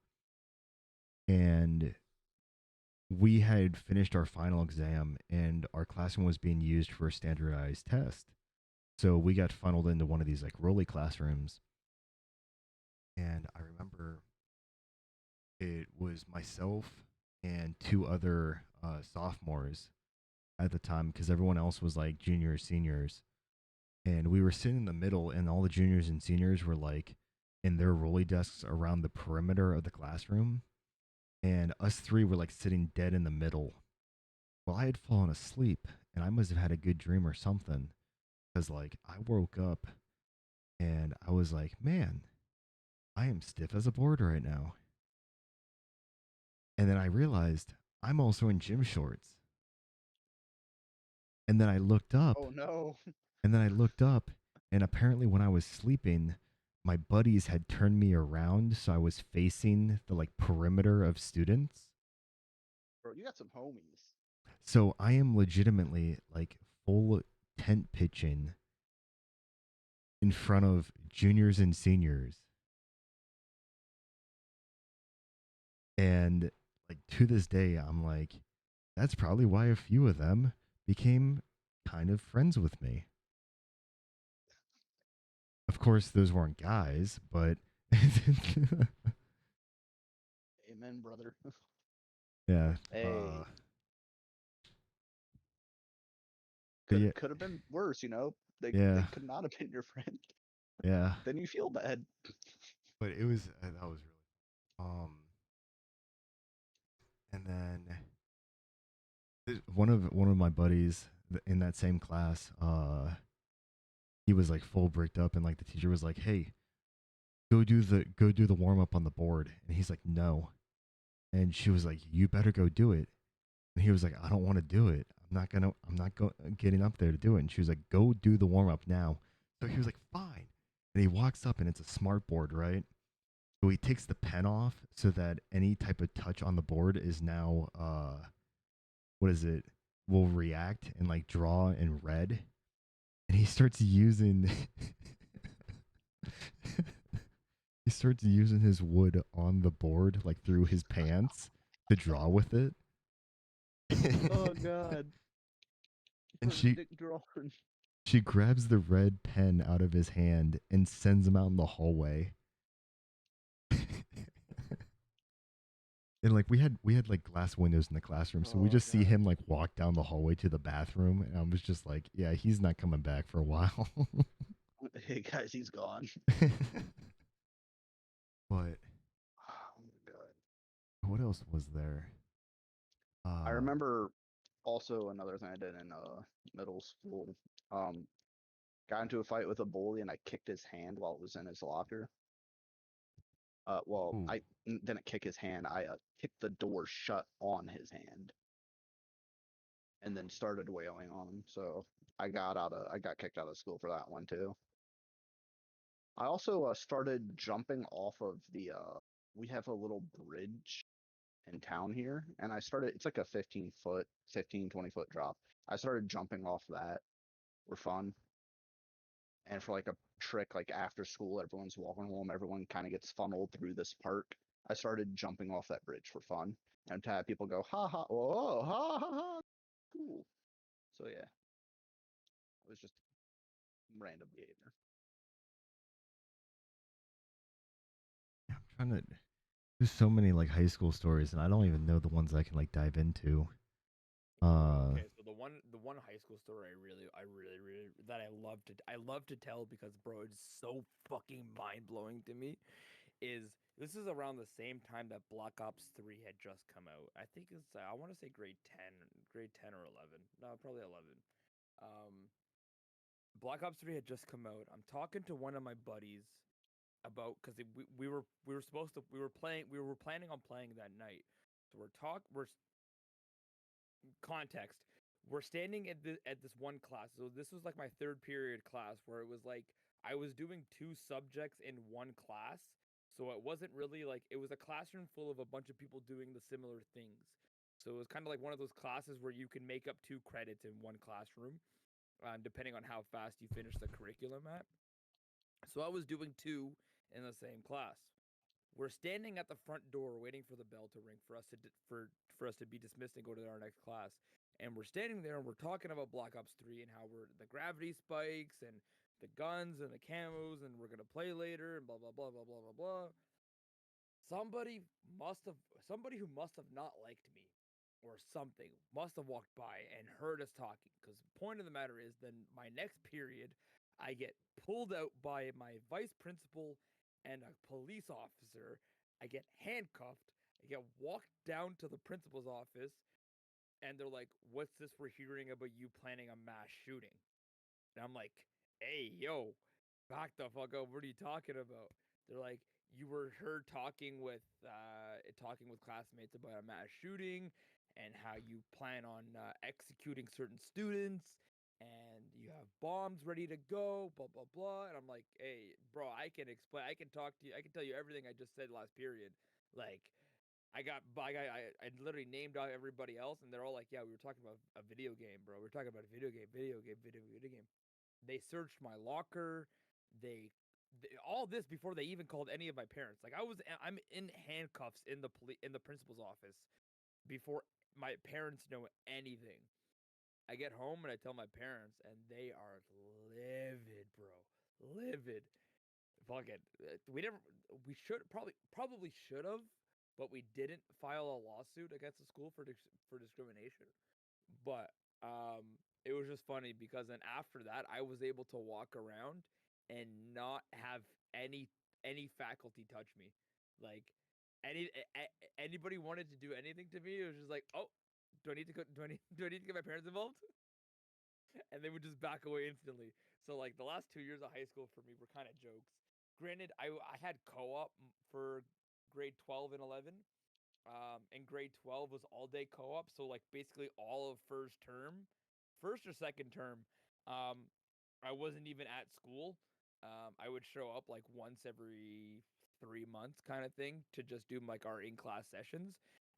And we had finished our final exam, and our classroom was being used for a standardized test. So we got funneled into one of these like rolly classrooms. And I remember it was myself and two other sophomores at the time because everyone else was like juniors, seniors. And we were sitting in the middle, and all the juniors and seniors were like in their rolly desks around the perimeter of the classroom. And us three were like sitting dead in the middle. Well, I had fallen asleep, and I must have had a good dream or something because like I woke up and I was like, man, I am stiff as a board right now. And then I realized I'm also in gym shorts. And then I looked up, Oh no. and then I looked up, and apparently when I was sleeping, my buddies had turned me around so I was facing the like perimeter of students. Bro, you got some homies. So I am legitimately like full tent pitching in front of juniors and seniors. And like to this day, I'm like, that's probably why a few of them became kind of friends with me. of course, those weren't guys, but Amen, brother. yeah, Hey, but could yeah, could have been worse, you know. They yeah, could not have been your friend. yeah. Then you feel bad. But it was that was really and then one of my buddies in that same class, he was like full bricked up, and like the teacher was like, "Hey, go do the warm up on the board," and he's like, "No," and she was like, "You better go do it," and he was like, "I don't want to do it. Getting up there to do it," and she was like, "Go do the warm up now." So he was like, "Fine," and he walks up, and it's a smart board, right? So he takes the pen off so that any type of touch on the board is now what is it? Will react and like draw in red. And he starts using he starts using his wood on the board like through his pants to draw with it. Oh God, And for she Dick drawing. she grabs the red pen out of his hand and sends him out in the hallway. And like we had like glass windows in the classroom, so we Oh just see God. him like walk down the hallway to the bathroom, and I was just like, yeah, he's not coming back for a while. Hey guys, he's gone. But Oh my God. what else was there? I Uh remember also another thing I did in middle school. Um, got into a fight with a bully and I kicked his hand while it was in his locker. Well, ooh, I didn't kick his hand. I kicked the door shut on his hand and then started wailing on him. So I got kicked out of school for that one too. I also started jumping off of we have a little bridge in town here, and it's like a 15-20 foot drop. I started jumping off that for fun. And for like a trick, like after school, everyone's walking home, everyone kind of gets funneled through this park. I started jumping off that bridge for fun and to have people go, ha ha, whoa, ha ha ha, cool. So yeah, it was just random behavior. I'm trying to. There's so many like high school stories, and I don't even know the ones I can like dive into. Uh, Okay, so the one high school story I really that I love to tell because bro, it's so fucking mind blowing to me. Is this is around the same time that Black Ops 3 had just come out. I think it's I want to say grade 10 or 11. No, probably 11. Um, Black Ops 3 had just come out. I'm talking to one of my buddies about because we were supposed to we were planning on playing that night. So we're context. We're standing at this one class. So this was like my third period class where it was like I was doing two subjects in one class. So it wasn't really like it was a classroom full of a bunch of people doing the similar things. So it was kind of like one of those classes where you can make up 2 credits in one classroom, depending on how fast you finish the curriculum at. So I was doing two in the same class. We're standing at the front door waiting for the bell to ring for us to be dismissed and go to our next class. And we're standing there and we're talking about Black Ops 3 and how we're the gravity spikes and the guns and the camos and we're gonna play later and blah blah blah blah blah blah blah. Somebody somebody who must have not liked me or something must have walked by and heard us talking. Because the point of the matter is, then my next period, I get pulled out by my vice principal and a police officer. I get handcuffed. I get walked down to the principal's office, and they're like, "What's this we're hearing about you planning a mass shooting?" And I'm like, "Hey, yo, back the fuck up. What are you talking about?" They're like, "You were heard talking with classmates about a mass shooting and how you plan on executing certain students and you have bombs ready to go, blah blah blah." And I'm like, "Hey, bro, I can explain. I can talk to you. I can tell you everything I just said last period. Like, I literally named out everybody else, and they're all like, "Yeah, we were talking about a video game, bro. We are talking about a video game." They searched my locker. They all this before they even called any of my parents. Like I'm in handcuffs in the principal's office before my parents know anything. I get home and I tell my parents, and they are livid, bro, livid. fuck it. We never. We should probably should have, but we didn't file a lawsuit against the school for discrimination. But it was just funny because then after that, I was able to walk around and not have any any faculty touch me. Like anybody wanted to do anything to me, it was just like, oh, do I need to get my parents involved? And they would just back away instantly. So like the last 2 years of high school for me were kind of jokes. Granted, I had co-op for grade 12 and 11. And grade 12 was all day co-op, so like basically all of first or second term, um, I wasn't even at school. I would show up like once every 3 months, kind of thing, to just do like our in-class sessions,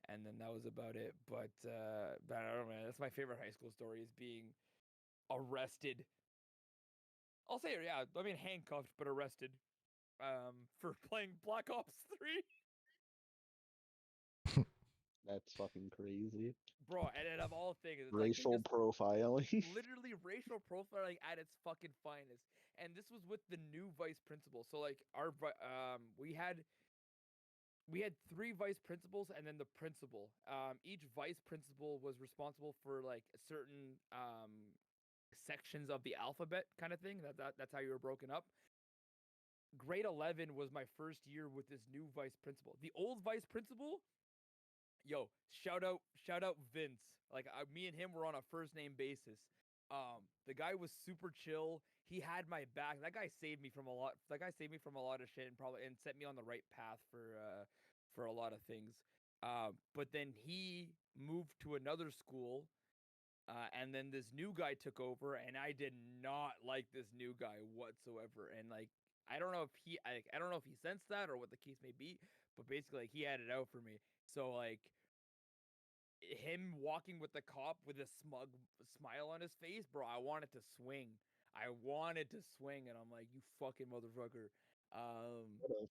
and then that was about it. But I don't know, man. That's my favorite high school story is being arrested. I'll say it, yeah. I mean handcuffed, but arrested. For playing Black Ops 3. That's fucking crazy. Bro, and then of all things, it's like they Racial just profiling. literally racial profiling at its fucking finest. And this was with the new vice principal. So like we had three vice principals and then the principal. Each vice principal was responsible for like certain sections of the alphabet kind of thing. That's how you were broken up. Grade 11 was my first year with this new vice principal. The old vice principal, yo, shout out Vince. Like me and him were on a first name basis. The guy was super chill. He had my back. That guy saved me from a lot. That guy saved me from a lot of shit and probably and set me on the right path for a lot of things. But then he moved to another school, and then this new guy took over, and I did not like this new guy whatsoever. And like I don't know if he sensed that or what the case may be, but basically like, he had it out for me. So like him walking with the cop with a smug smile on his face, bro, I wanted to swing. I wanted to swing, and I'm like, you fucking motherfucker. Um, Would've.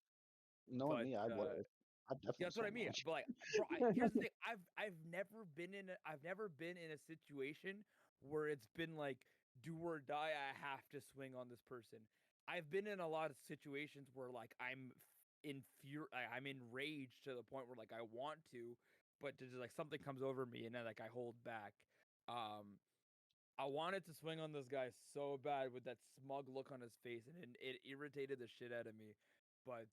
Knowing but me, I would have. I'd Yeah, definitely that's what I swung mean. on But like, bro, here's the thing. I've never been in a situation where it's been like do or die. I have to swing on this person. I've been in a lot of situations where like I'm enraged to the point where like I want to, but just like something comes over me and then like I hold back. Um, I wanted to swing on this guy so bad with that smug look on his face, and it irritated the shit out of me. But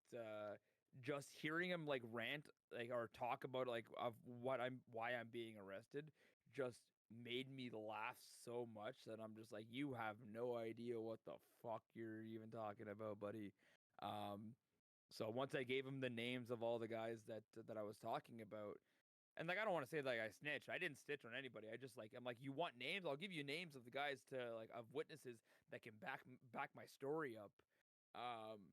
just hearing him like rant, like or talk about like of why I'm being arrested, just made me laugh so much that I'm just like, you have no idea what the fuck you're even talking about, buddy. Um, so once I gave him the names of all the guys that I was talking about, and like I don't want to say like I snitched. I didn't snitch on anybody. I just like I'm like, you want names? I'll give you names of the guys to like of witnesses that can back my story up. Um,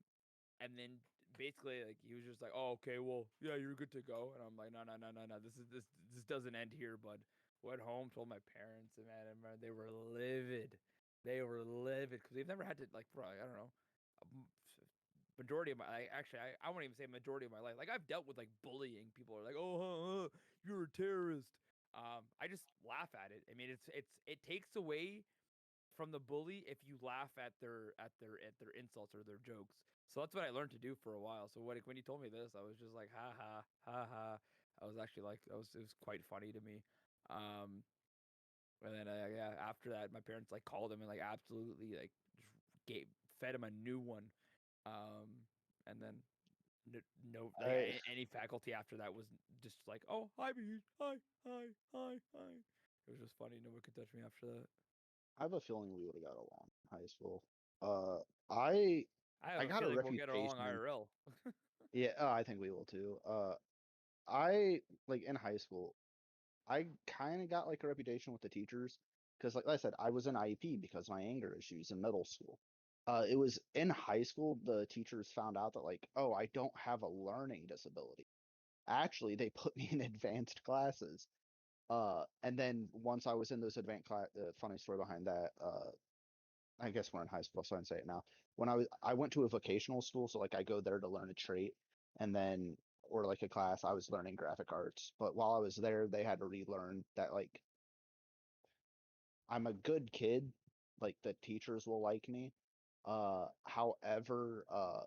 and then basically like he was just like, oh okay, well yeah, you're good to go. And I'm like, no. This doesn't end here, bud. Went home, told my parents, and man, they were livid. They were livid because they've never had to like, bro, I don't know, majority of my I won't even say majority of my life. Like I've dealt with like bullying. People are like, "Oh, you're a terrorist." I just laugh at it. I mean, it takes away from the bully if you laugh at their insults or their jokes. So that's what I learned to do for a while. So when you told me this, I was just like, ha ha ha ha. I was actually like, it was quite funny to me. Um, and then yeah, after that, my parents like called him and like absolutely like just gave fed him a new one. Um, and then no, like I any faculty after that was just like, oh hi, Beach, hi. It was just funny. No one could touch me after that. I have a feeling we would have got along in high school. Uh, I I have I a got a feeling we'll get along reputation. IRL. Yeah, I think we will too. I like in high school, I kind of got like a reputation with the teachers because, like I said, I was in IEP because of my anger issues in middle school. It was in high school the teachers found out that like, oh, I don't have a learning disability. Actually, they put me in advanced classes. And then once I was in those advanced class, funny story behind that. I guess we're in high school, so I can say it now. I went to a vocational school, so like I go there to learn a trait, and then or like a class, I was learning graphic arts. But while I was there, they had to relearn that like I'm a good kid, like the teachers will like me, However,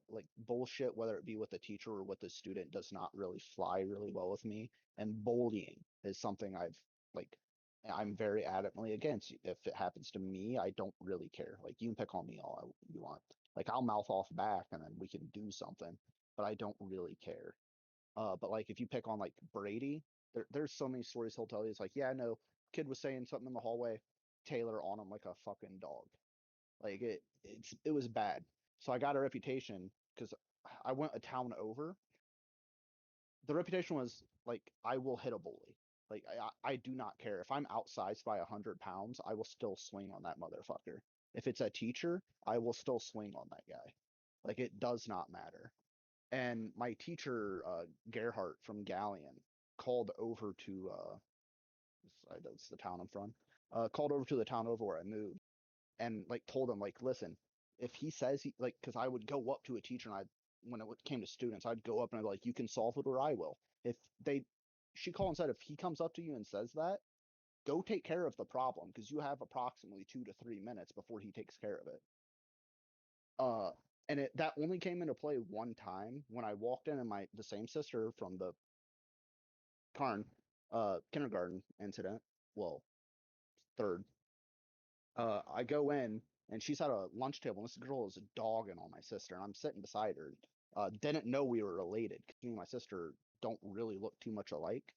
like bullshit, whether it be with a teacher or with a student, does not really fly really well with me. And bullying is something like I'm very adamantly against. If it happens to me, I don't really care. Like you can pick on me all you want. Like I'll mouth off back and then we can do something, but I don't really care. But like if you pick on like Brady, there's so many stories he'll tell you. It's like, yeah, no, kid was saying something in the hallway, Taylor on him like a fucking dog. Like it was bad. So I got a reputation because I went a town over. The reputation was like I will hit a bully. Like I do not care if I'm outsized by 100 pounds. I will still swing on that motherfucker. If it's a teacher, I will still swing on that guy. Like it does not matter. And my teacher, Gerhardt from Galleon, called over to that's the town I'm from. Called over to the town over where I moved and like told him like, listen, if he says he like, because I would go up to a teacher and I when it came to students, I'd go up and I'd be like, you can solve it or I will. If they, she called and said, if he comes up to you and says that, go take care of the problem because you have approximately 2 to 3 minutes before he takes care of it. Uh, and that only came into play one time when I walked in and the same sister from the Karn kindergarten incident, well, third, I go in and she's at a lunch table. And this girl is dogging on my sister, and I'm sitting beside her. Didn't know we were related because me and my sister don't really look too much alike.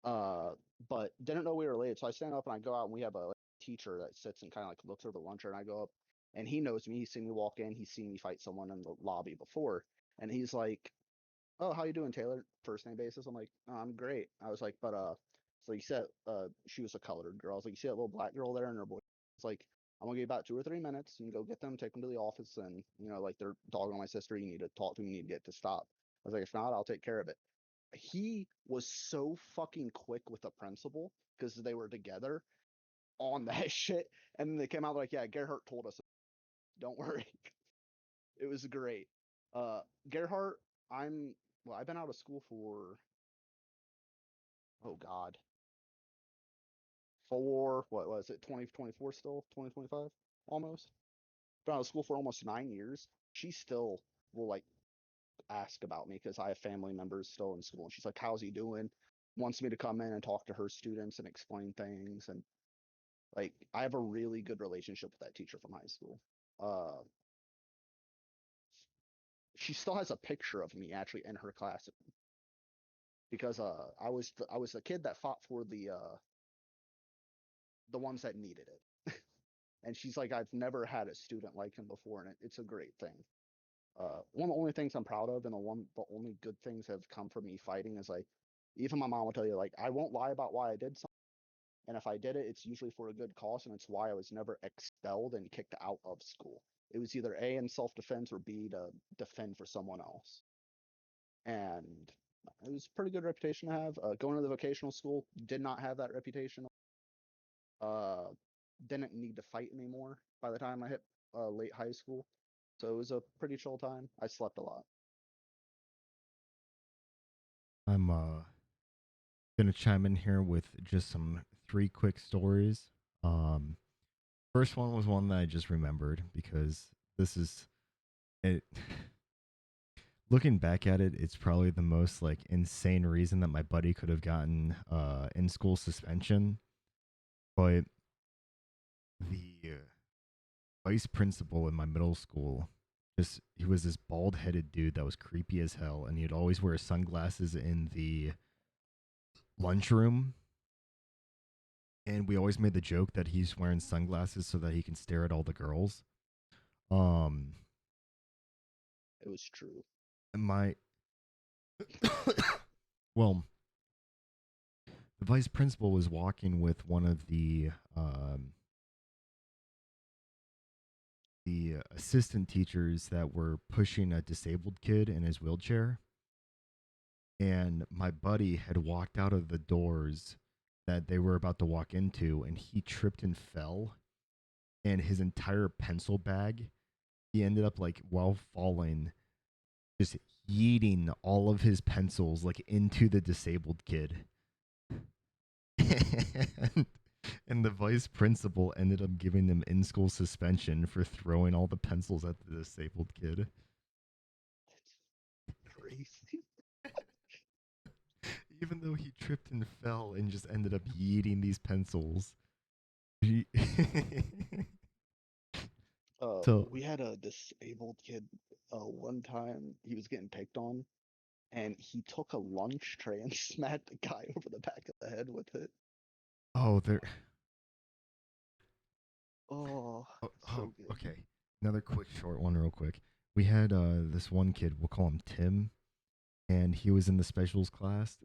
Uh, but didn't know we were related. So I stand up and I go out, and we have a teacher that sits and kind of like looks over the luncher, and I go up, and he knows me. He's seen me walk in. He's seen me fight someone in the lobby before, and he's like, "Oh, how you doing, Taylor?" First name basis. I'm like, "Oh, I'm great." I was like, "But so you said she was a colored girl." I was like, "You see that little black girl there and her boy?" It's like, "I'm gonna give you about 2 or 3 minutes. You can go get them, take them to the office, and like they're dogging on my sister. You need to talk to them. You need to get to stop." I was like, "If not, I'll take care of it." He was so fucking quick with the principal because they were together on that shit, and then they came out like, "Yeah, Gerhardt told us. Don't worry." It was great. Uh, Gerhardt, I'm I've been out of school for oh god, for what was it, 2024 still, 2025 almost. Been out of school for almost 9 years. She still will like ask about me because I have family members still in school, and she's like, "How's he doing?" Wants me to come in and talk to her students and explain things, and like I have a really good relationship with that teacher from high school. Uh, she still has a picture of me actually in her class because I was the kid that fought for the ones that needed it. And she's like, I've never had a student like him before, and it's a great thing. One of the only things I'm proud of, and the only good things that have come from me fighting is like, even my mom will tell you, like, I won't lie about why I did something, and if I did it, it's usually for a good cause, and it's why I was never expelled and kicked out of school. It was either A in self defense or B to defend for someone else, and it was a pretty good reputation to have. Going to the vocational school did not have that reputation. Uh, didn't need to fight anymore by the time I hit late high school. So it was a pretty chill time. I slept a lot. I'm gonna chime in here with just some three quick stories. Um, First one was one that I just remembered because this is it. Looking back at it, it's probably the most like insane reason that my buddy could have gotten in school suspension. But the vice principal in my middle school, just he was this bald headed dude that was creepy as hell, and he'd always wear sunglasses in the lunchroom. And we always made the joke that he's wearing sunglasses so that he can stare at all the girls. Um, It was true. my well, the vice principal was walking with one of the assistant teachers that were pushing a disabled kid in his wheelchair, and my buddy had walked out of the doors that they were about to walk into, and he tripped and fell, and his entire pencil bag, he ended up like while falling just yeeting all of his pencils like into the disabled kid. And And the vice principal ended up giving them in school suspension for throwing all the pencils at the disabled kid. That's crazy. Even though he tripped and fell and just ended up yeeting these pencils. So, We had a disabled kid. One time he was getting picked on, and he took a lunch tray and smacked the guy over the back of the head with it. oh, there. Oh, Oh, so good. okay. Another quick, short one, real quick. We had this one kid. We'll call him Tim, and he was in the specials class.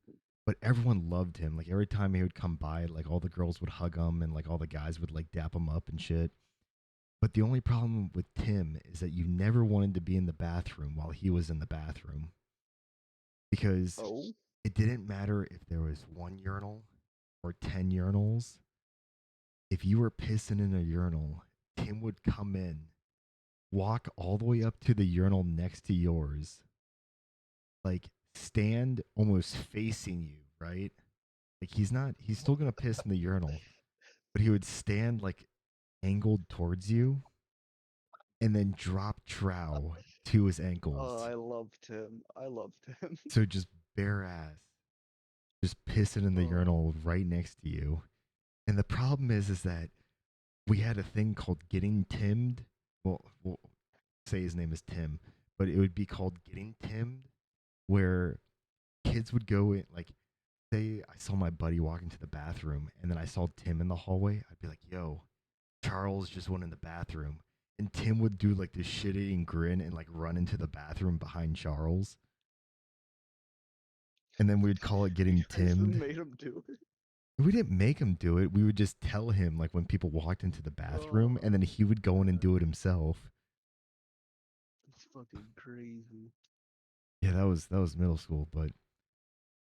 But everyone loved him. Like every time he would come by, like all the girls would hug him, and like all the guys would like dap him up and shit. But the only problem with Tim is that you never wanted to be in the bathroom while he was in the bathroom because Oh, it didn't matter if there was one urinal or 10 urinals. If you were pissing in a urinal, Tim would come in, walk all the way up to the urinal next to yours, like stand almost facing you, right? Like he's still gonna piss in the urinal, but he would stand like angled towards you and then drop trow to his ankles. I loved him. I loved him. So just bare ass, just pissing in the Oh, urinal right next to you. And the problem is that we had a thing called getting timmed. Well, we'll say his name is Tim, but it would be called getting timmed, where kids would go in, like, say I saw my buddy walk into the bathroom and then I saw Tim in the hallway, I'd be like, yo, Charles just went in the bathroom. And Tim would do like this shit eating grin and like run into the bathroom behind Charles. And then we'd call it you getting guys timmed. made him do it. We didn't make him do it. We would just tell him like when people walked into the bathroom Oh, and then he would go in and man, do it himself. it's fucking crazy. Yeah, that was middle school, but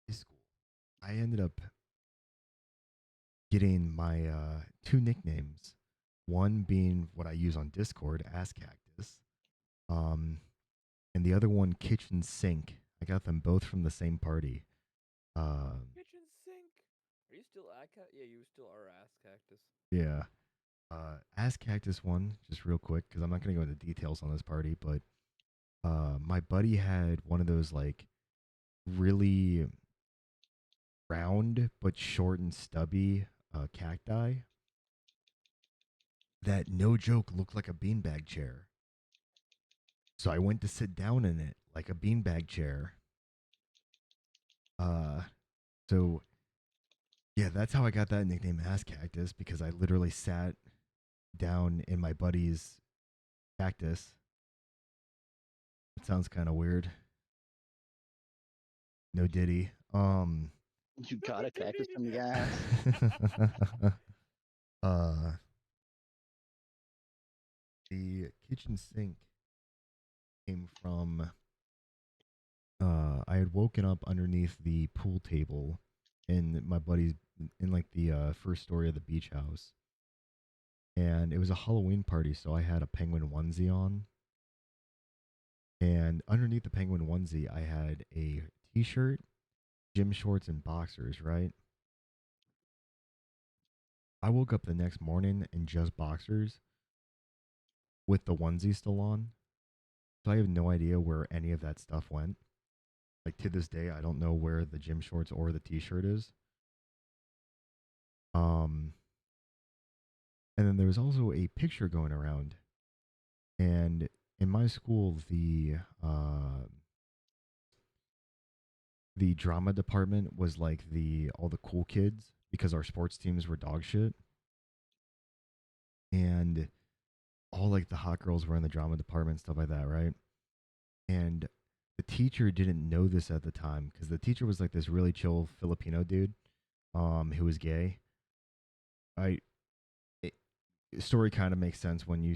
high school. I ended up getting my two nicknames. One being what I use on Discord, Ass Cactus. Um, and the other one, Kitchen Sink. I got them both from the same party. Kitchen sink. Are you still Yeah, you still are ass cactus. Yeah. Ass Cactus one, just real quick, because I'm not going to go into details on this party, but my buddy had one of those, like, really round but short and stubby cacti that, no joke, looked like a beanbag chair. So I went to sit down in it like a beanbag chair. Uh, so yeah, that's how I got that nickname, Ass Cactus, because I literally sat down in my buddy's cactus. It sounds kind of weird. No Diddy. You got a cactus from the ass. uh, the kitchen sink came from. I had woken up underneath the pool table in my buddy's, in like the first story of the beach house, and it was a Halloween party, so I had a penguin onesie on, and underneath the penguin onesie, I had a t-shirt, gym shorts, and boxers. Right. I woke up the next morning in just boxers with the onesie still on. So I have no idea where any of that stuff went. Like to this day, I don't know where the gym shorts or the t-shirt is. Um, and then there was also a picture going around, and in my school, the drama department was like the all the cool kids because our sports teams were dog shit, and all like the hot girls were in the drama department, stuff like that, right? And the teacher didn't know this at the time because the teacher was like this really chill Filipino dude, who was gay. I it, story kind of makes sense when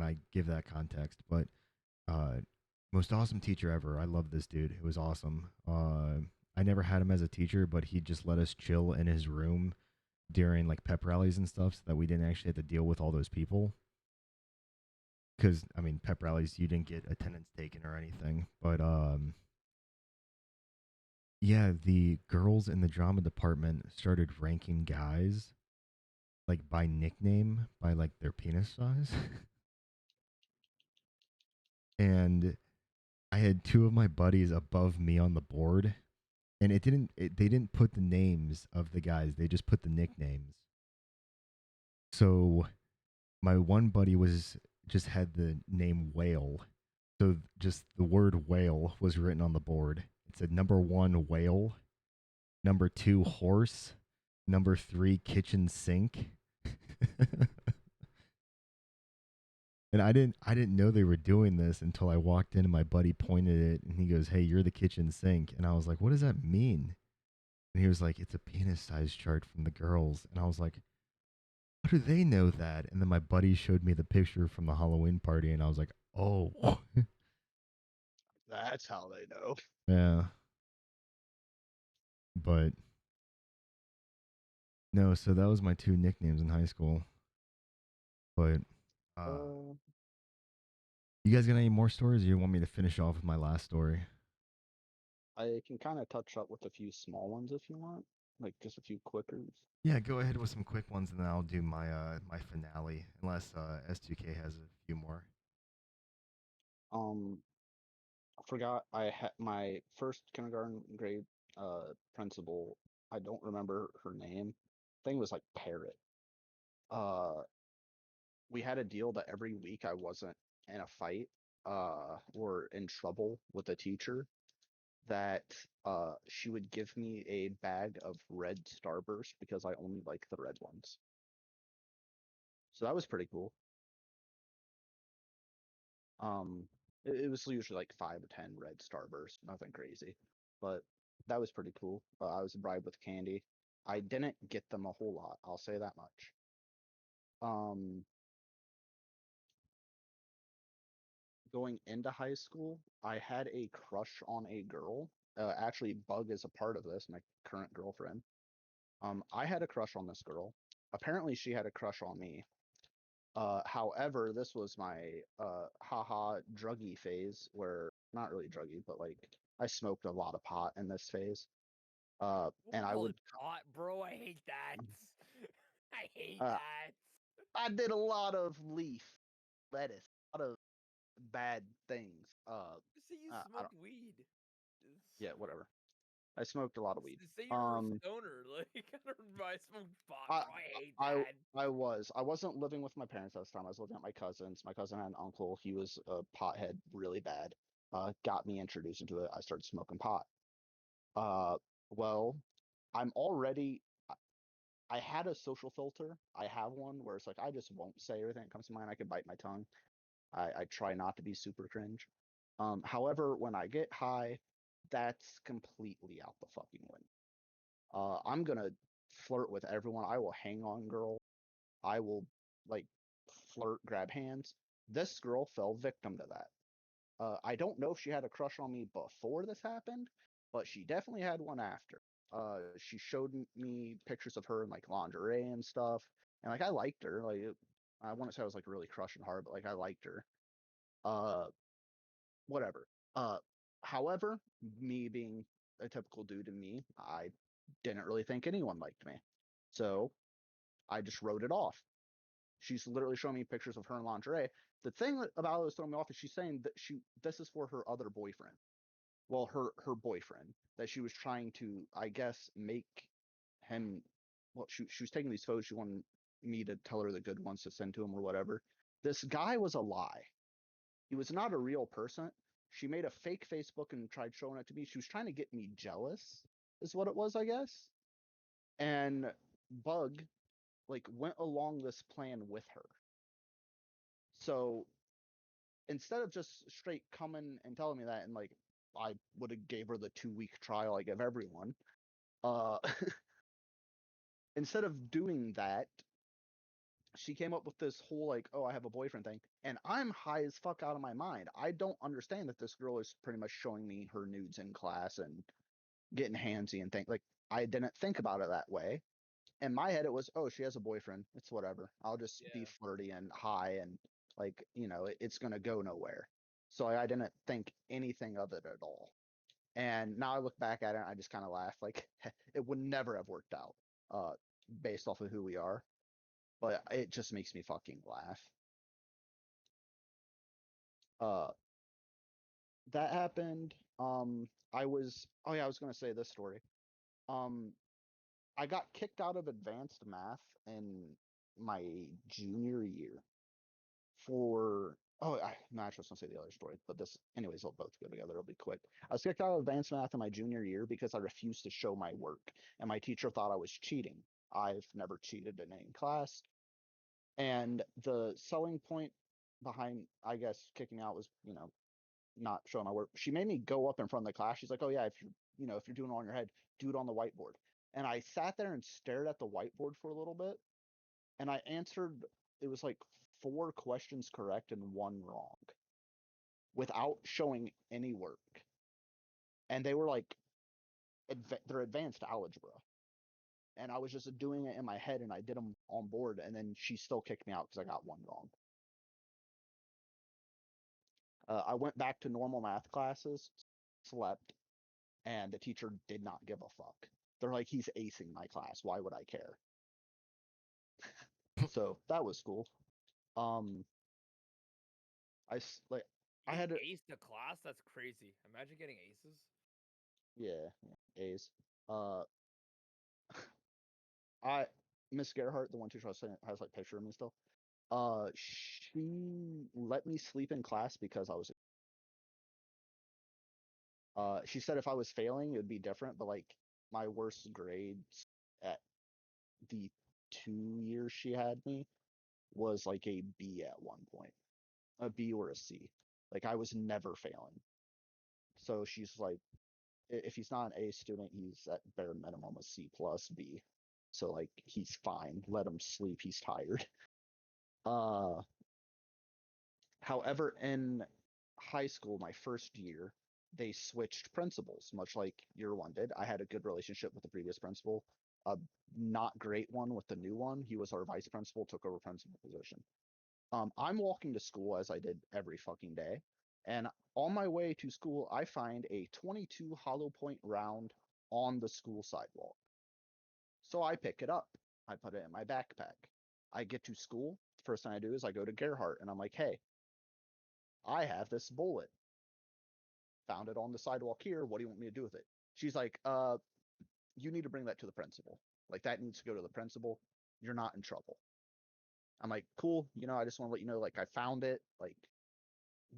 I give that context, but uh, most awesome teacher ever. I love this dude. It was awesome. I never had him as a teacher, but he just let us chill in his room during like pep rallies and stuff, so that we didn't actually have to deal with all those people. Because I mean, pep rallies, you didn't get attendance taken or anything, but yeah, the girls in the drama department started ranking guys like by nickname, by like their penis size. And I had two of my buddies above me on the board, and they didn't put the names of the guys. They just put the nicknames. So my one buddy was just had the name Whale. So just the word whale was written on the board. It said number 1 whale, number 2 horse, number 3 kitchen sink. And I didn't know they were doing this until I walked in and my buddy pointed it and he goes, "Hey, you're the kitchen sink." And I was like, "What does that mean?" And he was like, "It's a penis size chart from the girls." And I was like, "How do they know that?" And then my buddy showed me the picture from the Halloween party and I was like, "Oh." That's how they know. Yeah. But no, so that was my two nicknames in high school. But Uh, you guys got any more stories or you want me to finish off with my last story? I can kind of touch up with a few small ones if you want, like just a few quickers. Yeah, go ahead with some quick ones and then I'll do my finale unless S2K has a few more. Um, I forgot I had my first kindergarten grade principal. I don't remember her name. Thing was like Parrot. Uh, we had a deal that every week I wasn't in a fight or in trouble with a teacher that she would give me a bag of red Starburst because I only like the red ones. So that was pretty cool. Um, it was usually like 5 or 10 red Starburst, nothing crazy, but that was pretty cool. I was bribed with candy. I didn't get them a whole lot, I'll say that much. Um, Going into high school, I had a crush on a girl. Actually, Bug is a part of this, my current girlfriend. I had a crush on this girl. Apparently, she had a crush on me. However, this was my haha druggy phase where not really druggy, but like I smoked a lot of pot in this phase. And Don't I call would it pot, bro. I hate that. I hate uh that. I did a lot of leaf, lettuce, a lot of bad things. Just say you I smoked don't weed. yeah, whatever. I smoked a lot of weed. Just say you were a Um stoner. Like I don't remember I smoked pot, I bro. I hate I that. I wasn't living with my parents at this time. I was living at my cousin's. My cousin had an uncle. He was a pothead really bad. Got me introduced into it. I started smoking pot. Uh, well, I'm already. I had a social filter. I have one where it's like I just won't say everything that comes to mind. I can bite my tongue. I try not to be super cringe. However, when I get high, that's completely out the fucking window. I'm gonna flirt with everyone. I will hang on girl. I will like flirt, grab hands. This girl fell victim to that. I don't know if she had a crush on me before this happened, but she definitely had one after. She showed me pictures of her in like lingerie and stuff, and like I liked her. I want to say I was like really crushing hard, but like I liked her. Uh, Whatever. Uh, However, me being a typical dude in me, I didn't really think anyone liked me, so I just wrote it off. She's literally showing me pictures of her in lingerie. The thing about it was throwing me off is she's saying that this is for her other boyfriend. Well, her boyfriend that she was trying to, I guess, make him. Well, she was taking these photos. She wanted me to tell her the good ones to send to him or whatever. This guy was a lie. He was not a real person. She made a fake Facebook and tried showing it to me. She was trying to get me jealous, is what it was, I guess. And Bug like went along this plan with her. So instead of just straight coming and telling me that, and like I would have gave her the 2 week trial I give everyone. Uh, Instead of doing that, she came up with this whole like, oh, I have a boyfriend thing, and I'm high as fuck out of my mind. I don't understand that this girl is pretty much showing me her nudes in class and getting handsy and think like I didn't think about it that way. In my head, it was, oh, she has a boyfriend. It's whatever. I'll just be Yeah. flirty and high and like, it's gonna go nowhere. So I didn't think anything of it at all. And now I look back at it, and I just kind of laugh. Like it would never have worked out, uh, based off of who we are. but it just makes me fucking laugh. Uh, that happened. I was oh yeah, I was gonna say this story. Um, I got kicked out of advanced math in my junior year for no, actually, I was gonna say the other story, but this, anyways, they'll both go together. It'll be quick. I was kicked out of advanced math in my junior year because I refused to show my work, and my teacher thought I was cheating. I've never cheated in any class, and the selling point behind, I guess, kicking out was, not showing my work. She made me go up in front of the class. She's like, "Oh yeah, if you're doing it on your head, do it on the whiteboard." And I sat there and stared at the whiteboard for a little bit, and I answered. It was like four questions correct and one wrong without showing any work. And they were like, they're advanced algebra. And I was just doing it in my head, and I did them on board. And then she still kicked me out because I got one wrong. I went back to normal math classes, slept, and the teacher did not give a fuck. They're like, he's acing my class. Why would I care? So that was cool. Um, like I You had to, aced a class? That's crazy. Imagine getting aces. yeah, A's. Uh, I Miss Gerhardt, the one teacher I was saying has like picture of me still. She let me sleep in class because I was. She said if I was failing, it would be different, but like my worst grades at the 2 years she had me was like a B at one point, a B or a C. Like I was never failing. So she's like, if he's not an A student, he's at bare minimum a C plus B. So like he's fine. Let him sleep. He's tired. Uh, However, in high school, my first year, they switched principals, much like year one did. I had a good relationship with the previous principal, a not great one with the new one. He was our vice principal, took over principal position. I'm walking to school as I did every fucking day, and on my way to school, I find a 22 hollow point round on the school sidewalk. So I pick it up. I put it in my backpack. I get to school. First thing I do is I go to Gerhardt and I'm like, hey, I have this bullet. Found it on the sidewalk here. What do you want me to do with it? She's like, you need to bring that to the principal. Like that needs to go to the principal. You're not in trouble. I'm like, cool. I just want to let you know, like I found it. Like,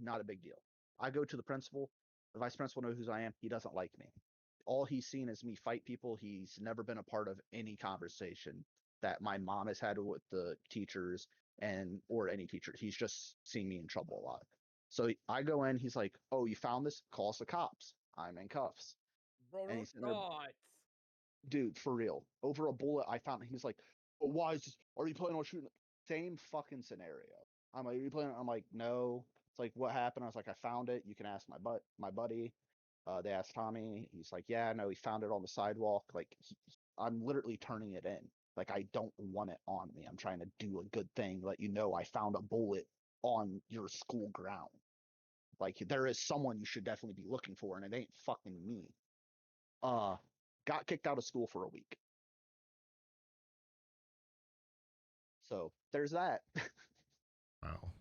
not a big deal. I go to the principal. The vice principal knows who I am. He doesn't like me. All he's seen is me fight people. He's never been a part of any conversation that my mom has had with the teachers and or any teacher. He's just seen me in trouble a lot. So I go in. He's like, "Oh, you found this? Call us the cops. I'm in cuffs." Bro, And no he's in there, shots. dude, for real. Over a bullet I found. He's like, "Oh, why is this? Are you planning on shooting?" Same fucking scenario. I'm like, "Are you planning?" I'm like, "No." It's like, "What happened?" I was like, "I found it. You can ask my buddy." They asked Tommy. He's like, "Yeah, no, he found it on the sidewalk." Like, I'm literally turning it in. Like, I don't want it on me. I'm trying to do a good thing. Let you know I found a bullet on your school ground. Like, there is someone you should definitely be looking for, and it ain't fucking me. Uh, got kicked out of school for a week. So there's that. Wow.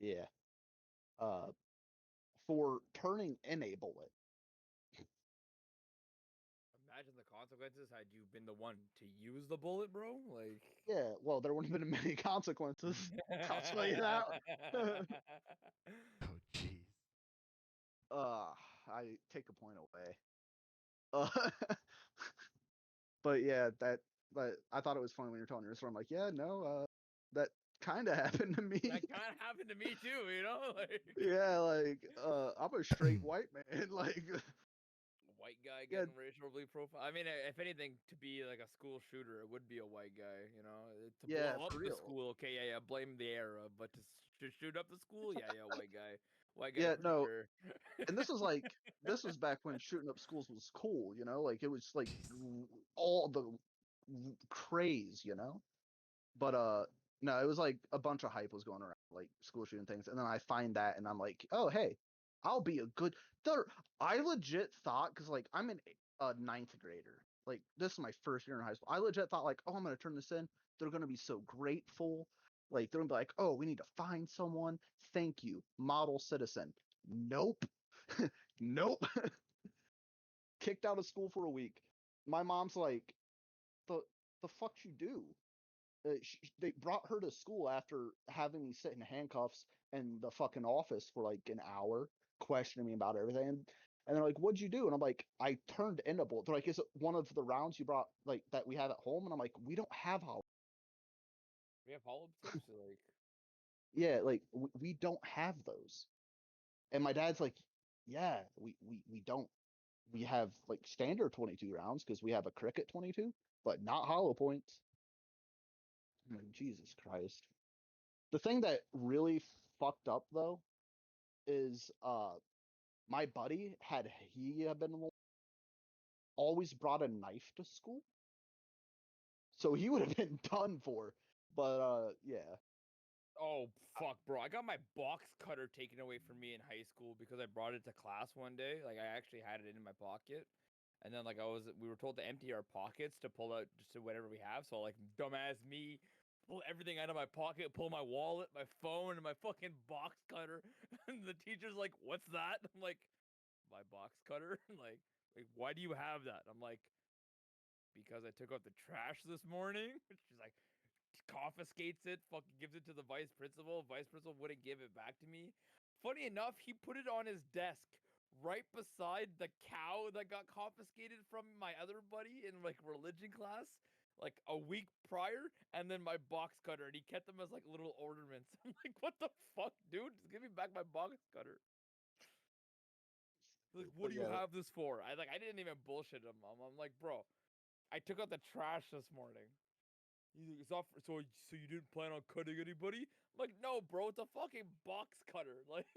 Yeah. Uh, for turning in a bullet. Imagine the consequences had you been the one to use the bullet, bro. Like. Yeah, well, there wouldn't have been many consequences. I'll tell you that. Oh, jeez. uh, I take a point away. Uh, but yeah, but I thought it was funny when you're telling your story. I'm like, yeah, no, that kind of happened to me. That kind of happened to me too, like Yeah, like I'm a straight white man. Like, white guy yeah, getting racially profiled. I mean, if anything, to be like a school shooter, it would be a white guy. To yeah, blow up for the real. school, okay, yeah, blame the era, but to shoot up the school, yeah, white guy Yeah, for no, sure. and this was back when shooting up schools was cool. Like it was like all the craze. But no, it was like a bunch of hype was going around, like school shooting things, and then I find that, and I'm like, oh hey, I'll be a good. There, I legit thought because like I'm a ninth grader, like this is my first year in high school. I legit thought like, oh, I'm gonna turn this in. They're gonna be so grateful. Like they're gonna be like, oh, we need to find someone. Thank you, model citizen. Nope, nope. Kicked out of school for a week. My mom's like, the the fuck you do? They brought her to school after having me sit in handcuffs in the fucking office for like an hour, questioning me about everything. And they're like, "What'd you do?" And I'm like, "I turned in a bullet." They're like, "Is it one of the rounds you brought like that we have at home?" And I'm like, "We don't have hollow." We have hollow tips, or like Yeah, like we don't have those. And my dad's like, "Yeah, we don't. We have like standard 22 rounds because we have a cricket 22, but not hollow points." I'm like, Jesus Christ. The thing that really fucked up though is my buddy had been always brought a knife to school, so he would have been done for. But yeah. oh fuck, bro! I got my box cutter taken away from me in high school because I brought it to class one day. Like I actually had it in my pocket, and then like we were told to empty our pockets to pull out just whatever we have. So like dumbass me, pull everything out of my pocket, pull my wallet, my phone, and my fucking box cutter. And the teacher's like, "What's that?" I'm like, "My box cutter." like why do you have that? I'm like, because I took out the trash this morning. She's like, confiscates it, fucking gives it to the vice principal. Vice principal wouldn't give it back to me. Funny enough, he put it on his desk right beside the cow that got confiscated from my other buddy in like religion class like a week prior, and then my box cutter, and he kept them as like little ornaments. I'm like, what the fuck, dude? Just give me back my box cutter. Like, what But do you yeah, have this for? I didn't even bullshit him. I'm like, bro, I took out the trash this morning. He's like, it's not so you didn't plan on cutting anybody? I'm like, no, bro, it's a fucking box cutter. Like,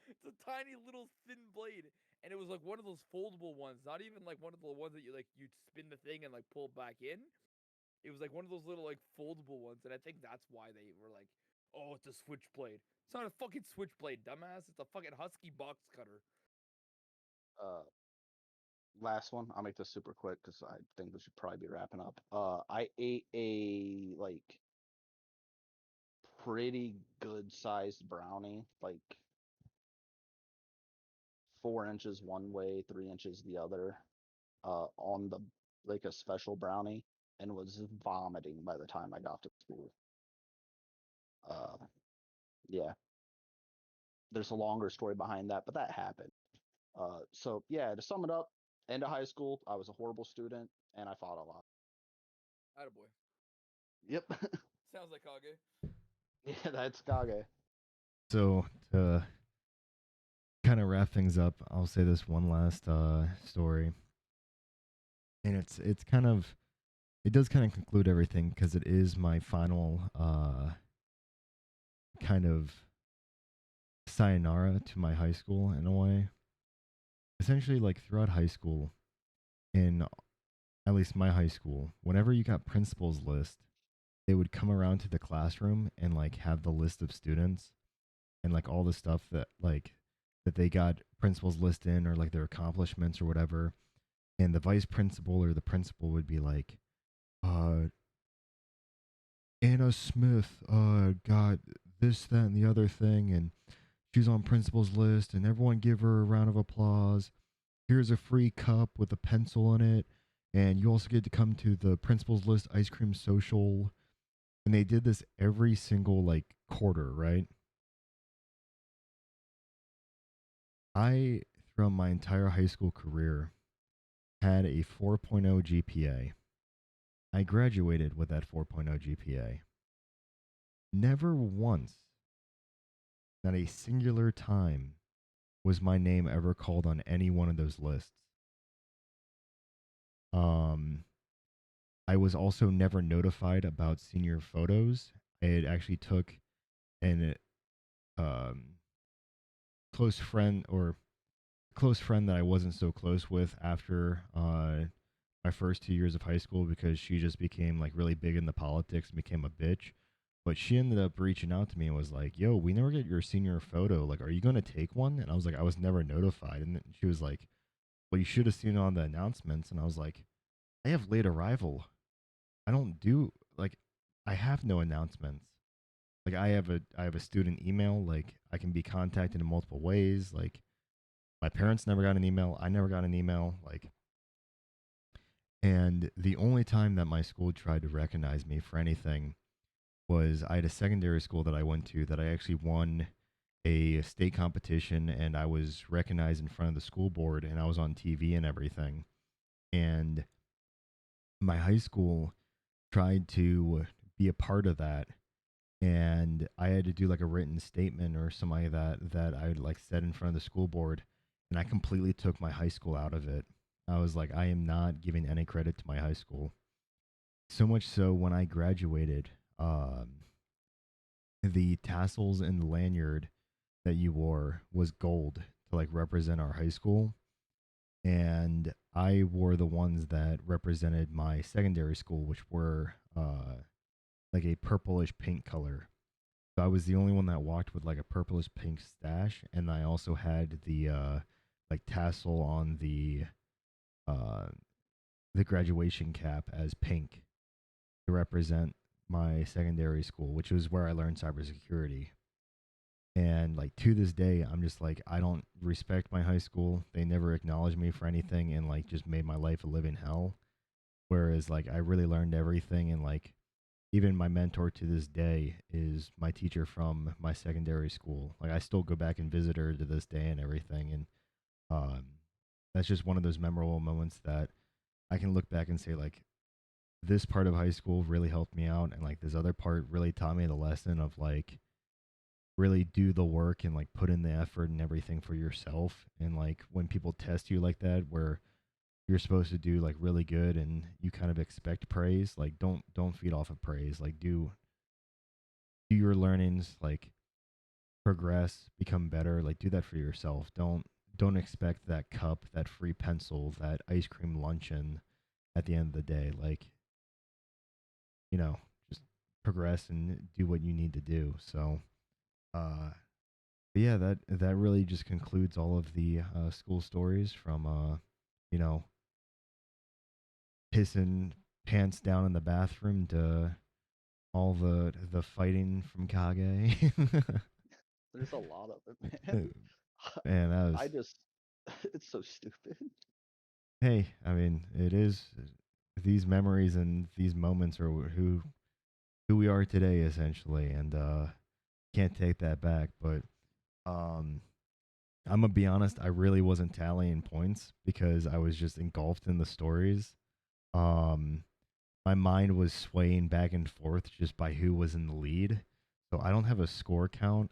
it's a tiny little thin blade, and it was like one of those foldable ones. Not even like one of the ones that you spin the thing and like pull back in. It was like one of those little like foldable ones, and I think that's why they were like, oh, it's a switchblade. It's not a fucking switchblade, dumbass. It's a fucking husky box cutter. uh, last one. I'll make this super quick because I think we should probably be wrapping up. I ate a like pretty good sized brownie, like 4 inches one way, 3 inches the other, on the like a special brownie, and was vomiting by the time I got to school. Uh, yeah, there's a longer story behind that, but that happened. So yeah, to sum it up, end of high school, I was a horrible student and I fought a lot. Attaboy. Yep. Sounds like Kage. Yeah, that's Kage. So to kind of wrap things up, I'll say this one last story, and it's kind of it does kind of conclude everything because it is my final kind of sayonara to my high school in a way. Essentially, like throughout high school, in at least my high school, whenever you got principal's list, they would come around to the classroom and like have the list of students and like all the stuff that they got principal's list in or like their accomplishments or whatever. And the vice principal or the principal would be like, uh, Anna Smith got this, that, and the other thing, and she's on principal's list, and everyone give her a round of applause. Here's a free cup with a pencil in it, and you also get to come to the principal's list ice cream social. And they did this every single like quarter, right? I, throughout my entire high school career, had a 4.0 GPA. I graduated with that 4.0 GPA. Never once, not a singular time, was my name ever called on any one of those lists. Um, I was also never notified about senior photos. It actually took an um, close friend or close friend that I wasn't so close with after my first 2 years of high school because she just became like really big into politics and became a bitch. But she ended up reaching out to me and was like, "Yo, we never get your senior photo. Like, are you gonna take one?" And I was like, "I was never notified." And then she was like, "Well, you should have seen it on the announcements." And I was like, "I have late arrival. I don't do like I have no announcements. Like I have a student email. Like I can be contacted in multiple ways. Like my parents never got an email. I never got an email. Like, and the only time that my school tried to recognize me for anything was I had a secondary school that I went to that I actually won a state competition and I was recognized in front of the school board and I was on TV and everything. And my high school tried to be a part of that and I had to do like a written statement or something like that I like said in front of the school board and I completely took my high school out of it. I was like I am not giving any credit to my high school. So much so when I graduated, the tassels and the lanyard that you wore was gold to like represent our high school and I wore the ones that represented my secondary school which were like a purplish pink color. So I was the only one that walked with like a purplish pink stash and I also had the like tassel on uh the graduation cap as pink to represent my secondary school, which was where I learned cybersecurity. And like to this day, I'm just like I don't respect my high school. They never acknowledged me for anything and like just made my life a living hell. Whereas like I really learned everything and like even my mentor to this day is my teacher from my secondary school. Like I still go back and visit her to this day and everything and um that's just one of those memorable moments that I can look back and say like this part of high school really helped me out and like this other part really taught me the lesson of like really do the work and like put in the effort and everything for yourself and like when people test you like that where you're supposed to do like really good and you kind of expect praise like don't feed off of praise like do your learnings like progress become better like do that for yourself don't expect that cup that free pencil that ice cream luncheon at the end of the day like you know just progress and do what you need to do so uh but yeah, that really just concludes all of the school stories from you know, pissing pants down in the bathroom to all the fighting from Kage. There's a lot of it, man. Man, that was I just, it's so stupid. hey, I mean, it is these memories and these moments are who we are today essentially and can't take that back, but um I'm gonna be honest, I really wasn't tallying points because I was just engulfed in the stories. Um, my mind was swaying back and forth just by who was in the lead. So I don't have a score count,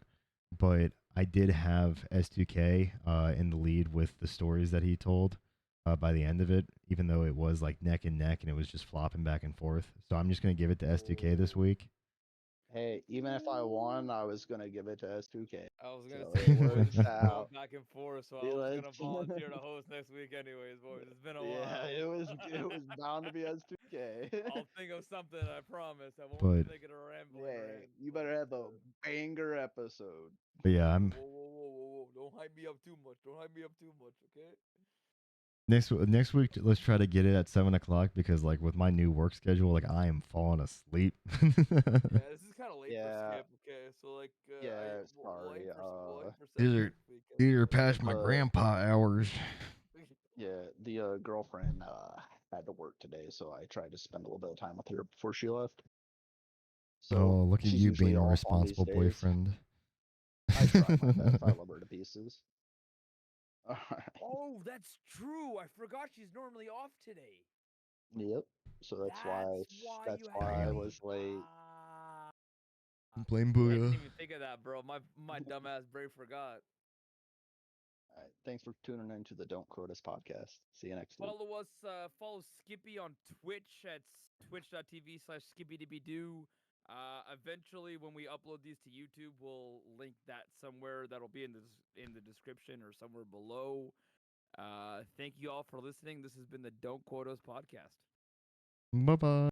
but I did have S2K in the lead with the stories that he told by the end of it, even though it was like neck and neck and it was just flopping back and forth. So I'm just gonna give it to S2K this Oh, week. Hey, even if I won, I was gonna give it to S2K. I was gonna So say, it boys, works this is going out. back and forth, so I See, was let's gonna volunteer to host next week, anyways, boys. It's been a yeah, while. it was bound to be S2K. I'll think of something. I promise. I won't but just make it a rambling Yeah, rant. you better have a banger episode. but yeah, Whoa, I'm whoa, whoa, whoa, whoa, whoa! Don't hype me up too much. Don't hype me up too much, okay? next week. Let's try to get it at 7 o'clock because like with my new work schedule, like I am falling asleep. Yeah, this is kind of late for Yeah, Skip. Okay, so like, yeah, we'll sorry. aim for These September are next week, these are anyways. past my The grandpa hours. yeah, the girlfriend had to work today, so I tried to spend a little bit of time with her before she left. So Oh, look at she's you usually being a off on these responsible days. boyfriend. I try my best. I love her to pieces. All right. Oh, that's true. I forgot she's normally off today. Yep. So That's why that's you had why to I Damn. leave. was late. Blame I Yep. didn't Booyah. even think of that, bro. My dumbass brain forgot. All right. Thanks for tuning in to the Don't Quote Us podcast. See you next week. Follow us. Follow Skippy on Twitch at twitch.tv/skippydibidoo. Eventually, when we upload these to YouTube, we'll link that somewhere. That'll be in the description or somewhere below. Thank you all for listening. This has been the Don't Quote Us podcast. Bye bye.